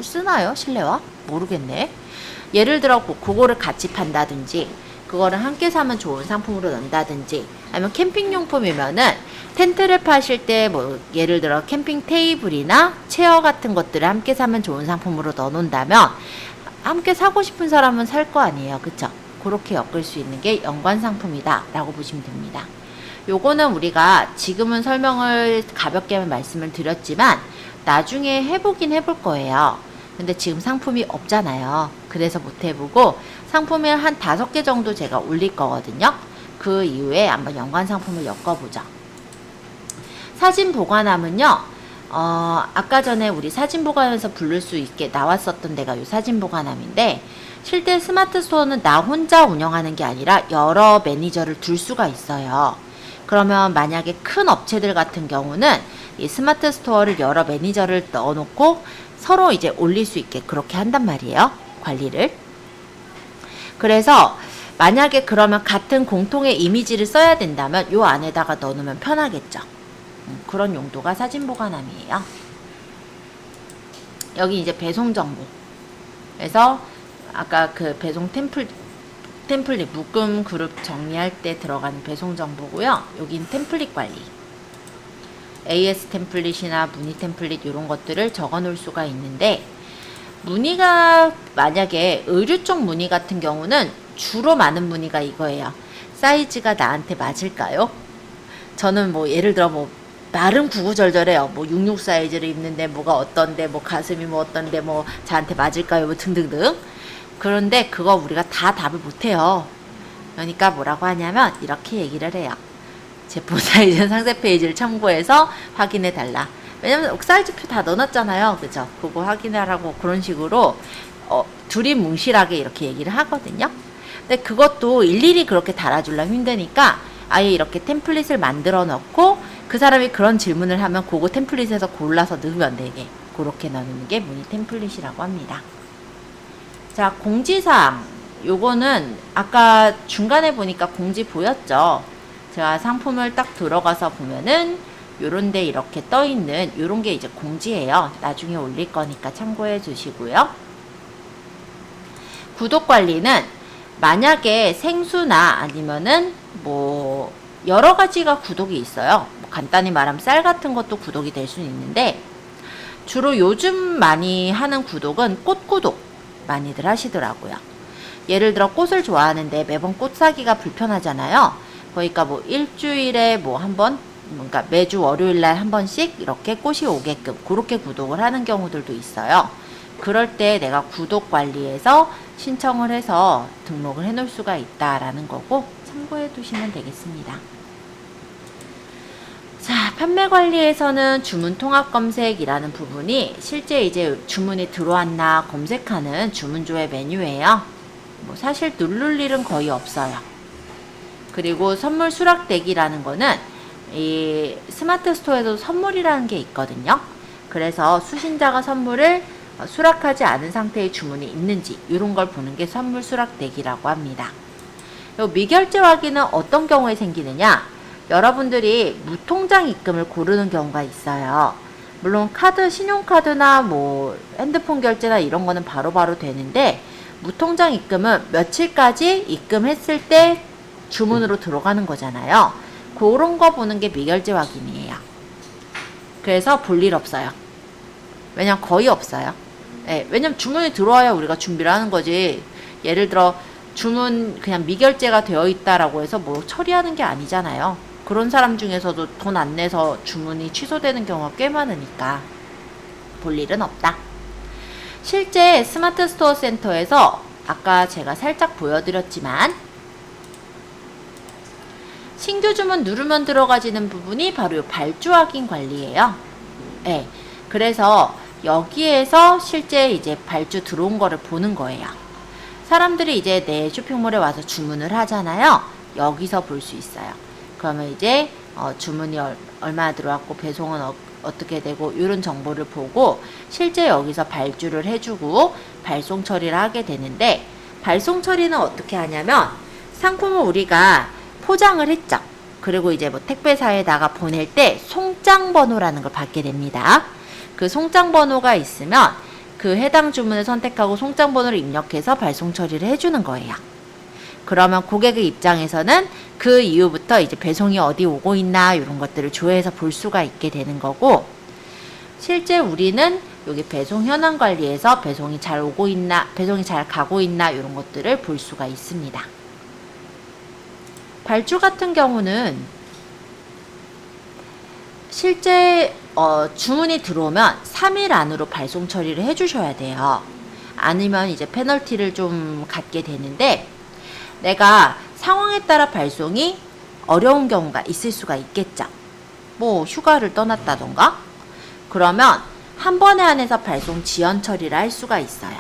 쓰나요? 실내화? 모르겠네. 예를 들어 그거를 같이 판다든지 그거를 함께 사면 좋은 상품으로 넣는다든지 아니면 캠핑용품이면은 텐트를 파실 때 뭐 예를 들어 캠핑 테이블이나 체어 같은 것들을 함께 사면 좋은 상품으로 넣어놓는다면 함께 사고 싶은 사람은 살 거 아니에요. 그쵸? 그렇게 엮을 수 있는 게 연관 상품이다 라고 보시면 됩니다. 요거는 우리가 지금은 설명을 가볍게 말씀을 드렸지만 나중에 해보긴 해볼 거예요. 근데 지금 상품이 없잖아요. 그래서 못 해보고 상품을 한 5개 정도 제가 올릴 거거든요. 그 이후에 한번 연관 상품을 엮어보죠. 사진 보관함은요. 아까 전에 우리 사진 보관함에서 부를 수 있게 나왔었던 데가 요 사진 보관함인데 실제 스마트 스토어는 나 혼자 운영하는 게 아니라 여러 매니저를 둘 수가 있어요. 그러면 만약에 큰 업체들 같은 경우는 이 스마트 스토어를 여러 매니저를 넣어놓고 서로 이제 올릴 수 있게 그렇게 한단 말이에요. 관리를. 그래서 만약에 그러면 같은 공통의 이미지를 써야 된다면 요 안에다가 넣어놓으면 편하겠죠. 그런 용도가 사진 보관함이에요. 여기 이제 배송 정보. 그래서 아까 그 배송 템플릿 묶음 그룹 정리할 때 들어가는 배송 정보고요. 여긴 템플릿 관리. AS 템플릿이나 문의 템플릿 이런 것들을 적어 놓을 수가 있는데 문의가 만약에 의류 쪽 문의 같은 경우는 주로 많은 문의가 이거예요. 사이즈가 나한테 맞을까요? 저는 뭐 예를 들어 뭐 나름 구구절절해요. 뭐 66 사이즈를 입는데 뭐가 어떤데 뭐 가슴이 뭐 어떤데 뭐 저한테 맞을까요? 뭐 등등등. 그런데 그거 우리가 다 답을 못해요. 그러니까 뭐라고 하냐면 이렇게 얘기를 해요. 제품 사이즈 상세 페이지를 참고해서 확인해 달라. 왜냐면 사이즈표 다 넣어놨잖아요. 그죠? 그거 확인하라고 그런 식으로 둘이 뭉실하게 이렇게 얘기를 하거든요. 근데 그것도 일일이 그렇게 달아주려면 힘드니까 아예 이렇게 템플릿을 만들어 놓고 그 사람이 그런 질문을 하면 그거 템플릿에서 골라서 넣으면 되게 그렇게 넣는 게 문의 템플릿이라고 합니다. 자, 공지사항. 요거는 아까 중간에 보니까 공지 보였죠? 제가 상품을 딱 들어가서 보면은 요런데 이렇게 떠있는 요런 게 이제 공지예요. 나중에 올릴 거니까 참고해 주시고요. 구독 관리는 만약에 생수나 아니면은 뭐 여러 가지가 구독이 있어요. 뭐 간단히 말하면 쌀 같은 것도 구독이 될 수는 있는데 주로 요즘 많이 하는 구독은 꽃 구독 많이들 하시더라고요. 예를 들어 꽃을 좋아하는데 매번 꽃 사기가 불편하잖아요. 그러니까 뭐 일주일에 뭐 한 번, 그러니까 매주 월요일날 한 번씩 이렇게 꽃이 오게끔 그렇게 구독을 하는 경우들도 있어요. 그럴 때 내가 구독 관리에서 신청을 해서 등록을 해 놓을 수가 있다라는 거고 참고해 두시면 되겠습니다. 자, 판매 관리에서는 주문 통합 검색이라는 부분이 실제 이제 주문이 들어왔나 검색하는 주문조회 메뉴예요. 뭐 사실 누를 일은 거의 없어요. 그리고 선물 수락 대기라는 거는 이 스마트 스토어에도 선물이라는 게 있거든요. 그래서 수신자가 선물을 수락하지 않은 상태의 주문이 있는지 이런 걸 보는 게 선물 수락 대기라고 합니다. 요 미결제 확인은 어떤 경우에 생기느냐? 여러분들이 무통장 입금을 고르는 경우가 있어요. 물론 카드, 신용카드나 뭐 핸드폰 결제나 이런 거는 바로바로 되는데 무통장 입금은 며칠까지 입금했을 때 주문으로 들어가는 거잖아요. 그런 거 보는 게 미결제 확인이에요. 그래서 볼 일 없어요. 왜냐면 거의 없어요. 예, 왜냐면 주문이 들어와야 우리가 준비를 하는 거지. 예를 들어 주문 그냥 미결제가 되어 있다라고 해서 뭐 처리하는 게 아니잖아요. 그런 사람 중에서도 돈 안 내서 주문이 취소되는 경우가 꽤 많으니까 볼 일은 없다. 실제 스마트 스토어 센터에서 아까 제가 살짝 보여드렸지만 신규 주문 누르면 들어가지는 부분이 바로 이 발주 확인 관리예요. 네, 그래서 여기에서 실제 이제 발주 들어온 거를 보는 거예요. 사람들이 이제 내 쇼핑몰에 와서 주문을 하잖아요. 여기서 볼 수 있어요. 그러면 이제 주문이 얼마나 들어왔고 배송은 어떻게 되고 이런 정보를 보고 실제 여기서 발주를 해주고 발송 처리를 하게 되는데 발송 처리는 어떻게 하냐면 상품을 우리가 포장을 했죠. 그리고 이제 뭐 택배사에다가 보낼 때 송장 번호라는 걸 받게 됩니다. 그 송장 번호가 있으면 그 해당 주문을 선택하고 송장 번호를 입력해서 발송 처리를 해주는 거예요. 그러면 고객의 입장에서는 그 이후부터 이제 배송이 어디 오고 있나 이런 것들을 조회해서 볼 수가 있게 되는 거고 실제 우리는 여기 배송 현황 관리에서 배송이 잘 오고 있나 배송이 잘 가고 있나 이런 것들을 볼 수가 있습니다. 발주 같은 경우는 실제 주문이 들어오면 3일 안으로 발송 처리를 해주셔야 돼요. 아니면 이제 페널티를 좀 갖게 되는데 내가 상황에 따라 발송이 어려운 경우가 있을 수가 있겠죠. 뭐 휴가를 떠났다던가 그러면 한 번에 한해서 발송 지연 처리를 할 수가 있어요.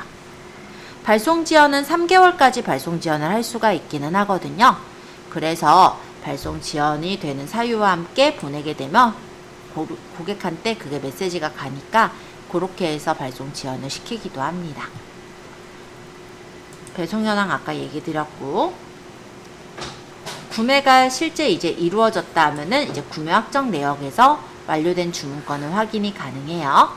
발송 지연은 3개월까지 발송 지연을 할 수가 있기는 하거든요. 그래서 발송 지연이 되는 사유와 함께 보내게 되면 고객한테 그게 메시지가 가니까 그렇게 해서 발송 지연을 시키기도 합니다. 배송 현황 아까 얘기 드렸고 구매가 실제 이제 이루어졌다 하면은 이제 구매 확정 내역에서 완료된 주문권을 확인이 가능해요.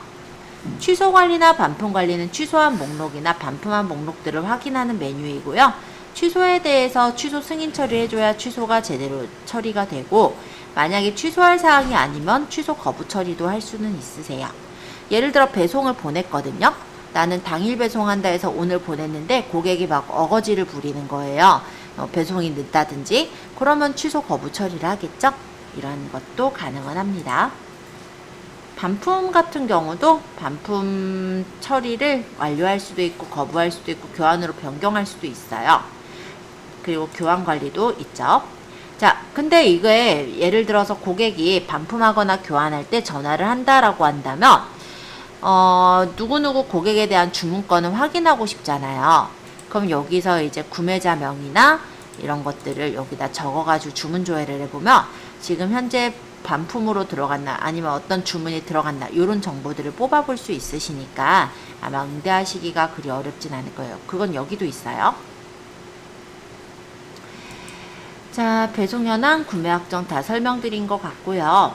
취소 관리나 반품 관리는 취소한 목록이나 반품한 목록들을 확인하는 메뉴이고요. 취소에 대해서 취소 승인 처리해줘야 취소가 제대로 처리가 되고 만약에 취소할 사항이 아니면 취소 거부 처리도 할 수는 있으세요. 예를 들어 배송을 보냈거든요. 나는 당일 배송한다 해서 오늘 보냈는데 고객이 막 어거지를 부리는 거예요. 배송이 늦다든지 그러면 취소 거부 처리를 하겠죠. 이런 것도 가능은 합니다. 반품 같은 경우도 반품 처리를 완료할 수도 있고 거부할 수도 있고 교환으로 변경할 수도 있어요. 그리고 교환 관리도 있죠. 자, 근데 이게 예를 들어서 고객이 반품하거나 교환할 때 전화를 한다라고 한다면 누구누구 고객에 대한 주문권을 확인하고 싶잖아요. 그럼 여기서 이제 구매자 명의나 이런 것들을 여기다 적어가지고 주문 조회를 해보면 지금 현재 반품으로 들어갔나 아니면 어떤 주문이 들어갔나 이런 정보들을 뽑아볼 수 있으시니까 아마 응대하시기가 그리 어렵진 않을 거예요. 그건 여기도 있어요. 자, 배송 현황, 구매 확정 다 설명드린 것 같고요.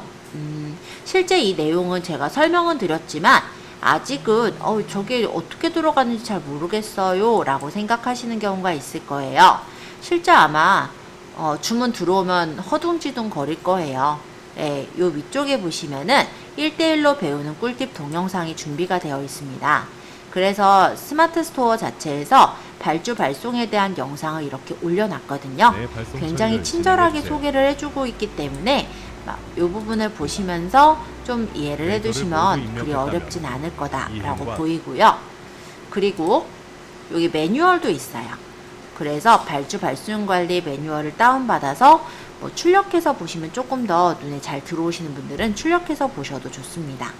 실제 이 내용은 제가 설명은 드렸지만 아직은 저게 어떻게 들어가는지 잘 모르겠어요 라고 생각하시는 경우가 있을 거예요. 실제 아마 주문 들어오면 허둥지둥 거릴 거예요. 네, 요 위쪽에 보시면은 1대1로 배우는 꿀팁 동영상이 준비가 되어 있습니다. 그래서 스마트 스토어 자체에서 발주 발송에 대한 영상을 이렇게 올려놨거든요. 네, 굉장히 친절하게 소개를 해주고 있기 때문에 이 부분을 보시면서 좀 이해를 해두시면 그리 어렵진 않을 거다라고 보이고요. 그리고 여기 매뉴얼도 있어요. 그래서 발주 발송 관리 매뉴얼을 다운받아서 뭐 출력해서 보시면 조금 더 눈에 잘 들어오시는 분들은 출력해서 보셔도 좋습니다.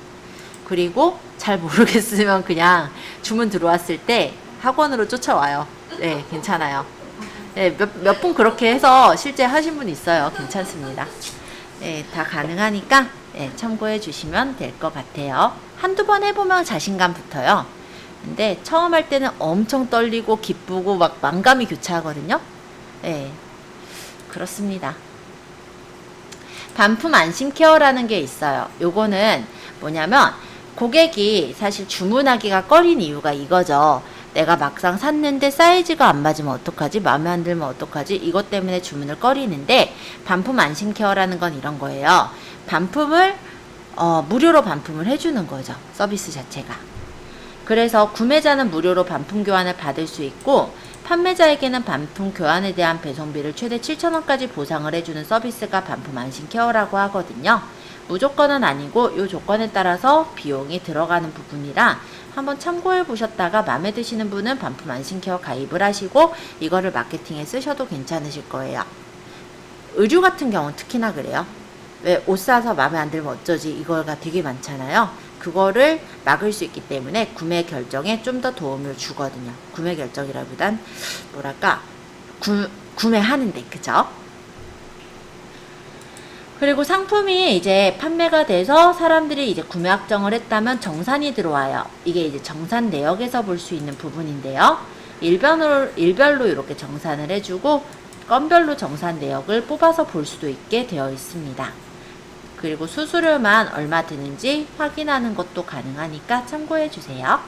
그리고 잘 모르겠으면 그냥 주문 들어왔을 때 학원으로 쫓아와요. 네, 괜찮아요. 네, 몇 분 그렇게 해서 실제 하신 분 있어요. 괜찮습니다. 네, 다 가능하니까 네, 참고해 주시면 될 것 같아요. 한두 번 해보면 자신감 붙어요. 근데 처음 할 때는 엄청 떨리고 기쁘고 막 만감이 교차하거든요. 네, 그렇습니다. 반품 안심 케어라는 게 있어요. 요거는 뭐냐면 고객이 사실 주문하기가 꺼린 이유가 이거죠. 내가 막상 샀는데 사이즈가 안 맞으면 어떡하지? 마음에 안 들면 어떡하지? 이것 때문에 주문을 꺼리는데, 반품 안심 케어라는 건 이런 거예요. 반품을 무료로 반품을 해주는 거죠. 서비스 자체가. 그래서 구매자는 무료로 반품 교환을 받을 수 있고, 판매자에게는 반품 교환에 대한 배송비를 최대 7,000원까지 보상을 해주는 서비스가 반품 안심 케어라고 하거든요. 무조건은 아니고 이 조건에 따라서 비용이 들어가는 부분이라 한번 참고해 보셨다가 마음에 드시는 분은 반품 안심 케어 가입을 하시고 이거를 마케팅에 쓰셔도 괜찮으실 거예요. 의류 같은 경우는 특히나 그래요. 왜 옷 사서 마음에 안 들면 어쩌지, 이거가 되게 많잖아요. 그거를 막을 수 있기 때문에 구매 결정에 좀 더 도움을 주거든요. 구매 결정이라기보단 뭐랄까, 구매하는데, 그죠? 그리고 상품이 이제 판매가 돼서 사람들이 이제 구매 확정을 했다면 정산이 들어와요. 이게 이제 정산 내역에서 볼 수 있는 부분인데요. 일별로 이렇게 정산을 해주고 건별로 정산 내역을 뽑아서 볼 수도 있게 되어 있습니다. 그리고 수수료만 얼마 드는지 확인하는 것도 가능하니까 참고해 주세요.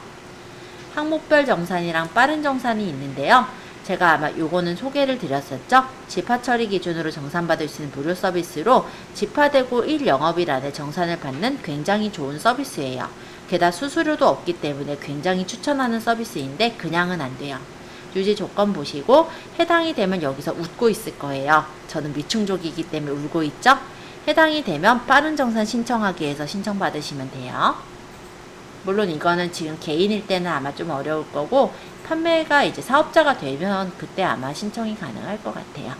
항목별 정산이랑 빠른 정산이 있는데요. 제가 아마 요거는 소개를 드렸었죠. 지파 처리 기준으로 정산받을 수 있는 무료 서비스로 지파되고 1영업일 안에 정산을 받는 굉장히 좋은 서비스예요. 게다가 수수료도 없기 때문에 굉장히 추천하는 서비스인데 그냥은 안 돼요. 유지 조건 보시고 해당이 되면 여기서 웃고 있을 거예요. 저는 미충족이기 때문에 울고 있죠. 해당이 되면 빠른 정산 신청하기 위해서 신청받으시면 돼요. 물론 이거는 지금 개인일 때는 아마 좀 어려울 거고, 판매가 이제 사업자가 되면 그때 아마 신청이 가능할 것 같아요.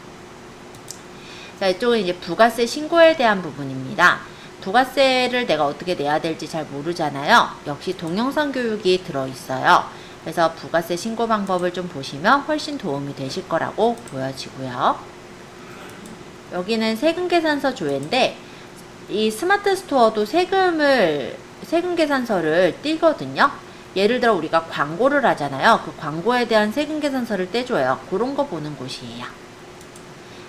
자, 이쪽은 이제 부가세 신고에 대한 부분입니다. 부가세를 내가 어떻게 내야 될지 잘 모르잖아요. 역시 동영상 교육이 들어있어요. 그래서 부가세 신고 방법을 좀 보시면 훨씬 도움이 되실 거라고 보여지고요. 여기는 세금 계산서 조회인데, 이 스마트 스토어도 세금 계산서를 띄거든요. 예를 들어 우리가 광고를 하잖아요. 그 광고에 대한 세금 계산서를 떼줘요. 그런 거 보는 곳이에요.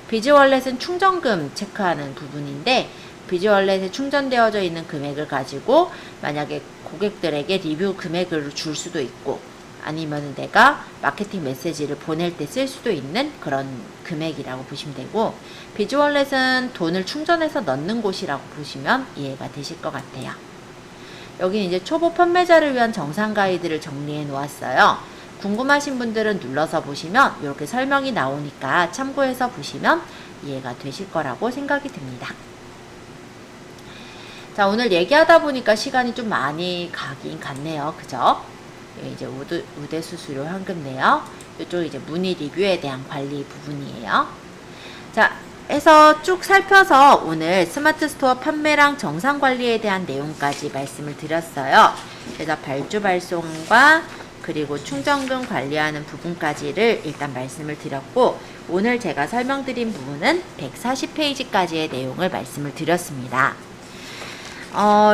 비즈월렛은 충전금 체크하는 부분인데, 비즈월렛에 충전되어져 있는 금액을 가지고 만약에 고객들에게 리뷰 금액을 줄 수도 있고, 아니면 내가 마케팅 메시지를 보낼 때 쓸 수도 있는 그런 금액이라고 보시면 되고, 비즈월렛은 돈을 충전해서 넣는 곳이라고 보시면 이해가 되실 것 같아요. 여기 이제 초보 판매자를 위한 정산 가이드를 정리해 놓았어요. 궁금하신 분들은 눌러서 보시면 이렇게 설명이 나오니까 참고해서 보시면 이해가 되실 거라고 생각이 듭니다. 자, 오늘 얘기하다 보니까 시간이 좀 많이 가긴 갔네요. 그죠? 이제 우대 수수료 환급 내역, 이쪽 이제 문의 리뷰에 대한 관리 부분이에요. 자, 해서 쭉 살펴서 오늘 스마트 스토어 판매랑 정산 관리에 대한 내용까지 말씀을 드렸어요. 그래서 발주 발송과 그리고 충전금 관리하는 부분까지를 일단 말씀을 드렸고, 오늘 제가 설명드린 부분은 140페이지까지의 내용을 말씀을 드렸습니다.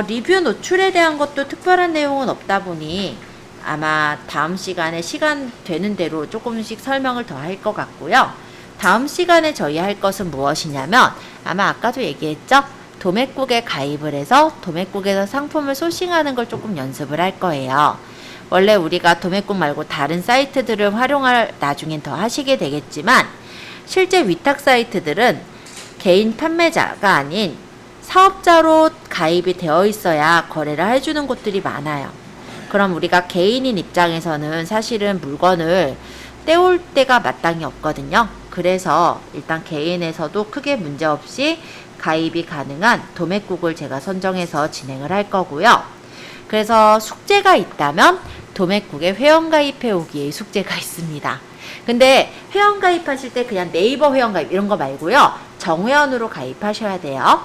리뷰 노출에 대한 것도 특별한 내용은 없다 보니 아마 다음 시간에 시간 되는 대로 조금씩 설명을 더 할 것 같고요. 다음 시간에 저희 할 것은 무엇이냐면, 아마 아까도 얘기했죠? 도매국에 가입을 해서 도매국에서 상품을 소싱하는 걸 조금 연습을 할 거예요. 원래 우리가 도매국 말고 다른 사이트들을 활용할 나중엔 더 하시게 되겠지만, 실제 위탁 사이트들은 개인 판매자가 아닌 사업자로 가입이 되어 있어야 거래를 해주는 곳들이 많아요. 그럼 우리가 개인인 입장에서는 사실은 물건을 떼올 때가 마땅히 없거든요. 그래서 일단 개인에서도 크게 문제없이 가입이 가능한 도매국을 제가 선정해서 진행을 할 거고요. 그래서 숙제가 있다면 도매국에 회원가입해 오기에 숙제가 있습니다. 근데 회원가입하실 때 그냥 네이버 회원가입 이런 거 말고요. 정회원으로 가입하셔야 돼요.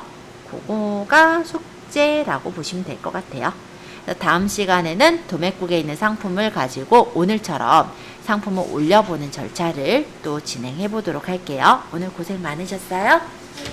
그거가 숙제라고 보시면 될 것 같아요. 다음 시간에는 도매국에 있는 상품을 가지고 오늘처럼 상품을 올려보는 절차를 또 진행해 보도록 할게요. 오늘 고생 많으셨어요.